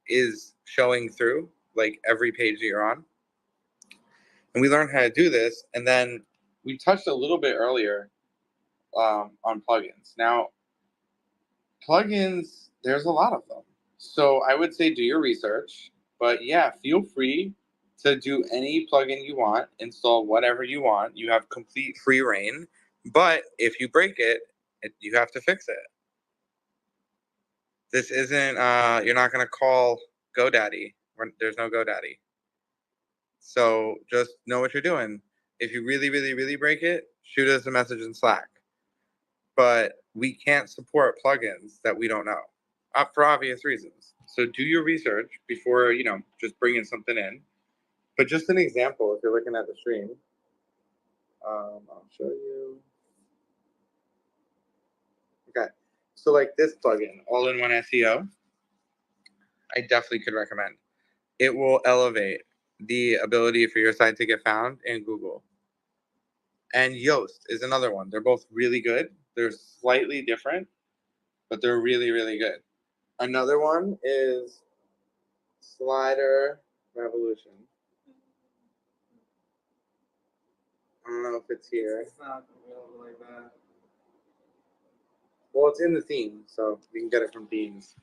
is showing through like every page that you're on. And we learned how to do this, and then we touched a little bit earlier on plugins. Now, plugins, there's a lot of them. So I would say do your research, but yeah, feel free to do any plugin you want, install whatever you want. You have complete free reign, but if you break it, you have to fix it. This isn't, you're not going to call GoDaddy. There's no GoDaddy. So just know what you're doing. If you really, really, really break it, shoot us a message in Slack. But we can't support plugins that we don't know for obvious reasons. So do your research before, just bringing something in. But just an example, if you're looking at the stream, I'll show you. Okay. So like this plugin, All-in-One SEO, I definitely could recommend. It will elevate the ability for your site to get found in Google. And Yoast is another one. They're both really good. They're slightly different, but they're really, really good. Another one is Slider Revolution. I don't know if it's here. It's not available like that. Well, it's in the theme, so you can get it from themes.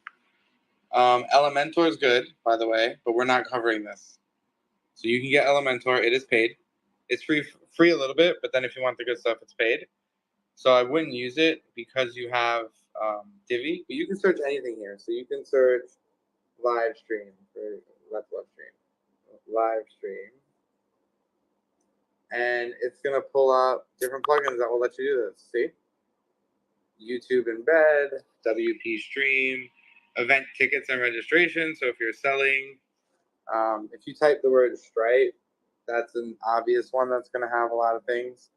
Elementor is good, by the way, but we're not covering this. So you can get Elementor. It is paid. It's free a little bit, but then if you want the good stuff, it's paid. So I wouldn't use it because you have Divi, but you can search anything here. So you can search live stream live stream, and it's gonna pull up different plugins that will let you do this. See, YouTube Embed, WP Stream, event tickets and registration. So if you're selling, if you type the word Stripe, that's an obvious one that's gonna have a lot of things.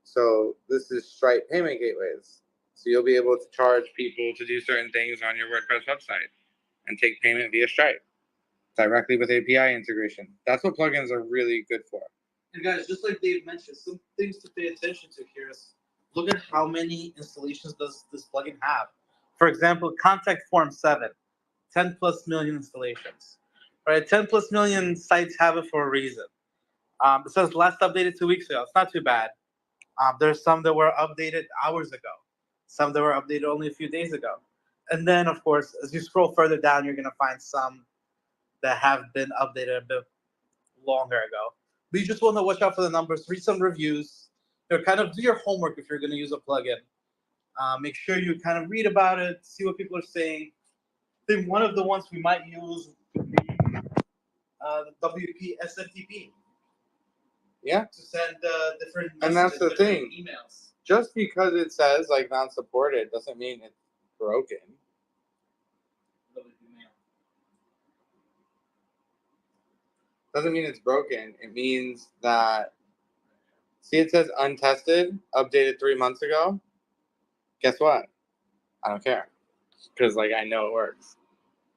So this is Stripe payment gateways. So you'll be able to charge people to do certain things on your WordPress website and take payment via Stripe directly with API integration. That's what plugins are really good for. And guys, just like Dave mentioned, some things to pay attention to here is look at how many installations does this plugin have. For example, Contact Form 7, 10 plus million installations. Right, 10 plus million sites have it for a reason. It says last updated 2 weeks ago. It's not too bad. There's some that were updated hours ago, some that were updated only a few days ago. And then, of course, as you scroll further down, you're going to find some that have been updated a bit longer ago. But you just want to watch out for the numbers, read some reviews, kind of do your homework if you're going to use a plugin. Make sure you kind of read about it, see what people are saying. I think one of the ones we might use would be the WP SMTP. Yeah. To send different messages, and that's the thing. Emails. Just because it says like not supported doesn't mean it's broken. Doesn't mean it's broken. It means that, see, it says untested, updated 3 months ago. Guess what? I don't care. Because like I know it works.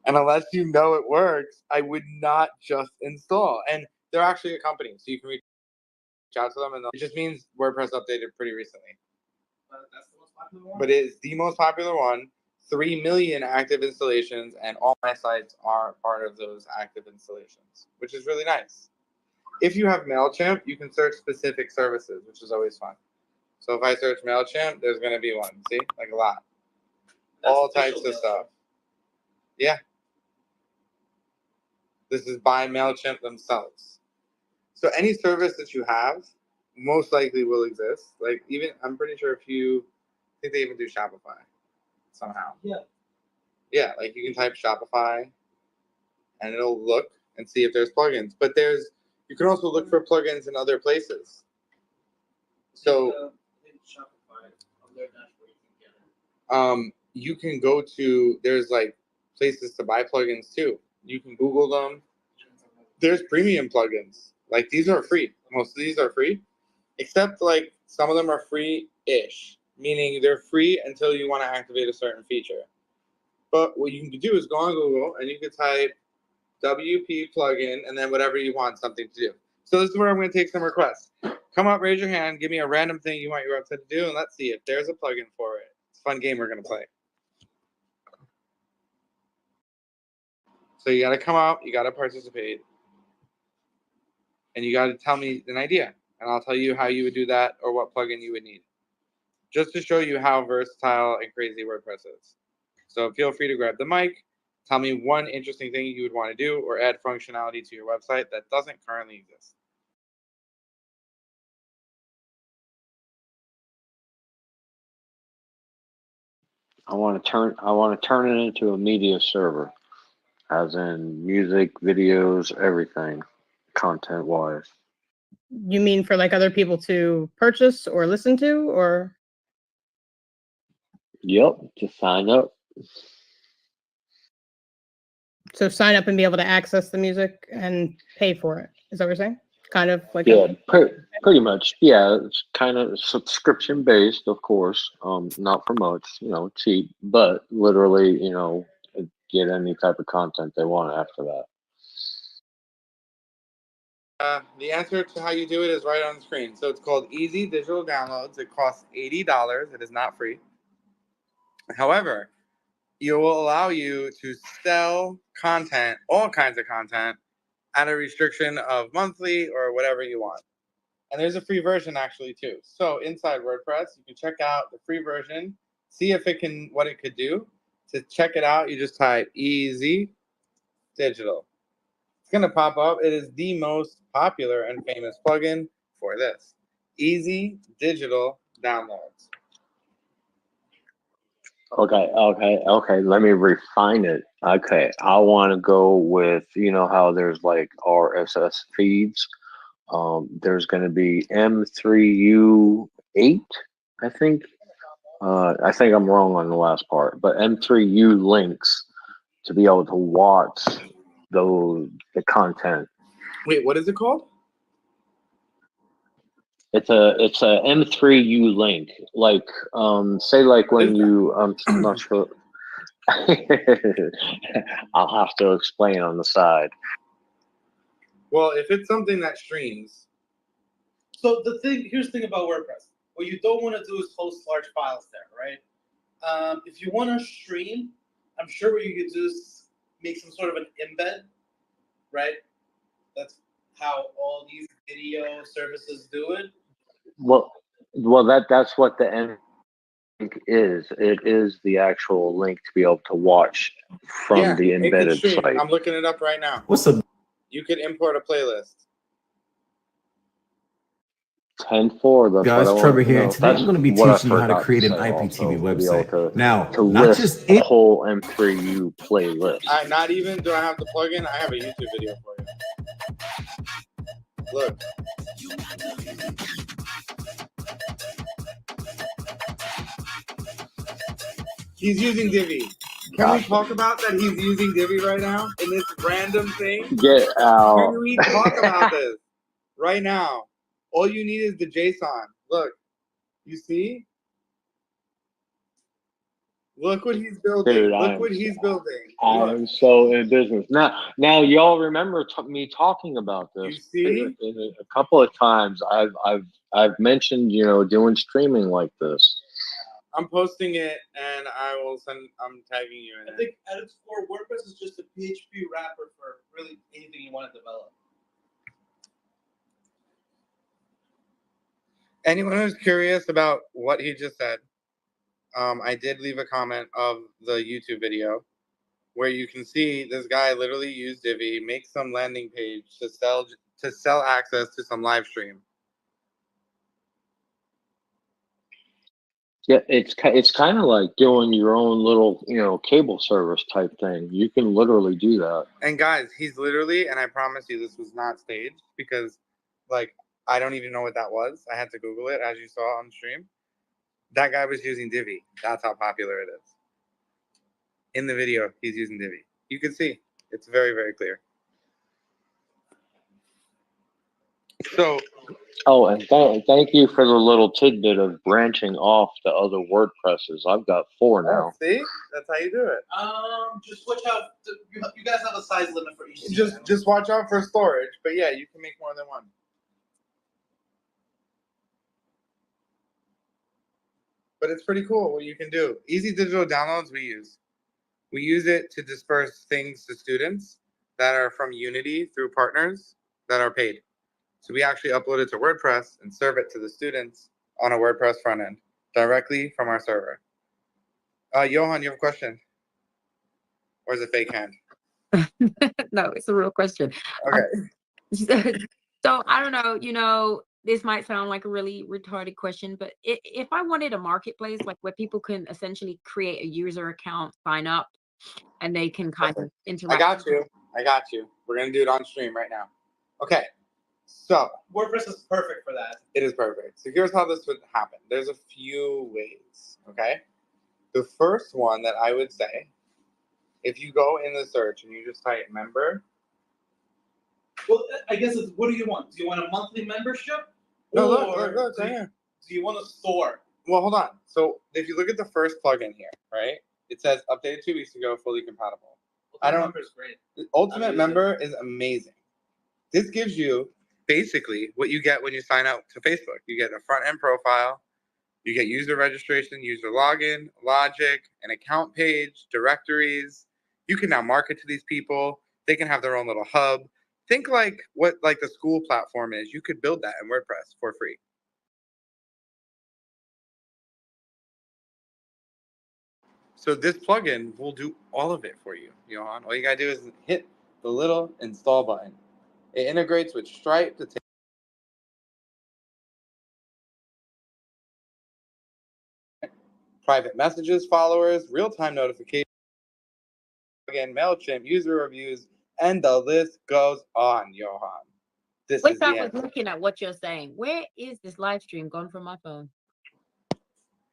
And unless you know it works, I would not just install. And they're actually a company, so you can reach out to them, and it just means WordPress updated pretty recently. That's the most popular one. But it is the most popular one. 3 million active installations, and all my sites are part of those active installations, which is really nice. If you have MailChimp, you can search specific services, which is always fun. So if I search MailChimp, there's going to be one. See? Like a lot. All types of stuff. Yeah. This is by MailChimp themselves. So any service that you have most likely will exist. Like even, I'm pretty sure if you, I think they even do Shopify somehow. Yeah. Yeah, like you can type Shopify and it'll look and see if there's plugins. But you can also look for plugins in other places. So Shopify on their dashboard, you can get it. You can go to, there's like places to buy plugins too. You can Google them. There's premium plugins. Like these are free. Most of these are free, except like some of them are free-ish, meaning they're free until you want to activate a certain feature. But what you can do is go on Google and you can type WP plugin and then whatever you want something to do. So this is where I'm going to take some requests. Come up, raise your hand, give me a random thing you want your website to do, and let's see if there's a plugin for it. It's a fun game we're going to play. So you got to come out, you got to participate, and you got to tell me an idea, and I'll tell you how you would do that or what plugin you would need, just to show you how versatile and crazy WordPress is. So feel free to grab the mic, tell me one interesting thing you would want to do or add functionality to your website that doesn't currently exist. I want to turn it into a media server, as in music, videos, everything, content wise. You mean for like other people to purchase or listen to, or? Yep, just sign up. So sign up and be able to access the music and pay for it. Is that what you're saying? Kind of like Yeah, pretty much. Yeah, it's kind of subscription based, of course. Not for much, cheap, but literally, get any type of content they want after that. The answer to how you do it is right on the screen. So it's called Easy Digital Downloads. It costs $80. It is not free. However, it will allow you to sell content, all kinds of content, at a restriction of monthly or whatever you want. And there's a free version actually too. So inside WordPress, you can check out the free version, see if what it could do. To check it out, you just type Easy Digital. It's going to pop up. It is the most popular and famous plugin for this. Easy Digital Downloads. Okay. Let me refine it. Okay, I want to go with, how there's like RSS feeds. There's going to be M3U8, I think. I think I'm wrong on the last part, but M3U links to be able to watch the content. Wait, what is it called? It's a M3U link. Like say like when you I'm not sure. I'll have to explain on the side. Well, if it's something that streams. So here's the thing about WordPress. What you don't want to do is host large files there, right? If you want to stream, I'm sure what you could do is make some sort of an embed, right? That's how all these video services do it. Well, that's what the end link is. It is the actual link to be able to watch from the embedded site. I'm looking it up right now. What's up? You could import a playlist. 10.4. That's Guys, what I Trevor want. here. Today I'm going to be teaching you how to create an IPTV website. Now, to not list just a whole M3U playlist. Not even do I have the plugin. I have a YouTube video for you. Look. He's using Divi. Can we talk about that he's using Divi right now in this random thing? Get out. Can we talk about this right now? All you need is the JSON. Look. You see? Look what he's building. Dude, Look what he's building. I Look. am so in business now. Y'all remember me talking about You this see? in a couple of times. I've mentioned doing streaming like this. I'm posting it, and I'm tagging you in I it. think at its core, WordPress is just a PHP wrapper for really anything you want to develop. Anyone who's curious about what he just said, I did leave a comment of the YouTube video where you can see this guy literally use Divi, make some landing page to sell access to some live stream. Yeah, it's kind of like doing your own little cable service type thing. You can literally do that. And guys, he's literally, and I promise you this was not staged because like I don't even know what that was. I had to Google it as you saw on stream. That guy was using Divi. That's how popular it is. In the video, he's using Divi. You can see it's very, very clear. So, oh, and thank you for the little tidbit of branching off to other WordPresses. I've got 4 now. See, that's how you do it. Just watch out. You guys have a size limit for each. Just watch out for storage. But yeah, you can make more than one. But it's pretty cool what you can do. Easy digital downloads we use. We use it to disperse things to students that are from Unity through partners that are paid. So we actually upload it to WordPress and serve it to the students on a WordPress front end directly from our server. Johan, you have a question? Or is it fake hand? No, it's a real question. Okay. So I don't know, this might sound like a really retarded question, but if I wanted a marketplace like where people can essentially create a user account, sign up, and they can kind of interact. I got you. We're going to do it on stream right now. Okay. So WordPress is perfect for that. it is perfect. So here's how this would happen. There's a few ways, okay? The first one that I would say, if you go in the search and you just type member. Well, I guess it's, what do you want? Do you want a monthly membership? No, look, or right here. Do you want a store? Well, hold on. So if you look at the first plugin here, right? It says updated 2 weeks ago, fully compatible. Member is great. Ultimate Member is amazing. This gives you basically what you get when you sign up to Facebook. You get a front end profile, you get user registration, user login, logic, an account page, directories. You can now market to these people. They can have their own little hub. Think like what like the school platform is. You could build that in WordPress for free. So this plugin will do all of it for you, Johan. All you gotta do is hit the little install button. It integrates with Stripe to take private messages, followers, real-time notifications, again, MailChimp, user reviews, and the list goes on, Johan. This is the I was end. looking at what you're saying. Where is this live stream gone from my phone?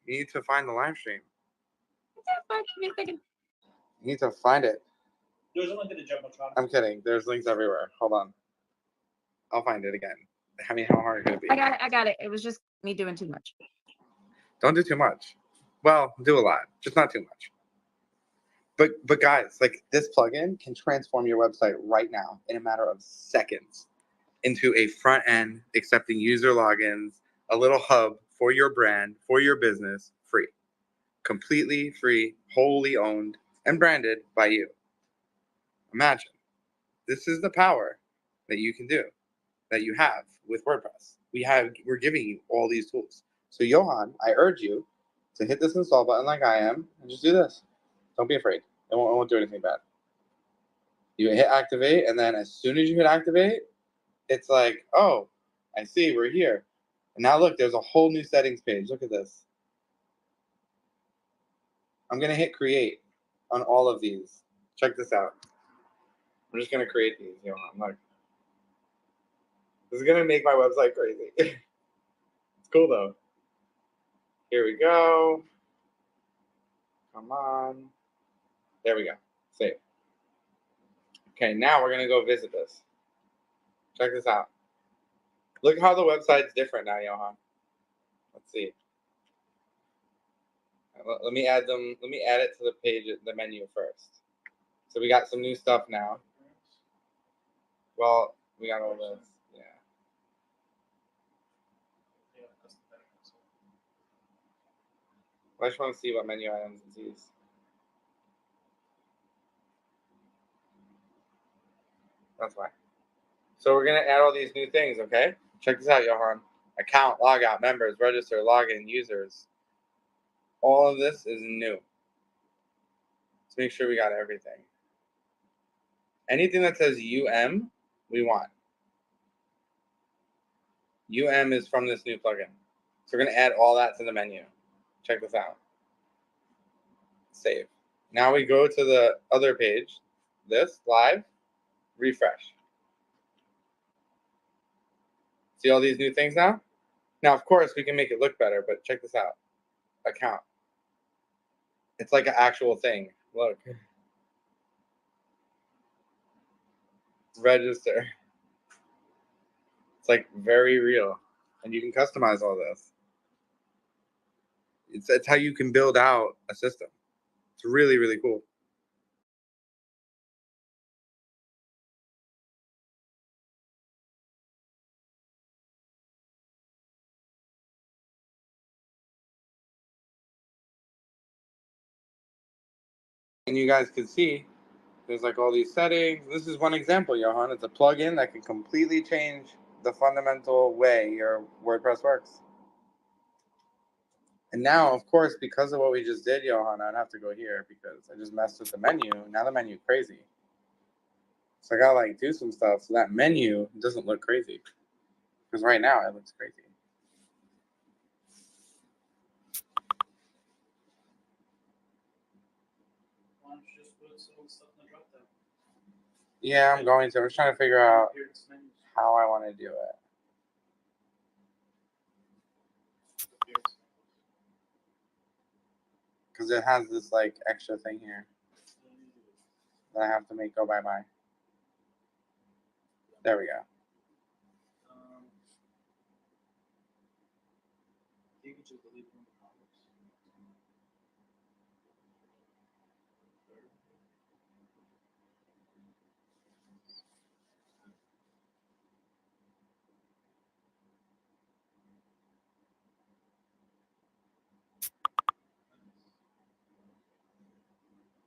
You need to find the live stream. Give me a second. You need to find it. There's a link in the Jumbotron. I'm kidding. There's links everywhere. Hold on. I'll find it again. I mean, how hard could it be? I got it. It was just me doing too much. Don't do too much. Well, do a lot, just not too much. But guys, like this plugin can transform your website right now in a matter of seconds into a front end accepting user logins, a little hub for your brand, for your business, free. Completely free, wholly owned, and branded by you. Imagine. This is the power that you can do, that you have with WordPress. We're giving you all these tools. So Johan, I urge you to hit this install button like I am and just do this. Don't be afraid. It won't do anything bad. You hit activate, and then as soon as you hit activate, it's like, oh, I see, we're here. And now look, there's a whole new settings page. Look at this. I'm going to hit create on all of these. Check this out. I'm just going to create these. Look. This is going to make my website crazy. It's cool, though. Here we go. Come on. There we go. Save. Okay, now we're going to go visit this. Check this out. Look how the website's different now, Johan. Let's see. Let me add them. Let me add it to the page, the menu first. So we got some new stuff now. Well, we got all this. Yeah. I just want to see what menu items it sees. That's why. So we're gonna add all these new things, okay? Check this out, Johan. Account, logout, members, register, login, users. All of this is new. Let's make sure we got everything. Anything that says UM, we want. UM is from this new plugin. So we're gonna add all that to the menu. Check this out. Save. Now we go to the other page. This, live, refresh. See all these new things now? Now, of course, we can make it look better, but check this out. Account. It's like an actual thing. Look. Register. It's like very real. And you can customize all this. It's how you can build out a system. It's really, really cool. And you guys can see there's like all these settings. This is one example, Johan. It's a plugin that can completely change the fundamental way your WordPress works. And now, of course, because of what we just did, Johan, I'd have to go here because I just messed with the menu. Now the menu crazy. So I gotta like do some stuff so that menu doesn't look crazy. Because right now it looks crazy. Why don't you just put some stuff in the drop down? Yeah, I'm going to. I'm just trying to figure out how I want to do it. Because it has this like extra thing here that I have to make go bye-bye. There we go. You can just delete one of the comments.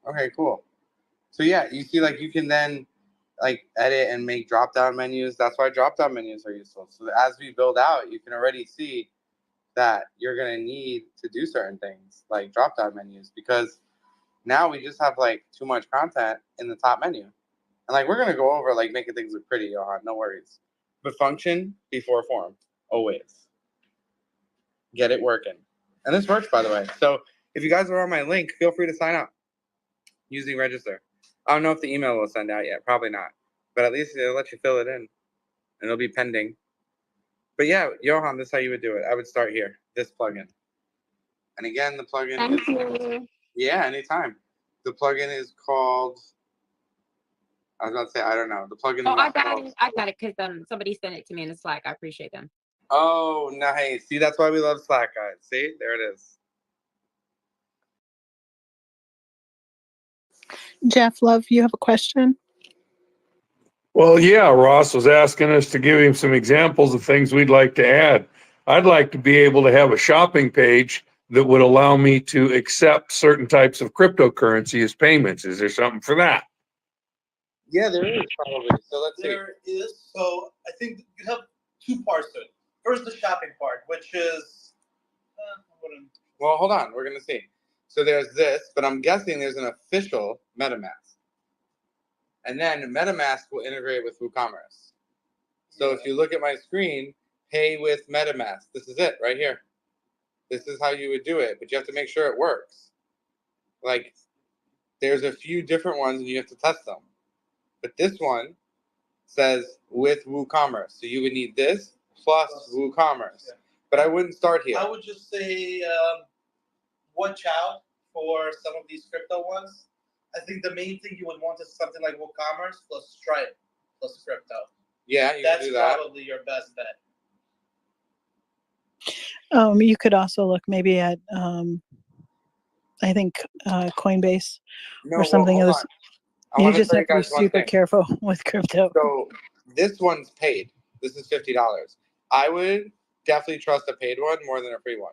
Okay, cool. So yeah, you see like you can then like edit and make drop-down menus. That's why drop-down menus are useful. So as we build out, you can already see that you're going to need to do certain things like drop-down menus because now we just have like too much content in the top menu. And like we're going to go over like making things look pretty, Johan, no worries. But function before form, always. Get it working. And this works, by the way. So if you guys are on my link, feel free to sign up using register. I don't know if the email will send out yet. Probably not. But at least it'll let you fill it in. And it'll be pending. But yeah, Johan, this is how you would do it. I would start here. This plugin. And again, the plugin Thank is... you. Yeah, anytime. The plugin is called... I was about to say, I don't know. The plugin is Oh, I not got called... it. I got it because somebody sent it to me in the Slack. I appreciate them. Oh, nice. See, that's why we love Slack, guys. See? There it is. Jeff Love, you have a question? Well, yeah, Ross was asking us to give him some examples of things we'd like to add. I'd like to be able to have a shopping page that would allow me to accept certain types of cryptocurrency as payments. Is there something for that? Yeah, there is probably. So let's see. There is. So I think you have two parts to it. First, the shopping part, which is... Well, hold on. We're going to see. So there's this, but I'm guessing there's an official MetaMask. And then MetaMask will integrate with WooCommerce. So if you look at my screen, pay with MetaMask. This is it right here. This is how you would do it, but you have to make sure it works. Like, there's a few different ones and you have to test them. But this one says with WooCommerce. So you would need this plus WooCommerce. Yeah. But I wouldn't start here. I would just say watch out for some of these crypto ones. I think the main thing you would want is something like WooCommerce plus Stripe plus crypto. Yeah, you That's can do that. probably your best bet. You could also look maybe at I think Coinbase No, or well, something hold of on. this. I You want to just tell have you to be guys one super thing. careful with crypto. So this one's paid. This is $50. I would definitely trust a paid one more than a free one.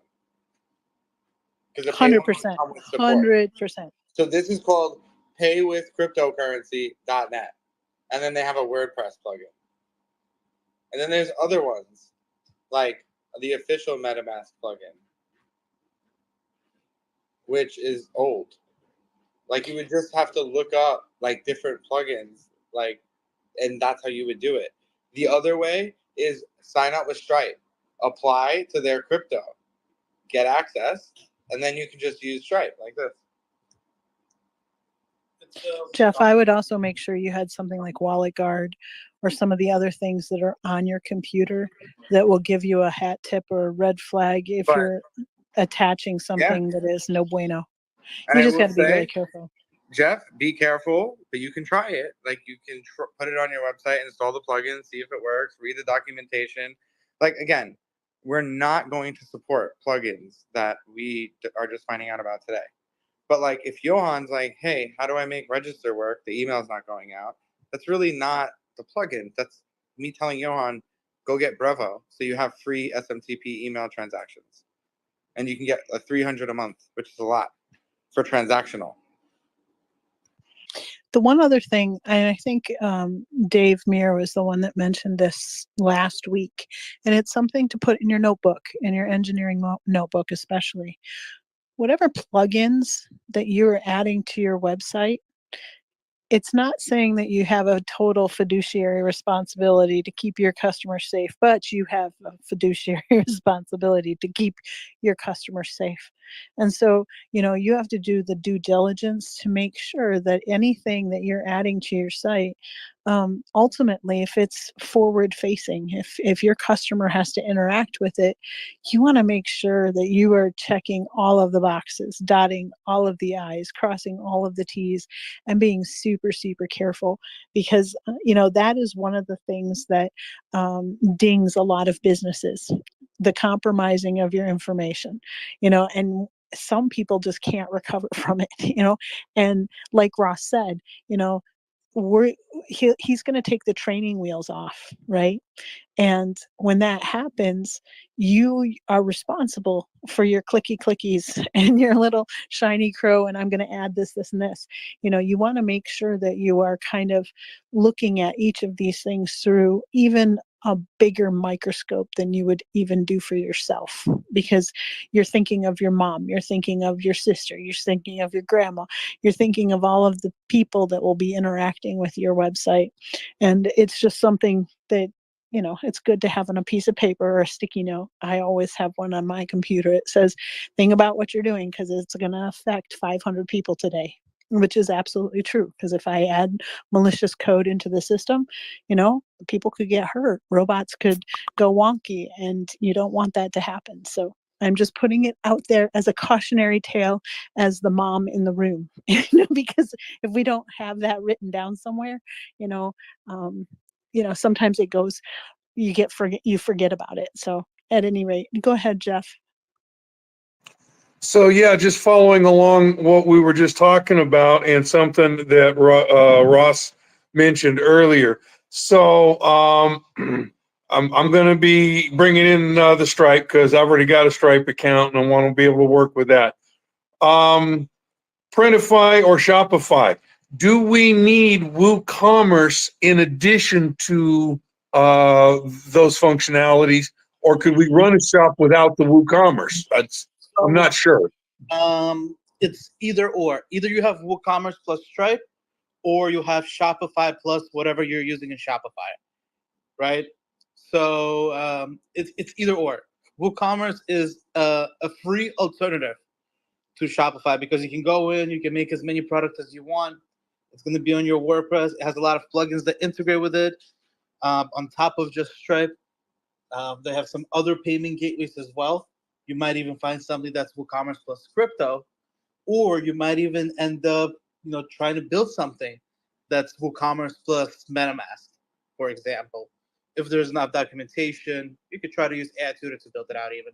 Because the paid one would 100%. come with support. 100%. So this is called paywithcryptocurrency.net. And then they have a WordPress plugin. And then there's other ones, like the official MetaMask plugin, which is old. Like you would just have to look up like different plugins, like, and that's how you would do it. The other way is sign up with Stripe, apply to their crypto, get access, and then you can just use Stripe like this. Jeff, I would also make sure you had something like Wallet Guard or some of the other things that are on your computer that will give you a hat tip or a red flag if But you're attaching something that is no bueno. and You I just will got to be really say, careful. Jeff, be careful, but you can try it. Like you can put it on your website, install the plugin, see if it works, read the documentation. Like again, we're not going to support plugins that we are just finding out about today. But like if Johan's like, hey, how do I make register work? The email's not going out. That's really not the plugin. That's me telling Johan, go get Brevo so you have free SMTP email transactions. And you can get a 300 a month, which is a lot for transactional. The one other thing, and I think Dave Meir was the one that mentioned this last week, and it's something to put in your notebook, in your engineering notebook especially. Whatever plugins that you're adding to your website, it's not saying that you have a total fiduciary responsibility to keep your customers safe, but you have a fiduciary responsibility to keep your customers safe. And so, you have to do the due diligence to make sure that anything that you're adding to your site, ultimately, if it's forward facing, if your customer has to interact with it, you want to make sure that you are checking all of the boxes, dotting all of the I's, crossing all of the T's, and being super, super careful, because, that is one of the things that dings a lot of businesses, the compromising of your information, and some people just can't recover from it, and like Ross said, he's going to take the training wheels off, right? And when that happens, you are responsible for your clicky clickies and your little shiny crow. And I'm going to add this, this, and this. You want to make sure that you are kind of looking at each of these things through even a bigger microscope than you would even do for yourself, because you're thinking of your mom, you're thinking of your sister, you're thinking of your grandma, you're thinking of all of the people that will be interacting with your website. And it's just something that, it's good to have on a piece of paper or a sticky note. I always have one on my computer. It says, think about what you're doing because it's going to affect 500 people today, which is absolutely true. Because if I add malicious code into the system, people could get hurt. Robots could go wonky, and you don't want that to happen. So I'm just putting it out there as a cautionary tale as the mom in the room, because if we don't have that written down somewhere, sometimes it goes, you forget about it. So at any rate, go ahead, Jeff. So yeah, just following along what we were just talking about and something that Ross mentioned earlier. So I'm going to be bringing in the Stripe because I've already got a Stripe account and I want to be able to work with that. Printify or Shopify. Do we need WooCommerce in addition to those functionalities, or could we run a shop without the WooCommerce? I'm not sure. It's either or. Either you have WooCommerce plus Stripe, or you have Shopify plus whatever you're using in Shopify, right? So it's either or. WooCommerce is a free alternative to Shopify because you can go in, you can make as many products as you want. It's going to be on your WordPress. It has a lot of plugins that integrate with it on top of just Stripe. They have some other payment gateways as well. You might even find something that's WooCommerce plus crypto, or you might even end up, trying to build something that's WooCommerce plus MetaMask, for example. If there's enough documentation, you could try to use AdTutor to build it out even.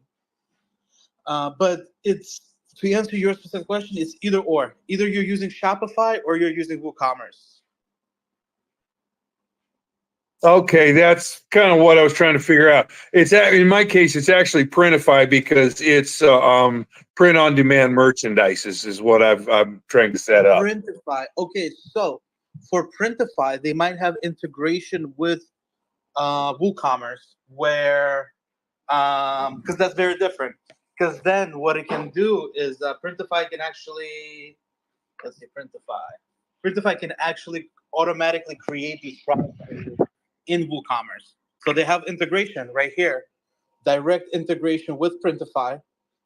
But it's To answer your specific question, it's either or. Either you're using Shopify or you're using WooCommerce. Okay, that's kind of what I was trying to figure out. In my case, it's actually Printify because it's print on demand merchandise is what I'm trying to set up. Printify. Okay, so for Printify, they might have integration with WooCommerce, where because that's very different. Because then what it can do is Printify can actually, let's see, Printify can actually automatically create these products in WooCommerce. So they have integration right here, direct integration with Printify.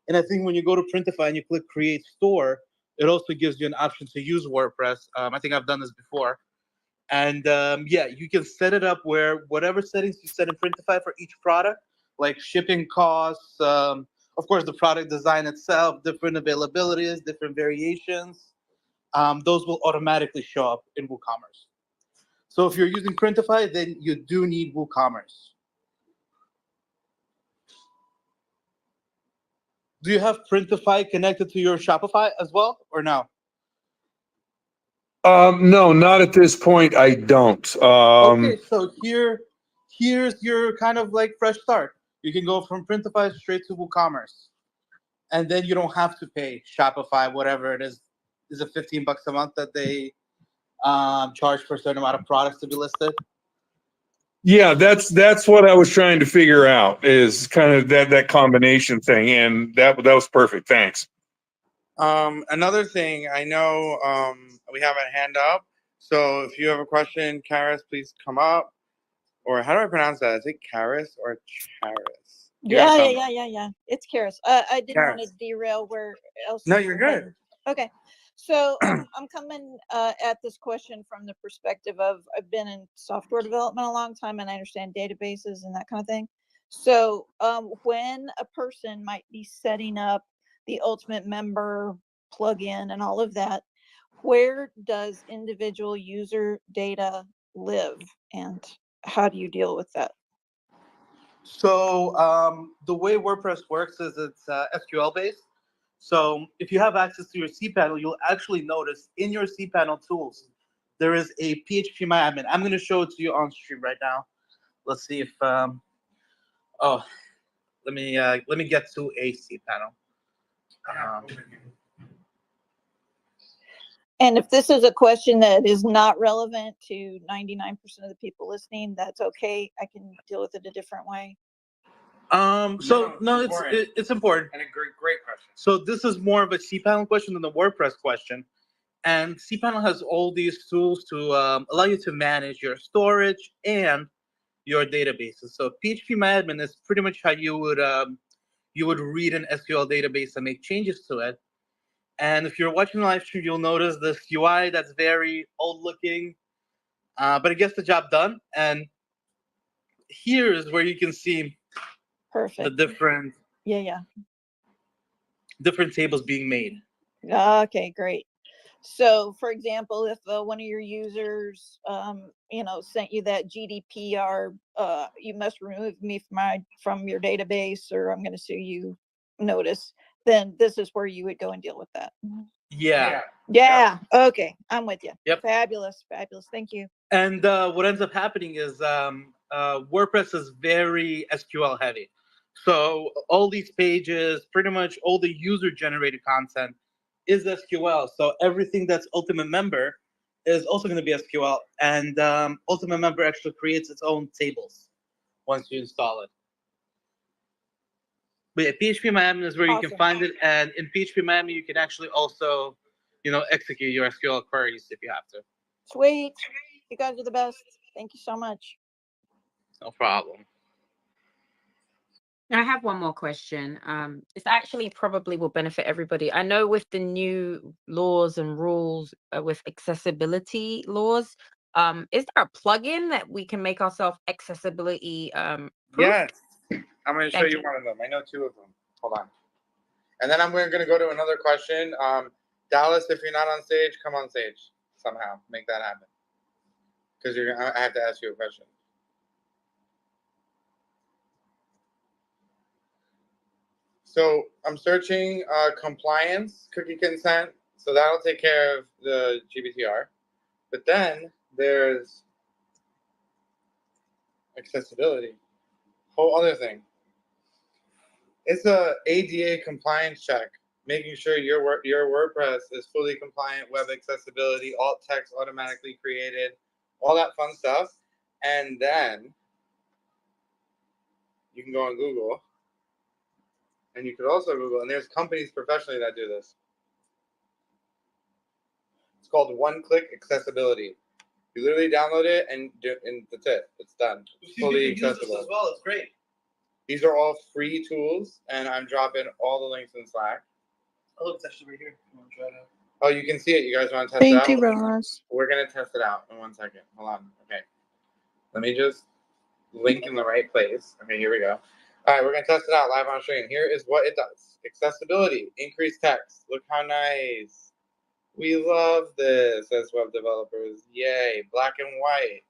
And I think when you go to Printify and you click Create Store, it also gives you an option to use WordPress. I think I've done this before. And yeah, you can set it up where whatever settings you set in Printify for each product, like shipping costs, of course, the product design itself, different availabilities, different variations, those will automatically show up in WooCommerce. So if you're using Printify, then you do need WooCommerce. Do you have Printify connected to your Shopify as well, or no? No, not at this point. I don't. Okay, so here's your kind of like fresh start. You can go from Printify straight to WooCommerce, and then you don't have to pay Shopify, whatever it is. Is it $15 a month that they charge for a certain amount of products to be listed? Yeah, that's what I was trying to figure out is kind of that combination thing, and that was perfect. Thanks. Another thing, I know we have a hand up, so if you have a question, Karis, please come up. Or how do I pronounce that? Is it Karis or Charis? Yeah. It's Karis. I didn't want to Karis. derail where else. No, you're good. Okay. So I'm coming at this question from the perspective of I've been in software development a long time and I understand databases and that kind of thing. So when a person might be setting up the Ultimate Member plugin and all of that, where does individual user data live and how do you deal with that? So the way WordPress works is it's SQL based. So if you have access to your cPanel, you'll actually notice in your cPanel tools, there is a PHP MyAdmin. I'm going to show it to you on stream right now. Let's see if, oh, let me get to a cPanel. And if this is a question that is not relevant to 99% of the people listening, that's okay. I can deal with it a different way. It's important. And a great question. So this is more of a cPanel question than the WordPress question. And cPanel has all these tools to allow you to manage your storage and your databases. So PHPMyAdmin is pretty much how you would read an SQL database and make changes to it. And if you're watching the live stream, you'll notice this UI that's very old looking, but it gets the job done. And here is where you can see Perfect. the different different tables being made. Okay, great. So, for example, if one of your users, sent you that GDPR, you must remove me from your database, or I'm going to sue you notice, then this is where you would go and deal with that. Yeah. Okay, I'm with you. Yep. Fabulous. Thank you. And what ends up happening is WordPress is very SQL heavy. So all these pages, pretty much all the user-generated content is SQL. So everything that's Ultimate Member is also going to be SQL. And Ultimate Member actually creates its own tables once you install it. But yeah, PHPMyAdmin is where you can find it. And in PHPMyAdmin, you can actually also, execute your SQL queries if you have to. Sweet. You guys are the best. Thank you so much. No problem. I have one more question. It's actually probably will benefit everybody. I know with the new laws and rules with accessibility laws, is there a plugin that we can make ourselves accessibility proof? Yes. I'm going to show Thank you you. one of them. I know two of them. Hold on. And then I'm going to go to another question. Dallas, if you're not on stage, come on stage somehow. Make that happen. Because I have to ask you a question. So I'm searching compliance, cookie consent. So that'll take care of the GDPR. But then there's accessibility. Whole other thing. It's a ADA compliance check, making sure your WordPress is fully compliant, web accessibility, alt text automatically created, all that fun stuff. And then you can go on Google, and you could also Google, and there's companies professionally that do this. It's called one-click accessibility. You literally download it, and that's it. It's done. It's fully accessible. As well, it's great. These are all free tools, and I'm dropping all the links in Slack. Oh, look, it's actually right here. You want to try it out? Oh, you can see it. You guys want to test it out? Thank you, Ross. We're going to test it out in 1 second. Hold on. Okay. Let me just link in the right place. Okay, here we go. All right, we're going to test it out live on screen. Here is what it does. Accessibility, increased text. Look how nice. We love this as web developers. Yay. Black and white.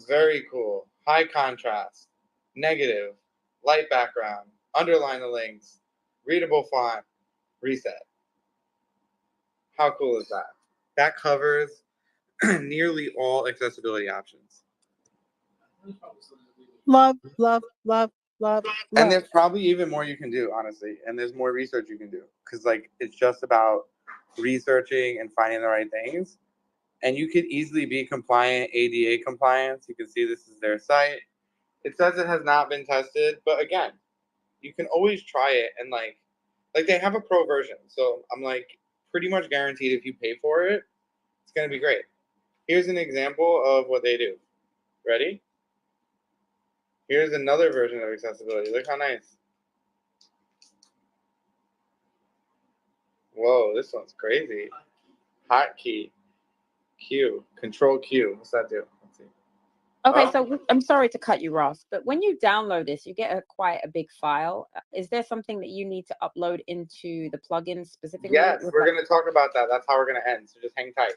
Very cool. High contrast. Negative. Light background. Underline the links. Readable font. Reset. How cool is that? That covers nearly all accessibility options. Love, love, love, love, And love. there's probably even more you can do, honestly. And there's more research you can do. Because, like, it's just about researching and finding the right things. And you could easily be compliant, ADA compliance. You can see this is their site. It says it has not been tested. But, again, you can always try it. And, like they have a pro version. So I'm, like, pretty much guaranteed if you pay for it, it's going to be great. Here's an example of what they do. Ready? Here's another version of accessibility. Look how nice. Whoa, this one's crazy. Hotkey. Q. Control Q. What's that do? Let's see. Okay, Oh. so I'm sorry to cut you, Ross, but when you download this, you get quite a big file. Is there something that you need to upload into the plugin specifically? Yes, we're going to talk about that. That's how we're going to end. So just hang tight.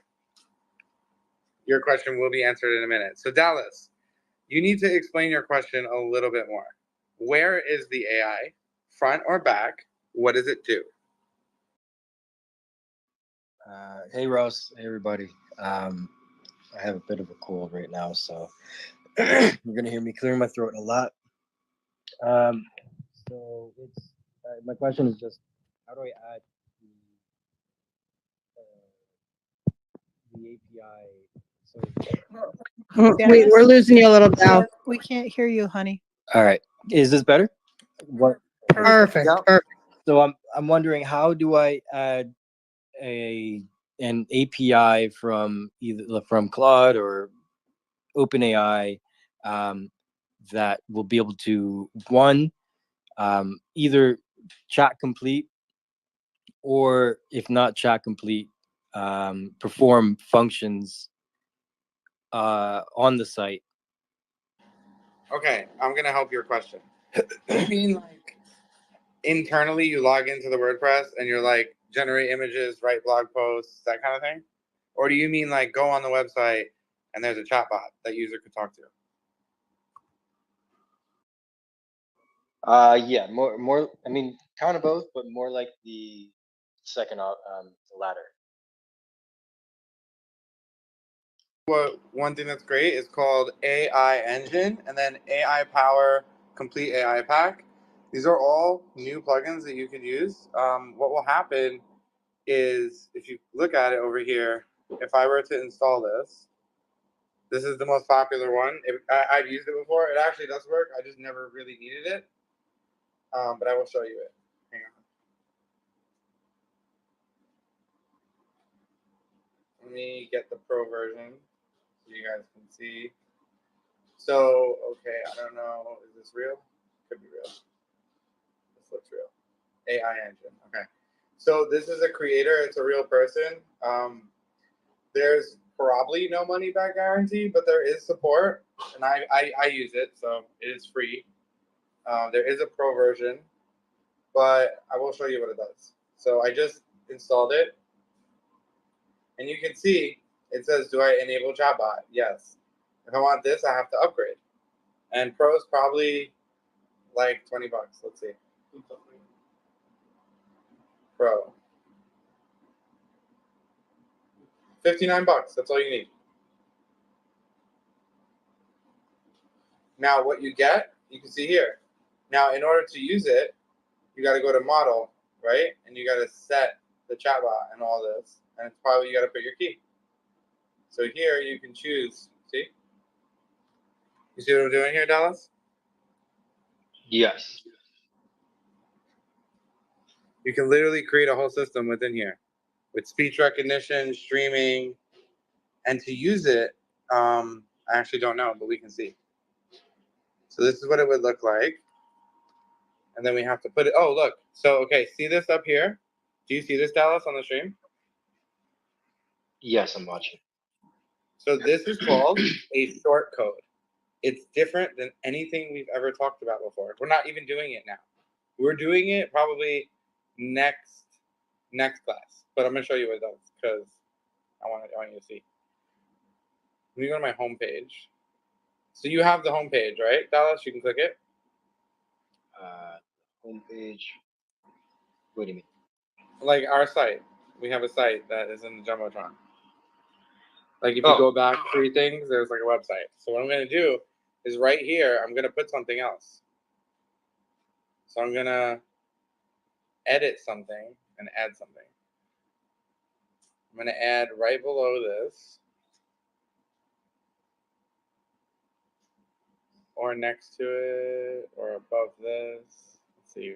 Your question will be answered in a minute. So Dallas, you need to explain your question a little bit more. Where is the AI? Front or back? What does it do? Hey Ross, hey everybody. I have a bit of a cold right now, so you're gonna hear me clearing my throat a lot. So it's my question is just how do I add the API? So We're losing you a little now. We can't hear you, honey. all right, is this better? What? Perfect. Yeah. Perfect. So I'm wondering how do I add an API from either from Claude or OpenAI that will be able to either chat complete or if not chat complete, perform functions on the site. Okay, I'm going to help your question. You mean like internally you log into the WordPress and you're like generate images, write blog posts, that kind of thing? Or do you mean like go on the website and there's a chatbot that user could talk to? Yeah, more. I mean, kind of both, but more like the second, the latter. One thing that's great is called AI Engine and then AI Power Complete AI Pack. These are all new plugins that you could use. What will happen is if you look at it over here, if I were to install this, this is the most popular one. I've used it before. It actually does work. I just never really needed it. But I will show you it. Hang on. Let me get the pro version so you guys can see. So, okay, I don't know. Is this real? Could be real. This looks real. AI engine. Okay. So this is a creator. It's a real person. There's probably no money back guarantee, but there is support, and I use it, so it is free. There is a pro version, but I will show you what it does. So I just installed it, and you can see it says, do I enable chatbot? Yes. If I want this, I have to upgrade. And pro is probably like 20 bucks. Let's see. Pro. 59 bucks. That's all you need. Now what you get, you can see here. Now in order to use it, you got to go to model, right? And you got to set the chatbot and all this. And it's probably you got to put your key. So here you can choose. See? You see what I'm doing here, Dallas? Yes. You can literally create a whole system within here with speech recognition, streaming, and to use it, I actually don't know, but we can see. So this is what it would look like. And then we have to put it, oh, look. So, okay, see this up here? Do you see this, Dallas, on the stream? Yes, I'm watching. So this is called a short code. It's different than anything we've ever talked about before. We're not even doing it now. We're doing it probably next class. But I'm going to show you what it does because I want you to see. Let me go to my home page. So you have the home page, right, Dallas? You can click it. Home page. What do you mean? Like our site. We have a site that is in the Jumbotron. Like if you go back 3 things, there's like a website. So what I'm going to do is right here, I'm going to put something else. So I'm going to edit something and add something. I'm going to add right below this or next to it or above this. Let's see.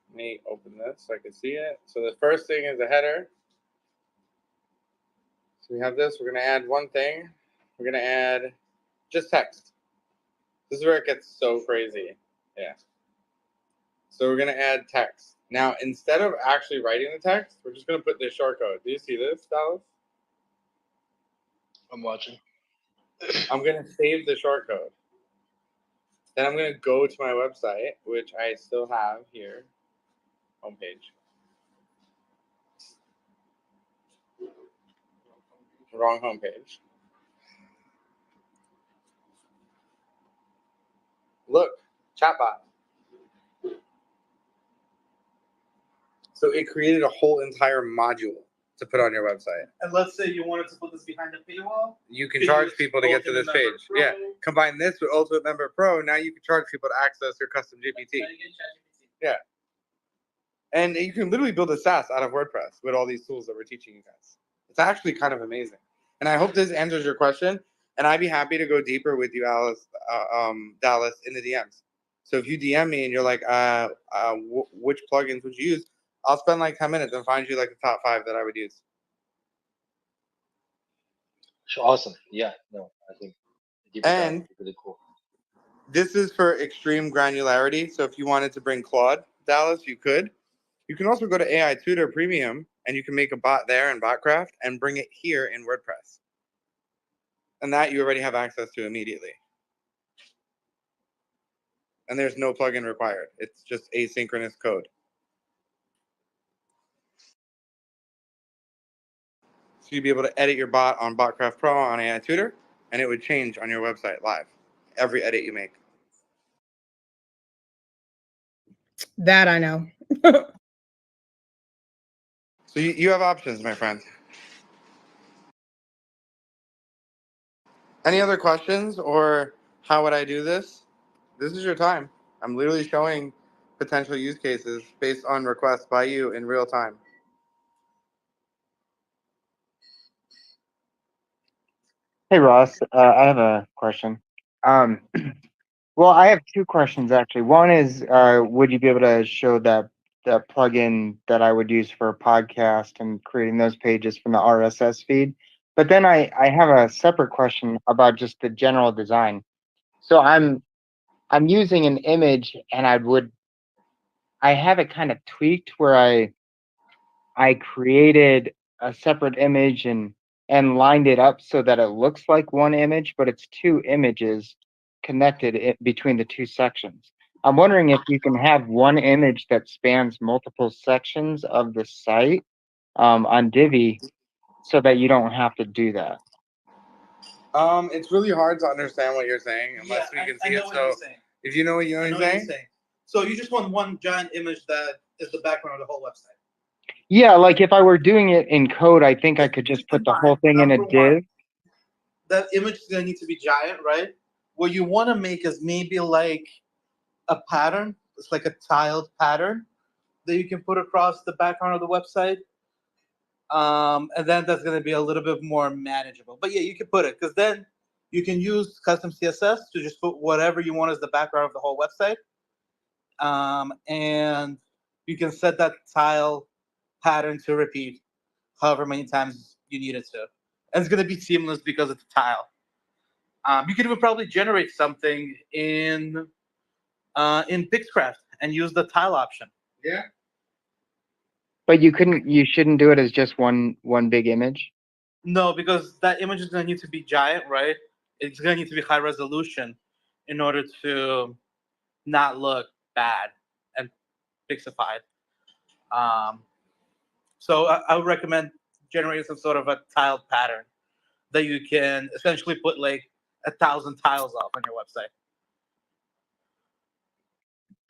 Let me open this so I can see it. So the first thing is the header. So we have this. We're going to add one thing. We're going to add just text. This is where it gets so crazy. Yeah. So we're going to add text. Now, instead of actually writing the text, we're just going to put this shortcode. Do you see this, Dallas? I'm watching. I'm going to save the shortcode. Then I'm going to go to my website, which I still have here, homepage. Wrong homepage. Look, chatbot. So it created a whole entire module to put on your website. And let's say you wanted to put this behind the paywall. You can charge people to get to this page. Pro. Yeah. Combine this with Ultimate Member Pro. Now you can charge people to access your custom GPT. Yeah. And you can literally build a SaaS out of WordPress with all these tools that we're teaching you guys. It's actually kind of amazing. And I hope this answers your question. And I'd be happy to go deeper with you, Dallas, in the DMs. So if you DM me and you're like, which plugins would you use? I'll spend like 10 minutes and find you like the top 5 that I would use. Awesome. Yeah. No, I think. And really cool. This is for extreme granularity. So if you wanted to bring Claude, Dallas, you could. You can also go to AI Tutor Premium and you can make a bot there in Botcraft and bring it here in WordPress. And that you already have access to immediately. And there's no plugin required. It's just asynchronous code. So you'd be able to edit your bot on Botcraft Pro on AI Tutor, and it would change on your website live. Every edit you make. That I know. So you have options, my friend. Any other questions or how would I do this? This is your time. I'm literally showing potential use cases based on requests by you in real time. Hey Ross, I have a question. Well, I have 2 questions actually. One is, would you be able to show that plugin that I would use for a podcast and creating those pages from the RSS feed? But then I have a separate question about just the general design. So I'm using an image and I have it kind of tweaked where I created a separate image and lined it up so that it looks like one image, but it's 2 images connected between the 2 sections. I'm wondering if you can have one image that spans multiple sections of the site on Divi so that you don't have to do that. It's really hard to understand what you're saying unless Yeah, we can I see know it. what you're So saying. if you know what I know you're what you're saying, saying. So you just want one giant image that is the background of the whole website. Yeah, like if I were doing it in code, I think I could just put the whole thing in a Number one, div. that image is gonna need to be giant, right? What you want to make is maybe like a pattern. It's like a tiled pattern that you can put across the background of the website. And then that's going to be a little bit more manageable. But yeah, you can put it because then you can use custom CSS to just put whatever you want as the background of the whole website. And you can set that tile pattern to repeat however many times you need it to. And it's going to be seamless because it's a tile. You can even probably generate something in Pixcraft and use the tile option. yeah. But you shouldn't do it as just one big image. No, because that image is going to need to be giant, right? It's going to need to be high resolution in order to not look bad and pixified. Um, so I would recommend generating some sort of a tiled pattern that you can essentially put like 1,000 tiles off on your website.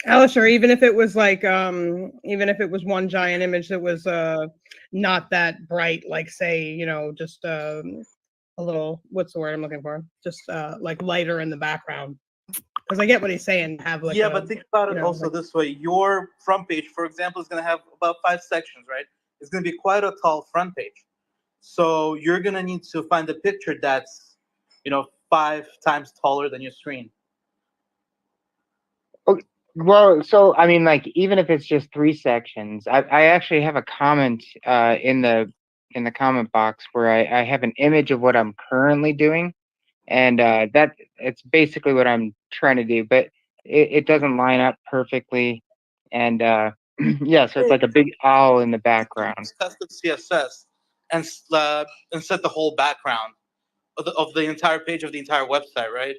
Alistair, even if it was like even if it was one giant image that was not that bright, like say, you know, just a little, what's the word I'm looking for? Just like lighter in the background. Because I get what he's saying, have like Yeah, a, but think about it you know, also like, this way. Your front page, for example, is going to have about 5 sections, right? It's going to be quite a tall front page. So you're going to need to find a picture that's, 5 times taller than your screen. Well, so I mean, like even if it's just 3 sections, I actually have a comment in the comment box where I have an image of what I'm currently doing, and that it's basically what I'm trying to do, but it doesn't line up perfectly, and yeah, so it's like a big owl in the background. Custom CSS and set the whole background of the entire page of the entire website, right?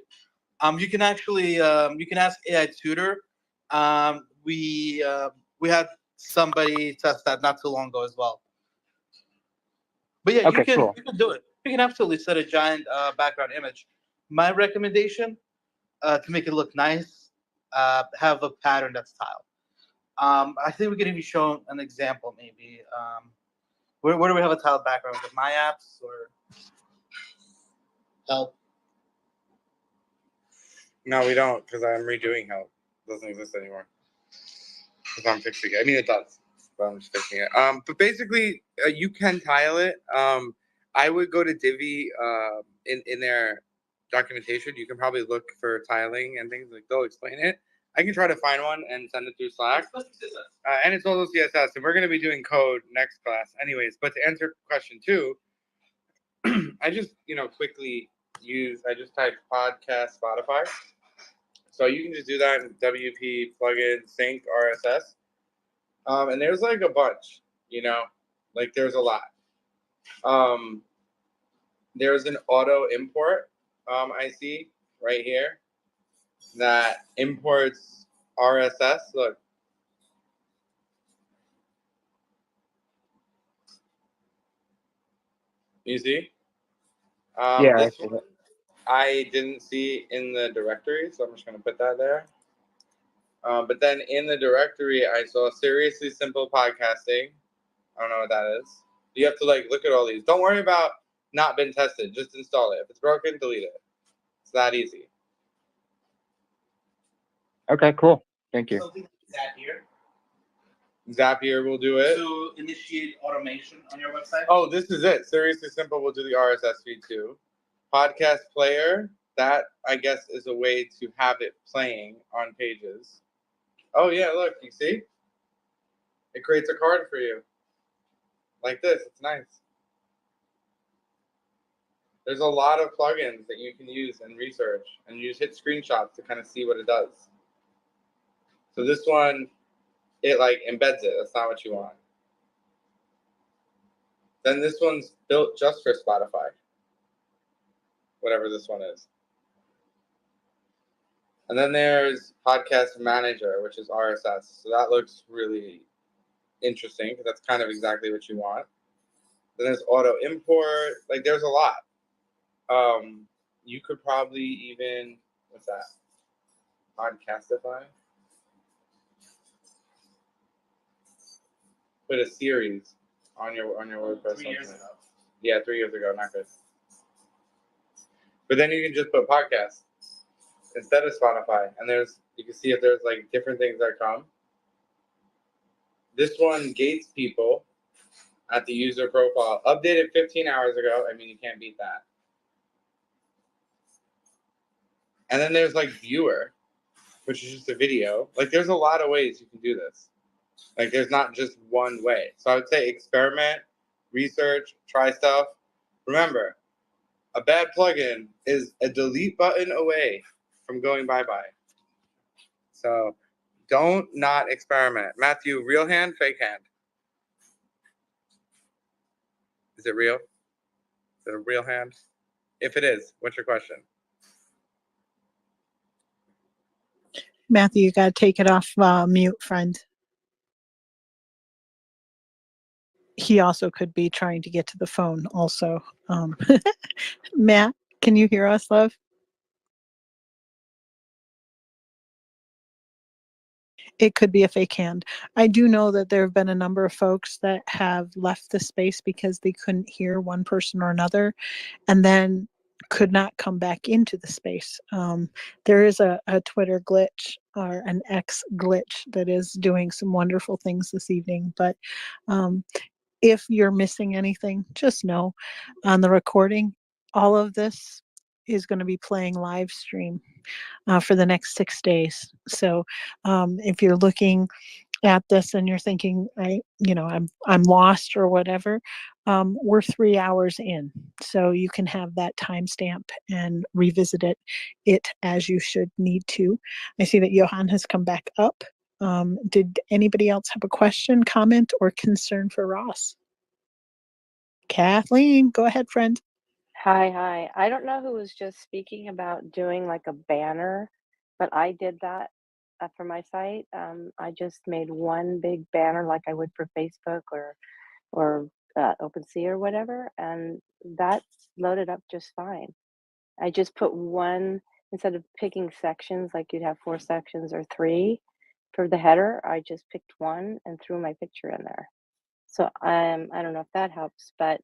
You can actually you can ask AI Tutor. We had somebody test that not too long ago as well. But yeah, Okay, cool. you can do it. You can absolutely set a giant background image. My recommendation to make it look nice, have a pattern that's tiled. I think we can even show an example maybe. Where do we have a tiled background? With my apps or help? No, we don't, because I'm redoing help. It doesn't exist anymore. Because I'm fixing it. I mean, it does, but I'm just fixing it. But basically, you can tile it. I would go to Divi in their documentation. You can probably look for tiling and things like they'll explain it. I can try to find one and send it through Slack. And it's also CSS, and we're going to be doing code next class, anyways. But to answer question 2, I just quickly I just typed podcast Spotify. So you can just do that in WP plugin sync RSS. And there's like a bunch, like there's a lot. There's an auto import I see right here that imports RSS. Look. You see? Yeah, I This see one I didn't see in the directory, so I'm just going to put that there. But then in the directory, I saw Seriously Simple Podcasting. I don't know what that is. You have to look at all these. Don't worry about not been tested. Just install it. If it's broken, delete it. It's that easy. Okay, cool. Thank you. Something like Zapier Zapier will do it. to initiate automation on your website. Oh, this is it. Seriously Simple will do the RSS feed too. Podcast Player, that I guess is a way to have it playing on pages. Oh yeah, look, you see? It creates a card for you. Like this. It's nice. There's a lot of plugins that you can use and research, and you just hit screenshots to kind of see what it does. So this one, it embeds it. That's not what you want. Then this one's built just for Spotify. Whatever this one is. And then there's Podcast Manager, which is RSS. So that looks really interesting because that's kind of exactly what you want. Then there's auto import. There's a lot. you could probably even, what's that? Podcastify? Put a series on your WordPress. 3 years website. ago. Yeah, 3 years ago, not good. But then you can just put podcast instead of Spotify, and you can see if there's like different things that come. This one gates people at the user profile. Updated 15 hours ago. I mean, you can't beat that. And then there's like viewer, which is just a video. Like there's a lot of ways you can do this. Like there's not just one way. So I would say experiment, research, try stuff. Remember, a bad plugin is a delete button away from going bye-bye. So don't not experiment. Matthew, real hand, fake hand? Is it real? Is it a real hand? If it is, what's your question? Matthew, you got to take it off mute, friend. He also could be trying to get to the phone also. Matt, can you hear us, love? It could be a fake hand. I do know that there have been a number of folks that have left the space because they couldn't hear one person or another, and then could not come back into the space. There is a Twitter glitch or an X glitch that is doing some wonderful things this evening. But if you're missing anything, just know on the recording, all of this is going to be playing live stream for the next 6 days. So if you're looking at this and you're thinking, I'm lost or whatever, we're 3 hours in, so you can have that timestamp and revisit it as you should need to. I see that Johan has come back up. Did anybody else have a question, comment, or concern for Ross? Kathleen, go ahead, friend. Hi. I don't know who was just speaking about doing like a banner, but I did that for my site. I just made one big banner like I would for Facebook or OpenSea or whatever, and that's loaded up just fine. I just put one instead of picking sections like you'd have 4 sections or 3 for the header. I just picked one and threw my picture in there. So I don't know if that helps, but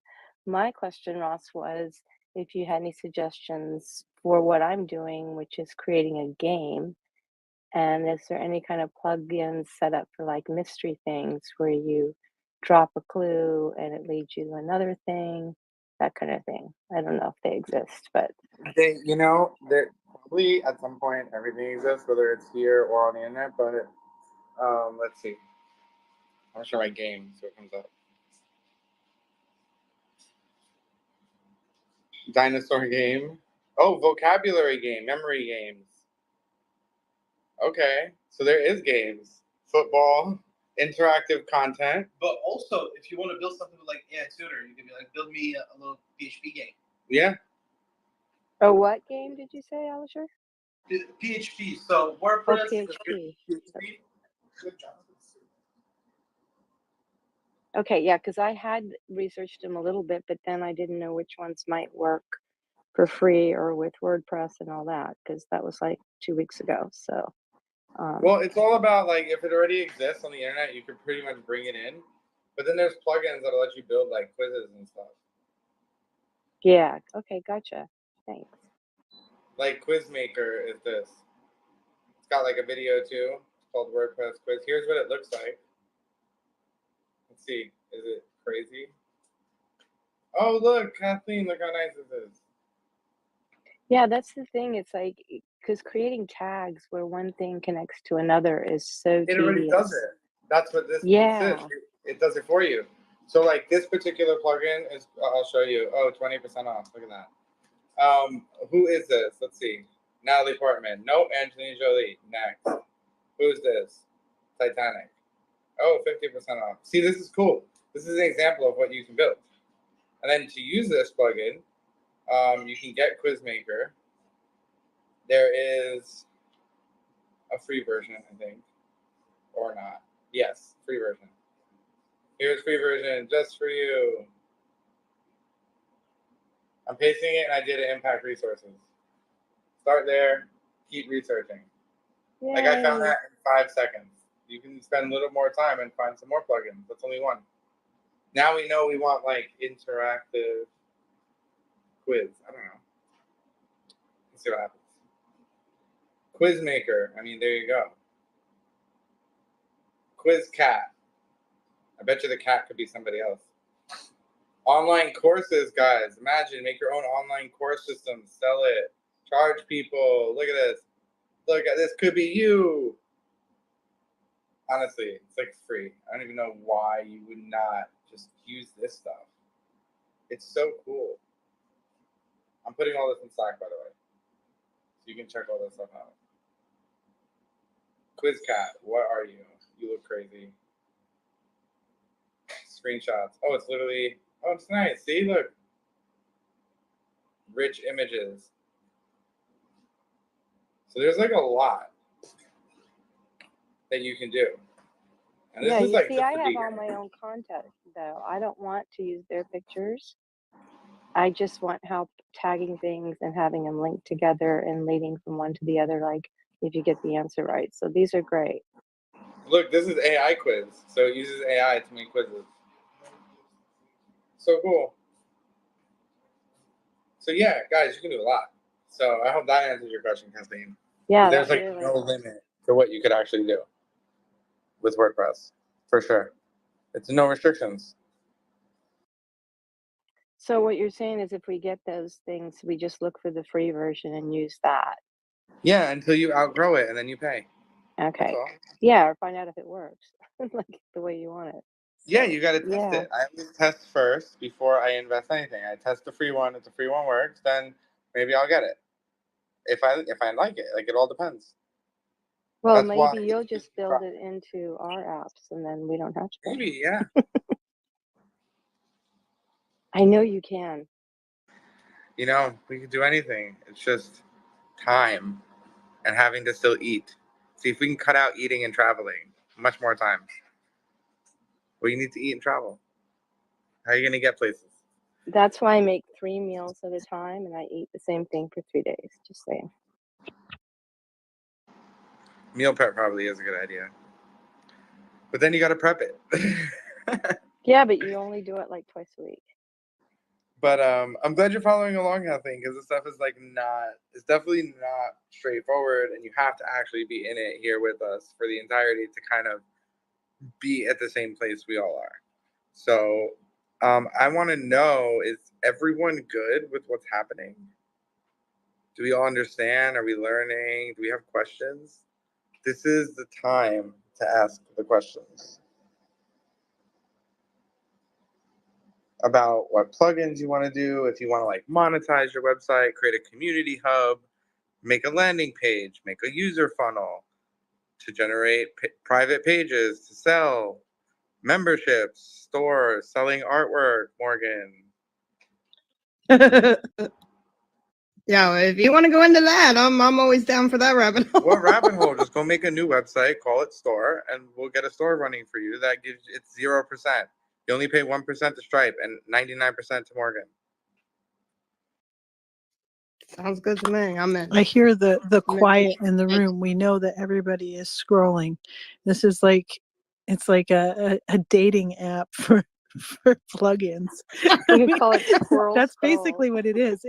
my question, Ross, was if you had any suggestions for what I'm doing, which is creating a game. And is there any kind of plugin set up for like mystery things where you drop a clue and it leads you to another thing, that kind of thing? I don't know if they exist, but There probably at some point everything exists, whether it's here or on the internet. But let's see. I'm sure my game, so it comes up. Dinosaur game. Oh, vocabulary game, memory games. Okay, so there is games, football, interactive content. But also, if you want to build something with like AI Tutor, you can be like, build me a little PHP game. Yeah. Oh, what game did you say, Alisher? PHP. So Oh, WordPress. PHP. Good job. Okay, yeah, because I had researched them a little bit, but then I didn't know which ones might work for free or with WordPress and all that, because that was like 2 weeks ago. So, Well, it's all about like if it already exists on the internet, you can pretty much bring it in. But then there's plugins that'll let you build like quizzes and stuff. yeah, okay, gotcha. Thanks. Like Quizmaker is this. It's got like a video too. It's called WordPress Quiz. Here's what it looks like. Let's see. Is it crazy? Oh, look, Kathleen, look how nice this is. Yeah, that's the thing. It's like, because creating tags where one thing connects to another is so It already tedious. does it. That's what this Yeah. is. It does it for you. So like this particular plugin is, I'll show you. Oh, 20% off. Look at that. Who is this? Let's see. Natalie Portman. Nope, Angelina Jolie. Next. Who's this? Titanic. Oh, 50% off. See, this is cool. This is an example of what you can build. And then to use this plugin, you can get Quizmaker. There is a free version, I think, or not. Yes, free version. Here's free version just for you. I'm pasting it, and I did it impact resources. Start there. Keep researching. Like I found Yay. that in 5 seconds. You can spend a little more time and find some more plugins. That's only one. Now we know we want like interactive quiz. I don't know. Let's see what happens. Quiz maker. I mean, there you go. Quiz cat. I bet you the cat could be somebody else. Online courses, guys. Imagine, make your own online course system. Sell it. Charge people. Look at this. Look at this. Could be you. Honestly, it's like free. I don't even know why you would not just use this stuff. It's so cool. I'm putting all this in Slack, by the way, so you can check all this stuff out. QuizCat, what are you? You look crazy. Screenshots. Oh, it's literally. Oh, it's nice. See, look. Rich images. So there's like a lot that you can do. And this Yeah, is you like see, just I the have all beginning. my own content though. I don't want to use their pictures. I just want help tagging things and having them linked together and leading from one to the other, like if you get the answer right. So these are great. Look, this is AI quiz. So it uses AI to make quizzes. So cool. So yeah, guys, you can do a lot. So I hope that answers your question, Kathleen. Yeah, There's that like really. no limit to what you could actually do with WordPress, for sure. It's no restrictions. So what you're saying is if we get those things, we just look for the free version and use that. Yeah, until you outgrow it and then you pay. That's Okay. all. Yeah, or find out if it works, like the way you want it. Yeah, So, you got to test yeah. it. I always test first before I invest anything. I test the free one. If the free one works, then maybe I'll get it. If I like it, like it all depends. Well, That's why maybe you'll just build it into our apps and then we don't have to pay. maybe, yeah. I know you can. You know, we could do anything. It's just time and having to still eat. See if we can cut out eating and traveling. Much more time. Well, you need to eat and travel. How are you going to get places? That's why I make 3 meals at a time and I eat the same thing for 3 days. Just saying. Meal prep probably is a good idea. But then you got to prep it. Yeah, but you only do it like twice a week. But I'm glad you're following along, Kathleen, because this stuff is like it's definitely not straightforward, and you have to actually be in it here with us for the entirety to kind of be at the same place we all are. So I want to know, is everyone good with what's happening? Do we all understand? Are we learning? Do we have questions? This is the time to ask the questions about what plugins you want to do, if you want to like monetize your website, create a community hub, make a landing page, make a user funnel to generate private pages to sell, memberships, stores, selling artwork, Morgan. Yeah, if you want to go into that, I'm always down for that rabbit hole. What rabbit hole? Just go make a new website, call it store, and we'll get a store running for you. That gives it's 0%. You only pay 1% to Stripe and 99% to Morgan. Sounds good to me. I'm in. I hear the quiet in the room. We know that everybody is scrolling. This is like, it's like a dating app for plugins. We could call it squirrel That's scroll. basically what it is.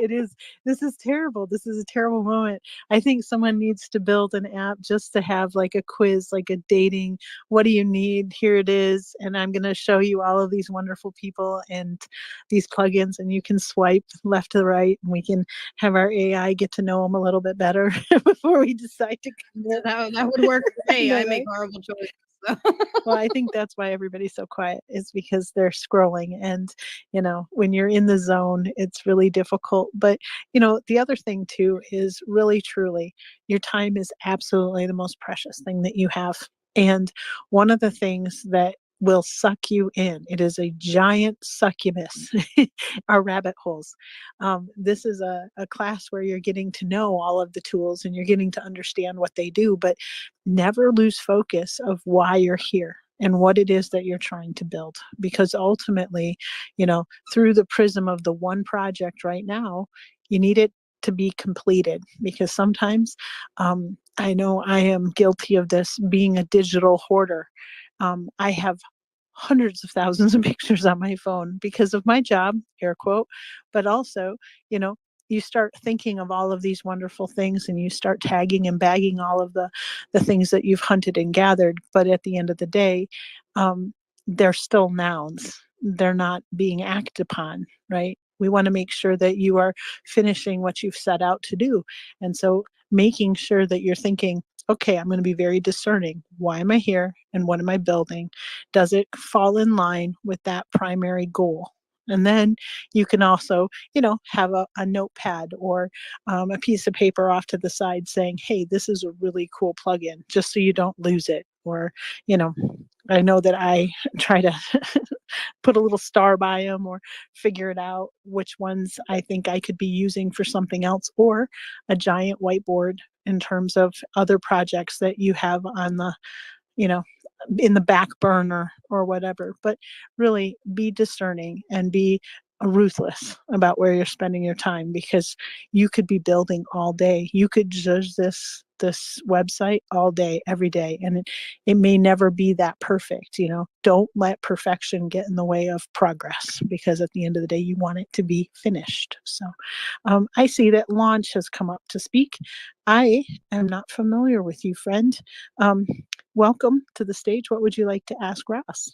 This is terrible. This is a terrible moment. I think someone needs to build an app just to have like a quiz, like a dating, what do you need? Here it is. And I'm going to show you all of these wonderful people and these plugins, and you can swipe left to right, and we can have our AI get to know them a little bit better before we decide to commit. That would work for me. No, I make right? horrible choices. Well, I think that's why everybody's so quiet, is because they're scrolling. And, when you're in the zone, it's really difficult. But, the other thing too is really, truly, your time is absolutely the most precious thing that you have. And one of the things that will suck you in, it is a giant succubus, are rabbit holes. This is a class where you're getting to know all of the tools and you're getting to understand what they do, but never lose focus of why you're here and what it is that you're trying to build. Because ultimately, through the prism of the one project right now, you need it to be completed, because sometimes I know I am guilty of this, being a digital hoarder. I have hundreds of thousands of pictures on my phone because of my job, air quote, but also, you know, you start thinking of all of these wonderful things and you start tagging and bagging all of the things that you've hunted and gathered. But at the end of the day, they're still nouns. They're not being acted upon, right? We want to make sure that you are finishing what you've set out to do. And so making sure that you're thinking, okay, I'm going to be very discerning. Why am I here? And what am I building? Does it fall in line with that primary goal? And then you can also, have a notepad or a piece of paper off to the side saying, hey, this is a really cool plugin, just so you don't lose it. Or, I know that I try to put a little star by them or figure it out which ones I think I could be using for something else, or a giant whiteboard in terms of other projects that you have on the, in the back burner or whatever. But really be discerning and be ruthless about where you're spending your time, because you could be building all day. You could judge this website all day, every day, and it may never be that perfect. Don't let perfection get in the way of progress, because at the end of the day, you want it to be finished. So I see that Launch has come up to speak. I am not familiar with you, friend. Welcome to the stage. What would you like to ask Ross?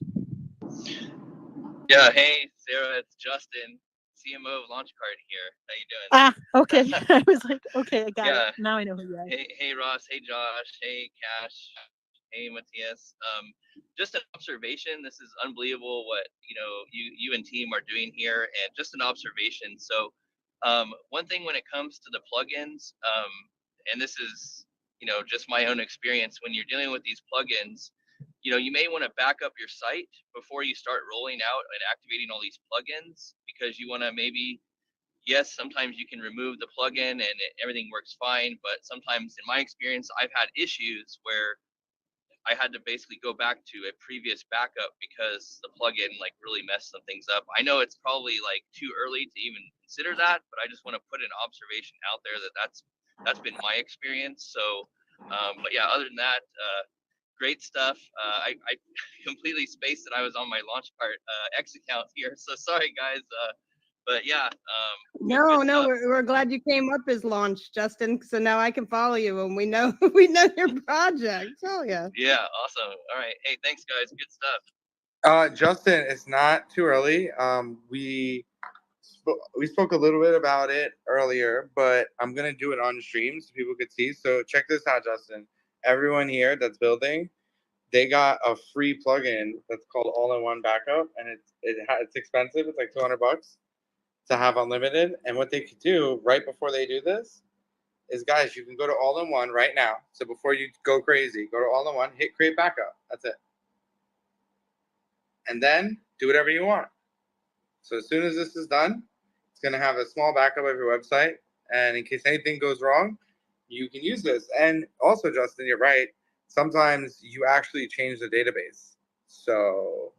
Yeah, hey Sarah, it's Justin, CMO of Launchcard here. How you doing? Okay. I was like, okay, I got Yeah. it. Now I know who you are. Hey Ross, hey Josh, hey Cash, hey Matthias. Just an observation. This is unbelievable what you and team are doing here, and just an observation. So, one thing when it comes to the plugins, and this is just my own experience when you're dealing with these plugins. You may want to back up your site before you start rolling out and activating all these plugins, because you want to maybe, yes, sometimes you can remove the plugin and everything works fine. But sometimes in my experience, I've had issues where I had to basically go back to a previous backup because the plugin really messed some things up. I know it's probably too early to even consider that, but I just want to put an observation out there that's been my experience. So, but yeah, other than that, great stuff. I completely spaced that I was on my Launchcart X account here, so sorry guys. But yeah, No, we're glad you came up as Launch, Justin. So now I can follow you and we know your project. Oh yeah. Yeah, awesome. All right, hey, thanks guys. Good stuff. Justin, it's not too early. We spoke a little bit about it earlier, but I'm gonna do it on stream so people could see. So check this out, Justin. Everyone here that's building, they got a free plugin that's called All-in-One Backup, and it's expensive. It's like $200 to have unlimited. And what they could do right before they do this is, guys, you can go to All-in-One right now. So before you go crazy, go to All-in-One, hit Create Backup. That's it. And then do whatever you want. So as soon as this is done, it's going to have a small backup of your website. And in case anything goes wrong, you can use this. And also, Justin, you're right. Sometimes you actually change the database. So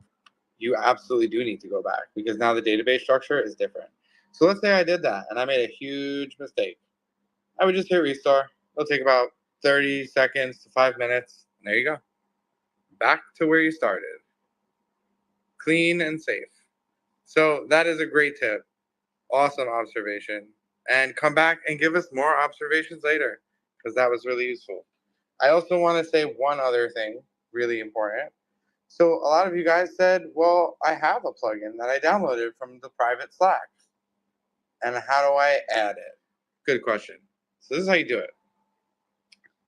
you absolutely do need to go back, because now the database structure is different. So let's say I did that and I made a huge mistake. I would just hit restart. It'll take about 30 seconds to 5 minutes. And there you go. Back to where you started. Clean and safe. So that is a great tip. Awesome observation. And come back and give us more observations later, because that was really useful. I also want to say one other thing, really important. So a lot of you guys said, well, I have a plugin that I downloaded from the private Slack. And how do I add it? Good question. So this is how you do it.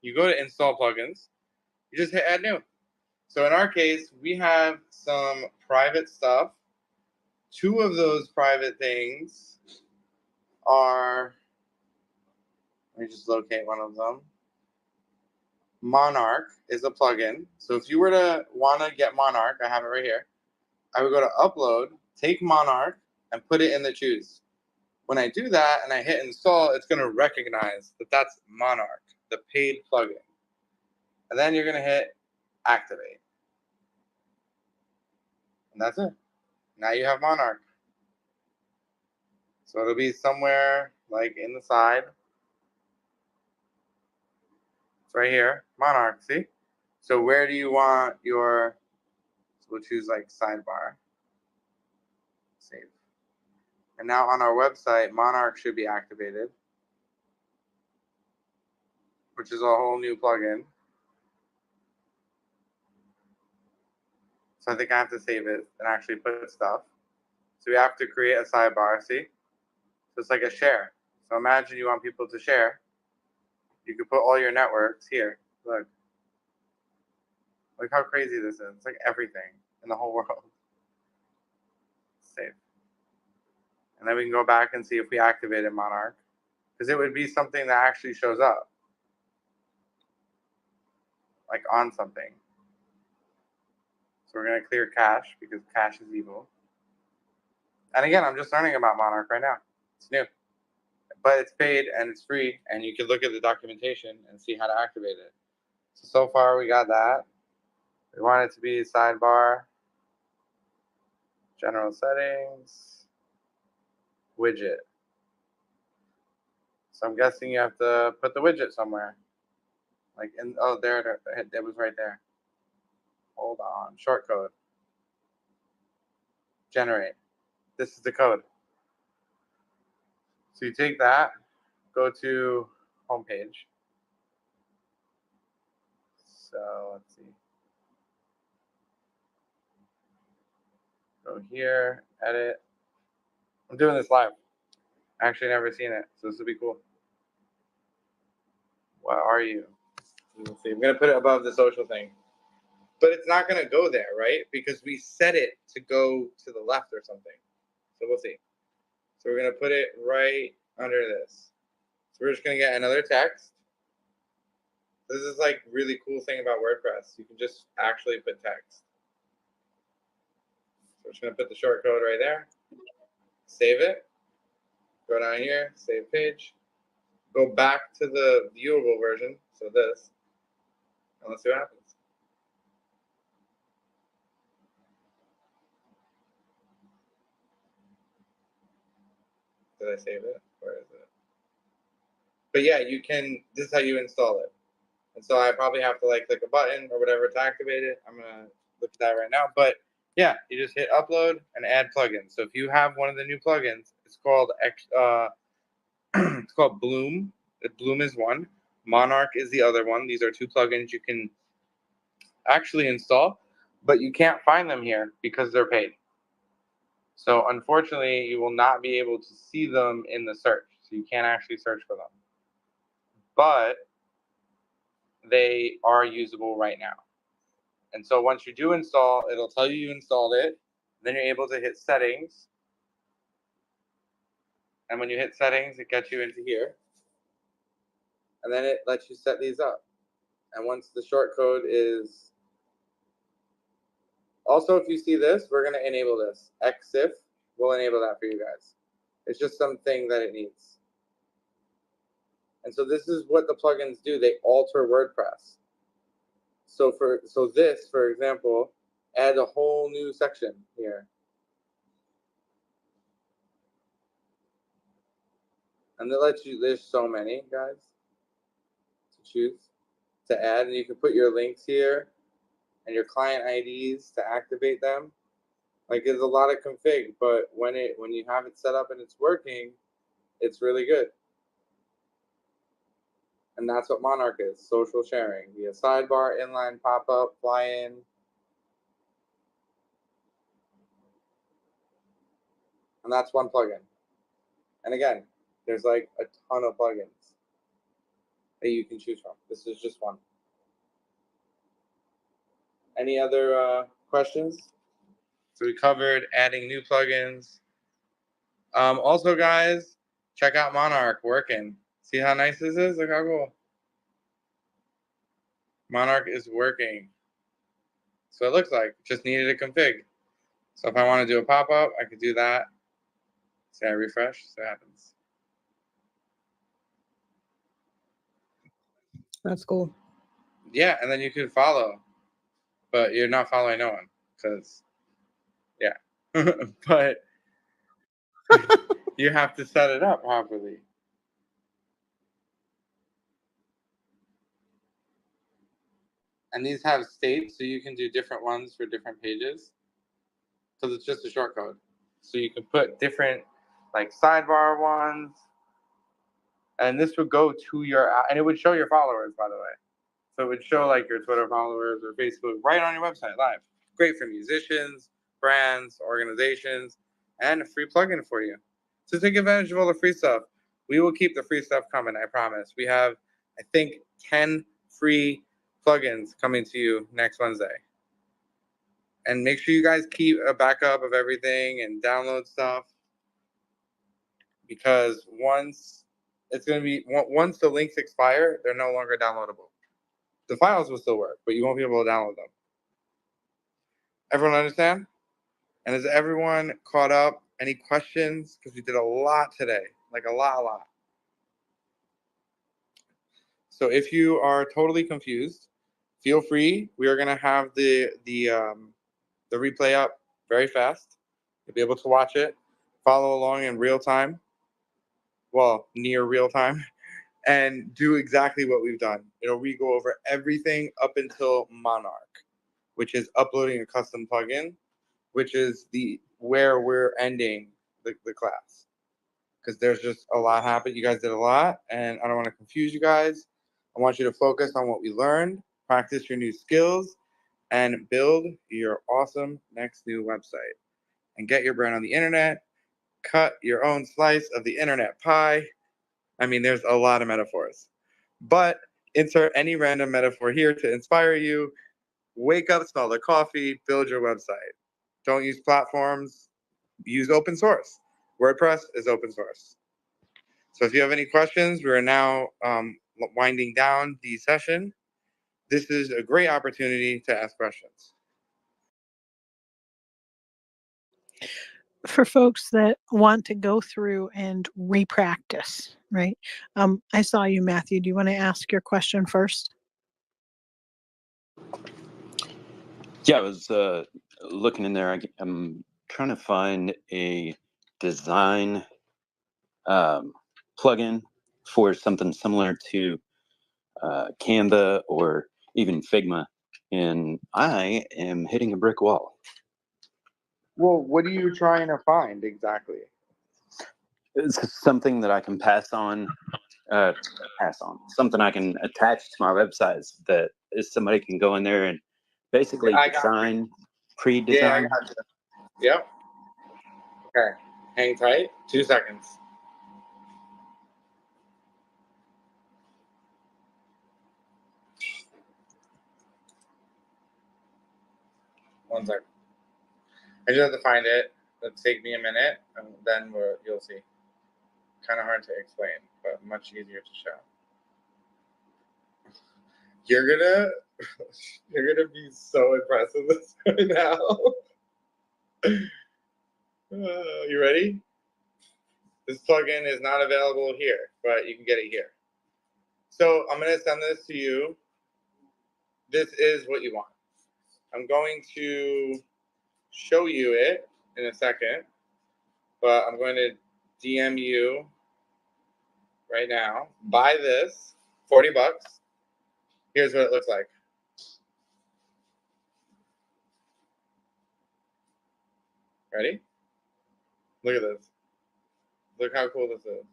You go to install plugins. You just hit add new. So in our case, we have some private stuff. Two of those private things are, let me just locate one of them. Monarch is a plugin. So if you were to want to get Monarch, I have it right here. I would go to upload, take Monarch, and put it in the choose. When I do that and I hit install, it's going to recognize that that's Monarch, the paid plugin. And then you're going to hit activate. And that's it. Now you have Monarch. So it'll be somewhere like in the side. It's right here, Monarch, see? So where do you want your, so we'll choose like sidebar, save. And now on our website, Monarch should be activated, which is a whole new plugin. So I think I have to save it and actually put stuff. So we have to create a sidebar, see? So it's like a share. So imagine you want people to share. You could put all your networks here. Look. Look how crazy this is. It's like everything in the whole world. Save. And then we can go back and see if we activated Monarch. Because it would be something that actually shows up. Like on something. So we're going to clear cache because cache is evil. And again, I'm just learning about Monarch right now. It's new. But it's paid and it's free. And you can look at the documentation and see how to activate it. So far we got that. We want it to be sidebar. General settings. Widget. So I'm guessing you have to put the widget somewhere. Like in, oh, there it was right there. Hold on, short code. Generate. This is the code. So you take that, go to homepage. So let's see. Go here, edit. I'm doing this live. Actually never seen it, so this will be cool. What are you? Let's see. I'm gonna put it above the social thing. But it's not gonna go there, right? Because we set it to go to the left or something. So we'll see. So we're gonna put it right under this. So we're just gonna get another text. This is like really cool thing about WordPress. You can just actually put text. So we're just gonna put the short code right there. Save it. Go down here, save page. Go back to the viewable version, so this. And let's see what happens. Did I save it? Where is it? But yeah, you can, this is how you install it. And so I probably have to like click a button or whatever to activate it. I'm gonna look at that right now. But yeah, you just hit upload and add plugins. So if you have one of the new plugins, it's called it's called Bloom. Bloom is one. Monarch is the other one. These are two plugins you can actually install, but you can't find them here because they're paid. So unfortunately, you will not be able to see them in the search. So you can't actually search for them. But they are usable right now. And so once you do install, it'll tell you installed it. Then you're able to hit settings. And when you hit settings, it gets you into here. And then it lets you set these up. And once the short code is... Also, if you see this, we're going to enable this. Xif will enable that for you guys. It's just something that it needs. And so this is what the plugins do. They alter WordPress. So this, for example, adds a whole new section here. And it lets you, there's so many, guys, to choose, to add. And you can put your links here and your client IDs to activate them. Like, there's a lot of config, but when you have it set up and it's working, it's really good. And that's what Monarch is, social sharing via sidebar, inline, pop-up, fly-in. And that's one plugin. And again, there's like a ton of plugins that you can choose from. This is just one. Any other questions? So we covered adding new plugins. Also, guys, check out Monarch working. See how nice this is? Look how cool. Monarch is working. So it looks like just needed a config. So if I want to do a pop-up, I could do that. See, I refresh, so it happens. That's cool. Yeah, and then you can follow, but you're not following no one because, yeah. But you have to set it up properly. And these have states, so you can do different ones for different pages. Because it's just a short code. So you can put different like sidebar ones. And this would go to your, and it would show your followers, by the way. So it would show like your Twitter followers or Facebook right on your website live. Great for musicians, brands, organizations, and a free plugin for you. So take advantage of all the free stuff. We will keep the free stuff coming, I promise. We have, I think, 10 free plugins coming to you next Wednesday. And make sure you guys keep a backup of everything and download stuff. Because once the links expire, they're no longer downloadable. The files will still work, but you won't be able to download them. Everyone understand? And is everyone caught up? Any questions? Because we did a lot today, like a lot. So if you are totally confused, feel free. We are going to have the replay up very fast. You'll be able to watch it, follow along in real time. Well, near real time. And do exactly what we've done. We go over everything up until Monarch, which is uploading a custom plugin, which is where we're ending the class. Because there's just a lot happened. You guys did a lot, and I don't want to confuse you guys. I want you to focus on what we learned, practice your new skills, and build your awesome next new website. And get your brand on the internet, cut your own slice of the internet pie. I mean, there's a lot of metaphors. But insert any random metaphor here to inspire you. Wake up, smell the coffee, build your website. Don't use platforms. Use open source. WordPress is open source. So if you have any questions, we are now winding down the session. This is a great opportunity to ask questions. For folks that want to go through and repractice, right? I saw you, Matthew. Do you want to ask your question first? Yeah, I was looking in there. I'm trying to find a design plugin for something similar to Canva or even Figma, and I am hitting a brick wall. Well, what are you trying to find exactly? It's something that I can pass on, something I can attach to my websites that is somebody can go in there and basically design, pre-design. Yeah, I got you. Yep. Okay, hang tight. 2 seconds. One second. I just have to find it. It'll take me a minute, and then you'll see. Kind of hard to explain, but much easier to show. You're gonna be so impressed with this right now. You ready? This plugin is not available here, but you can get it here. So I'm gonna send this to you. This is what you want. I'm going to show you it in a second, but I'm going to DM you right now. Buy this, 40 bucks. Here's what it looks like. Ready? Look at this. Look how cool this is.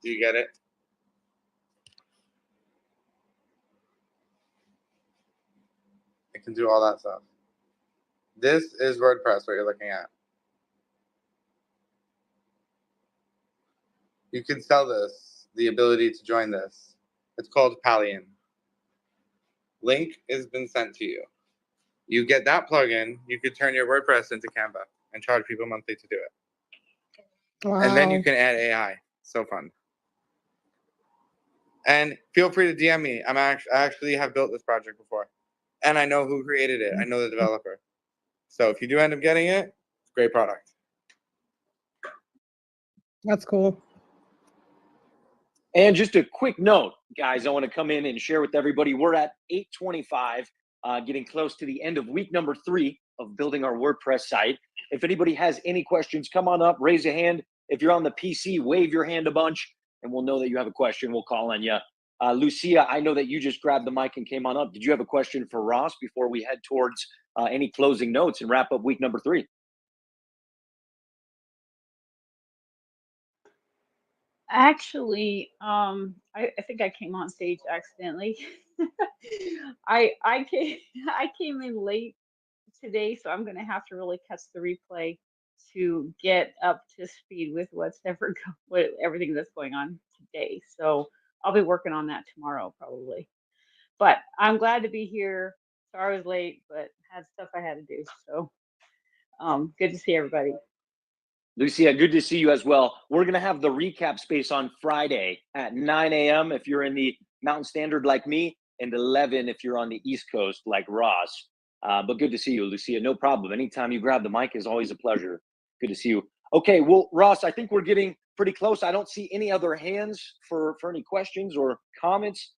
Do you get it? It can do all that stuff. This is WordPress, what you're looking at. You can sell this, the ability to join this. It's called Pallion. Link has been sent to you. You get that plugin, you could turn your WordPress into Canva and charge people monthly to do it. Wow. And then you can add AI. So fun. And feel free to DM me. I actually have built this project before. And I know who created it. I know the developer. So if you do end up getting it, it's a great product. That's cool. And just a quick note, guys, I want to come in and share with everybody. We're at 8:25. getting close to the end of week number 3 of building our WordPress site. If anybody has any questions, come on up, raise a hand. If you're on the PC, wave your hand a bunch, and we'll know that you have a question. We'll call on you. Lucia, I know that you just grabbed the mic and came on up. Did you have a question for Ross before we head towards any closing notes and wrap up week number 3? Actually, I think I came on stage accidentally. I came I came in late today, so I'm gonna have to really catch the replay to get up to speed with what everything that's going on today. So I'll be working on that tomorrow probably. But I'm glad to be here. Sorry I was late, but had stuff I had to do. So good to see everybody. Lucia, good to see you as well. We're going to have the recap space on Friday at 9 a.m. if you're in the Mountain Standard like me, and 11 if you're on the East Coast like Ross. But good to see you, Lucia. No problem. Anytime you grab the mic is always a pleasure. Good to see you. Okay, well, Ross, I think we're getting pretty close. I don't see any other hands for any questions or comments.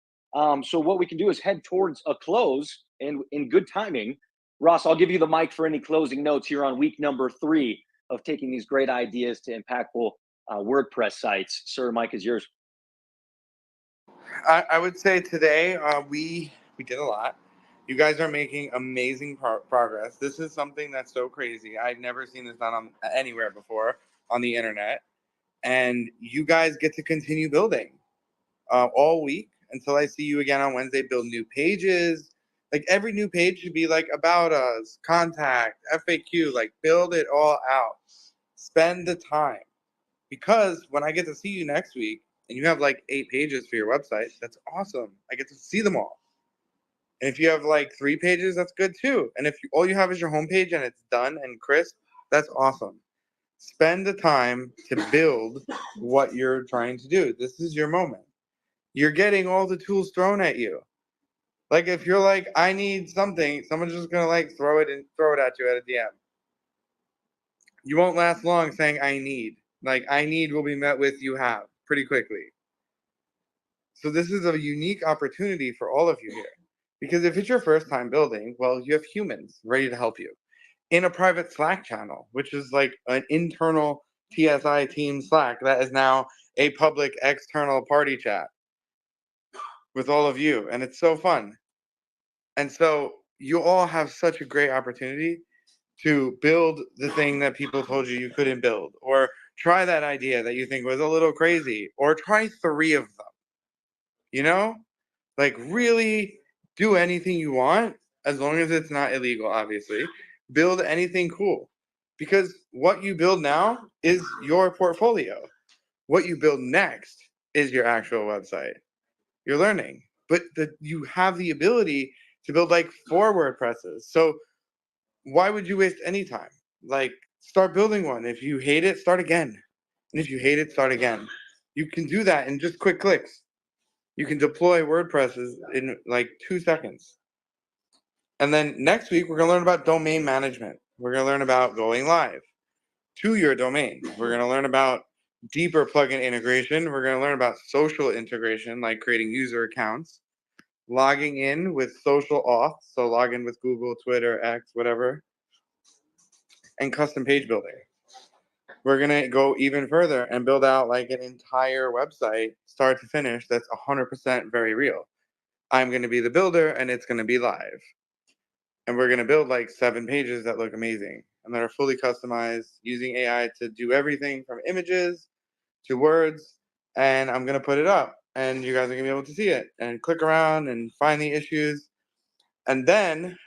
So what we can do is head towards a close, and in good timing, Ross, I'll give you the mic for any closing notes here on week number 3 of taking these great ideas to impactful WordPress sites. Sir, mic is yours. I would say today we did a lot. You guys are making amazing progress. This is something that's so crazy. I've never seen this done anywhere before on the internet. And you guys get to continue building all week until I see you again on Wednesday. Build new pages. Like every new page should be like about us, contact, FAQ, like build it all out. Spend the time. Because when I get to see you next week and you have like 8 pages for your website, that's awesome. I get to see them all. And if you have like 3 pages, that's good too. And if all you have is your homepage and it's done and crisp, that's awesome. Spend the time to build what you're trying to do. This is your moment. You're getting all the tools thrown at you. Like if you're like, I need something, someone's just gonna like throw it at you at a DM. You won't last long saying I need. Like I need will be met with you have pretty quickly. So this is a unique opportunity for all of you here. Because if it's your first time building, well, you have humans ready to help you in a private Slack channel, which is like an internal TSI team Slack that is now a public external party chat with all of you. And it's so fun. And so you all have such a great opportunity to build the thing that people told you couldn't build, or try that idea that you think was a little crazy, or try 3 of them. You know, like really do anything you want, as long as it's not illegal, obviously. Build anything cool, because what you build now is your portfolio. What you build next is your actual website. You're learning, but you have the ability to build like 4 WordPresses. So why would you waste any time? Like, start building one. If you hate it, start again. And if you hate it, start again. You can do that in just quick clicks. You can deploy WordPresses in like 2 seconds. And then next week, we're going to learn about domain management. We're going to learn about going live to your domain. We're going to learn about deeper plugin integration. We're going to learn about social integration, like creating user accounts, logging in with social auth, so log in with Google, Twitter, X, whatever, and custom page building. We're going to go even further and build out like an entire website, start to finish, that's 100% very real. I'm going to be the builder, and it's going to be live. And we're going to build like 7 pages that look amazing and that are fully customized using AI to do everything from images to words. And I'm going to put it up, and you guys are going to be able to see it and click around and find the issues. And then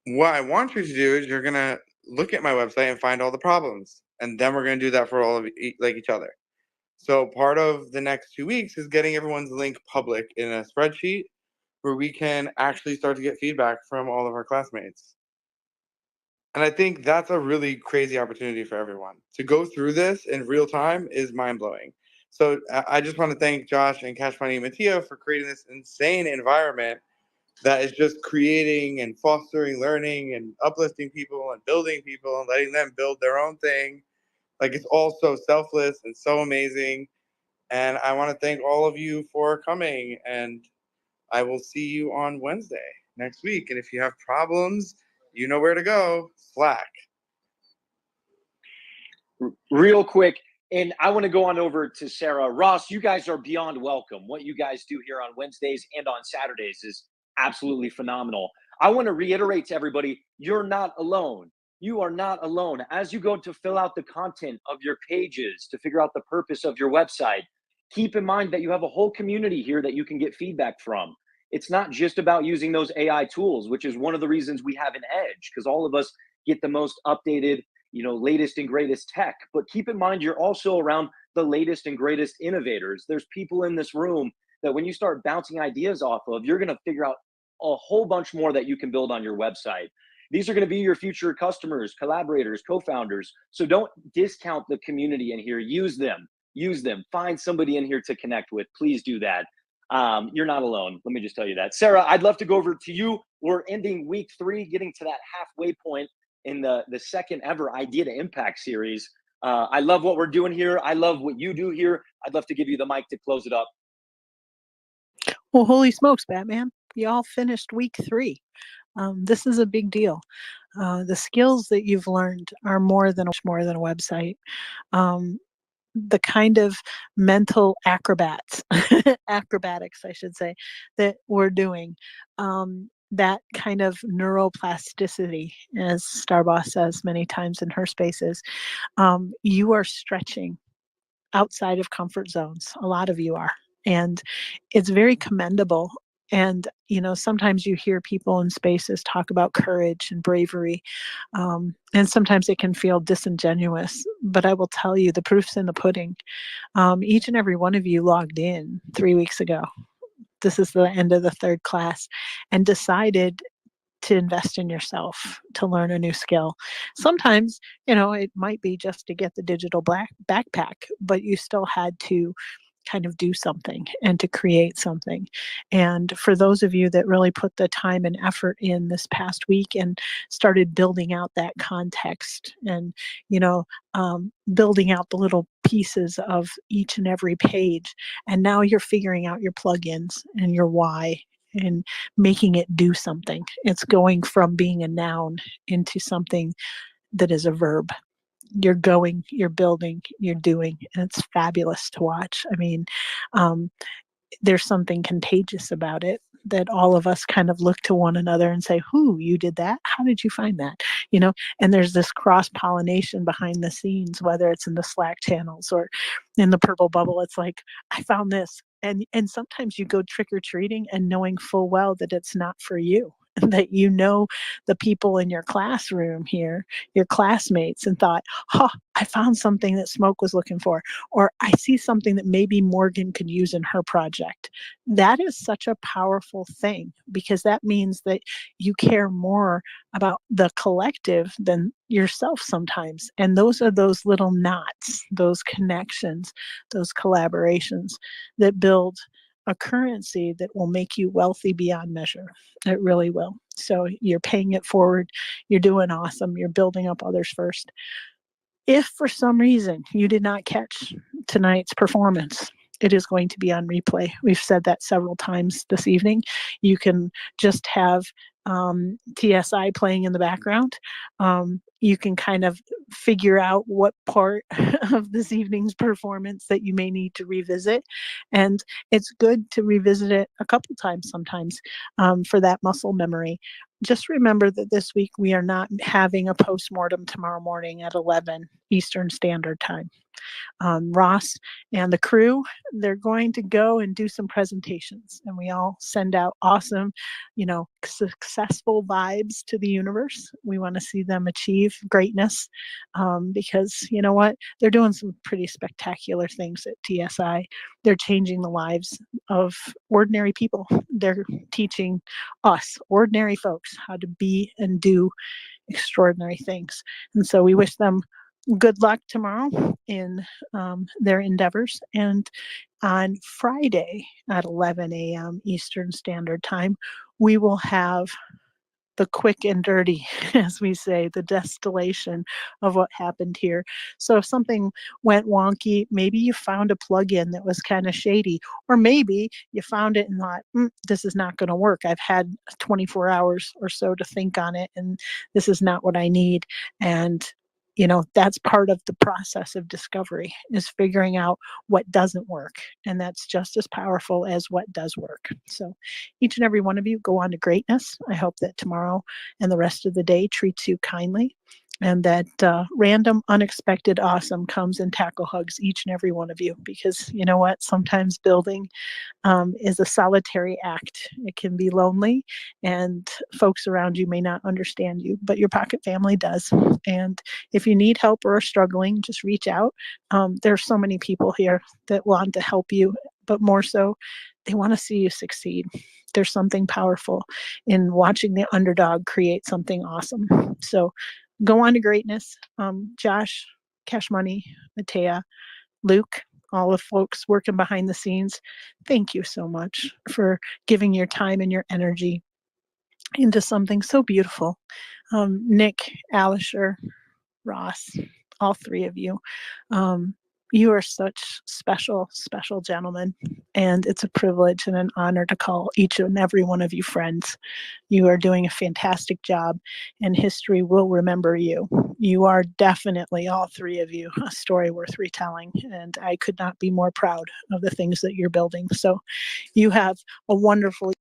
what I want you to do is you're going to look at my website and find all the problems. And then we're going to do that for all of each other. So part of the next 2 weeks is getting everyone's link public in a spreadsheet where we can actually start to get feedback from all of our classmates. And I think that's a really crazy opportunity for everyone. To go through this in real time is mind-blowing. So I just want to thank Josh and Cash Money and Mattia for creating this insane environment that is just creating and fostering learning and uplifting people and building people and letting them build their own thing. Like, it's all so selfless and so amazing. And I want to thank all of you for coming, and I will see you on Wednesday. next week. And if you have problems, you know where to go. Slack. Real quick, and I want to go on over to Sarah. Ross, you guys are beyond welcome. What you guys do here on Wednesdays and on Saturdays is absolutely phenomenal. I want to reiterate to everybody, you're not alone. You are not alone. As you go to fill out the content of your pages, to figure out the purpose of your website, keep in mind that you have a whole community here that you can get feedback from. It's not just about using those AI tools, which is one of the reasons we have an edge, because all of us get the most updated, latest and greatest tech. But keep in mind, you're also around the latest and greatest innovators. There's people in this room that when you start bouncing ideas off of, you're going to figure out a whole bunch more that you can build on your website. These are going to be your future customers, collaborators, co-founders. So don't discount the community in here. Use them. Find somebody in here to connect with. Please do that. You're not alone. Let me just tell you that. Sarah, I'd love to go over to you. We're ending week 3, getting to that halfway point in the second ever Idea to Impact series. I love what we're doing here. I love what you do here. I'd love to give you the mic to close it up. Well, holy smokes, Batman. Y'all finished week 3. This is a big deal. The skills that you've learned are much more than a website. The kind of mental acrobatics, I should say, that we're doing. That kind of neuroplasticity, as Starboss says many times in her spaces, you are stretching outside of comfort zones. A lot of you are. And it's very commendable. And, sometimes you hear people in spaces talk about courage and bravery. And sometimes it can feel disingenuous. But I will tell you, the proof's in the pudding. Each and every one of you logged in 3 weeks ago. This is the end of the 3rd class, and decided to invest in yourself, to learn a new skill. Sometimes, it might be just to get the digital backpack, but you still had to kind of do something and to create something. And for those of you that really put the time and effort in this past week and started building out that context and, building out the little pieces of each and every page, and now you're figuring out your plugins and your why and making it do something. It's going from being a noun into something that is a verb. You're going, you're building, you're doing, and it's fabulous to watch. I mean, there's something contagious about it, that all of us kind of look to one another and say, you did that? How did you find that? And there's this cross-pollination behind the scenes, whether it's in the Slack channels or in the purple bubble. It's like, I found this. And sometimes you go trick-or-treating and knowing full well that it's not for you. That the people in your classroom here, your classmates, and thought, I found something that Smoke was looking for, or I see something that maybe Morgan could use in her project. That is such a powerful thing, because that means that you care more about the collective than yourself sometimes. And those are those little knots, those connections, those collaborations that build a currency that will make you wealthy beyond measure. It really will. So you're paying it forward. You're doing awesome. You're building up others first. If for some reason you did not catch tonight's performance, it is going to be on replay. We've said that several times this evening. You can just have TSI playing in the background. You can kind of figure out what part of this evening's performance that you may need to revisit. And it's good to revisit it a couple times sometimes for that muscle memory. Just remember that this week we are not having a postmortem tomorrow morning at 11 Eastern Standard Time. Ross and the crew, they're going to go and do some presentations, and we all send out awesome, successful vibes to the universe. We want to see them achieve greatness because you know what? They're doing some pretty spectacular things at TSI. They're changing the lives of ordinary people. They're teaching us, ordinary folks, how to be and do extraordinary things. And so we wish them good luck tomorrow in their endeavors. And on Friday at 11 a.m. Eastern Standard Time, we will have the quick and dirty, as we say, the distillation of what happened here. So if something went wonky, maybe you found a plugin that was kind of shady, or maybe you found it and thought, this is not going to work. I've had 24 hours or so to think on it, and this is not what I need. And that's part of the process of discovery, is figuring out what doesn't work. And that's just as powerful as what does work. So each and every one of you go on to greatness. I hope that tomorrow and the rest of the day treats you kindly, and that random, unexpected awesome comes and tackle hugs each and every one of you. Because you know what? Sometimes building is a solitary act. It can be lonely, and folks around you may not understand you, but your pocket family does. And if you need help or are struggling, just reach out. There's so many people here that want to help you, but more so, they want to see you succeed. There's something powerful in watching the underdog create something awesome. So go on to greatness. Josh, Cash Money, Matea, Luke, all the folks working behind the scenes, thank you so much for giving your time and your energy into something so beautiful. Nick, Alisher, Ross, all three of you. You are such special, special gentlemen, and it's a privilege and an honor to call each and every one of you friends. You are doing a fantastic job, and history will remember you. You are definitely, all three of you, a story worth retelling, and I could not be more proud of the things that you're building. So you have a wonderful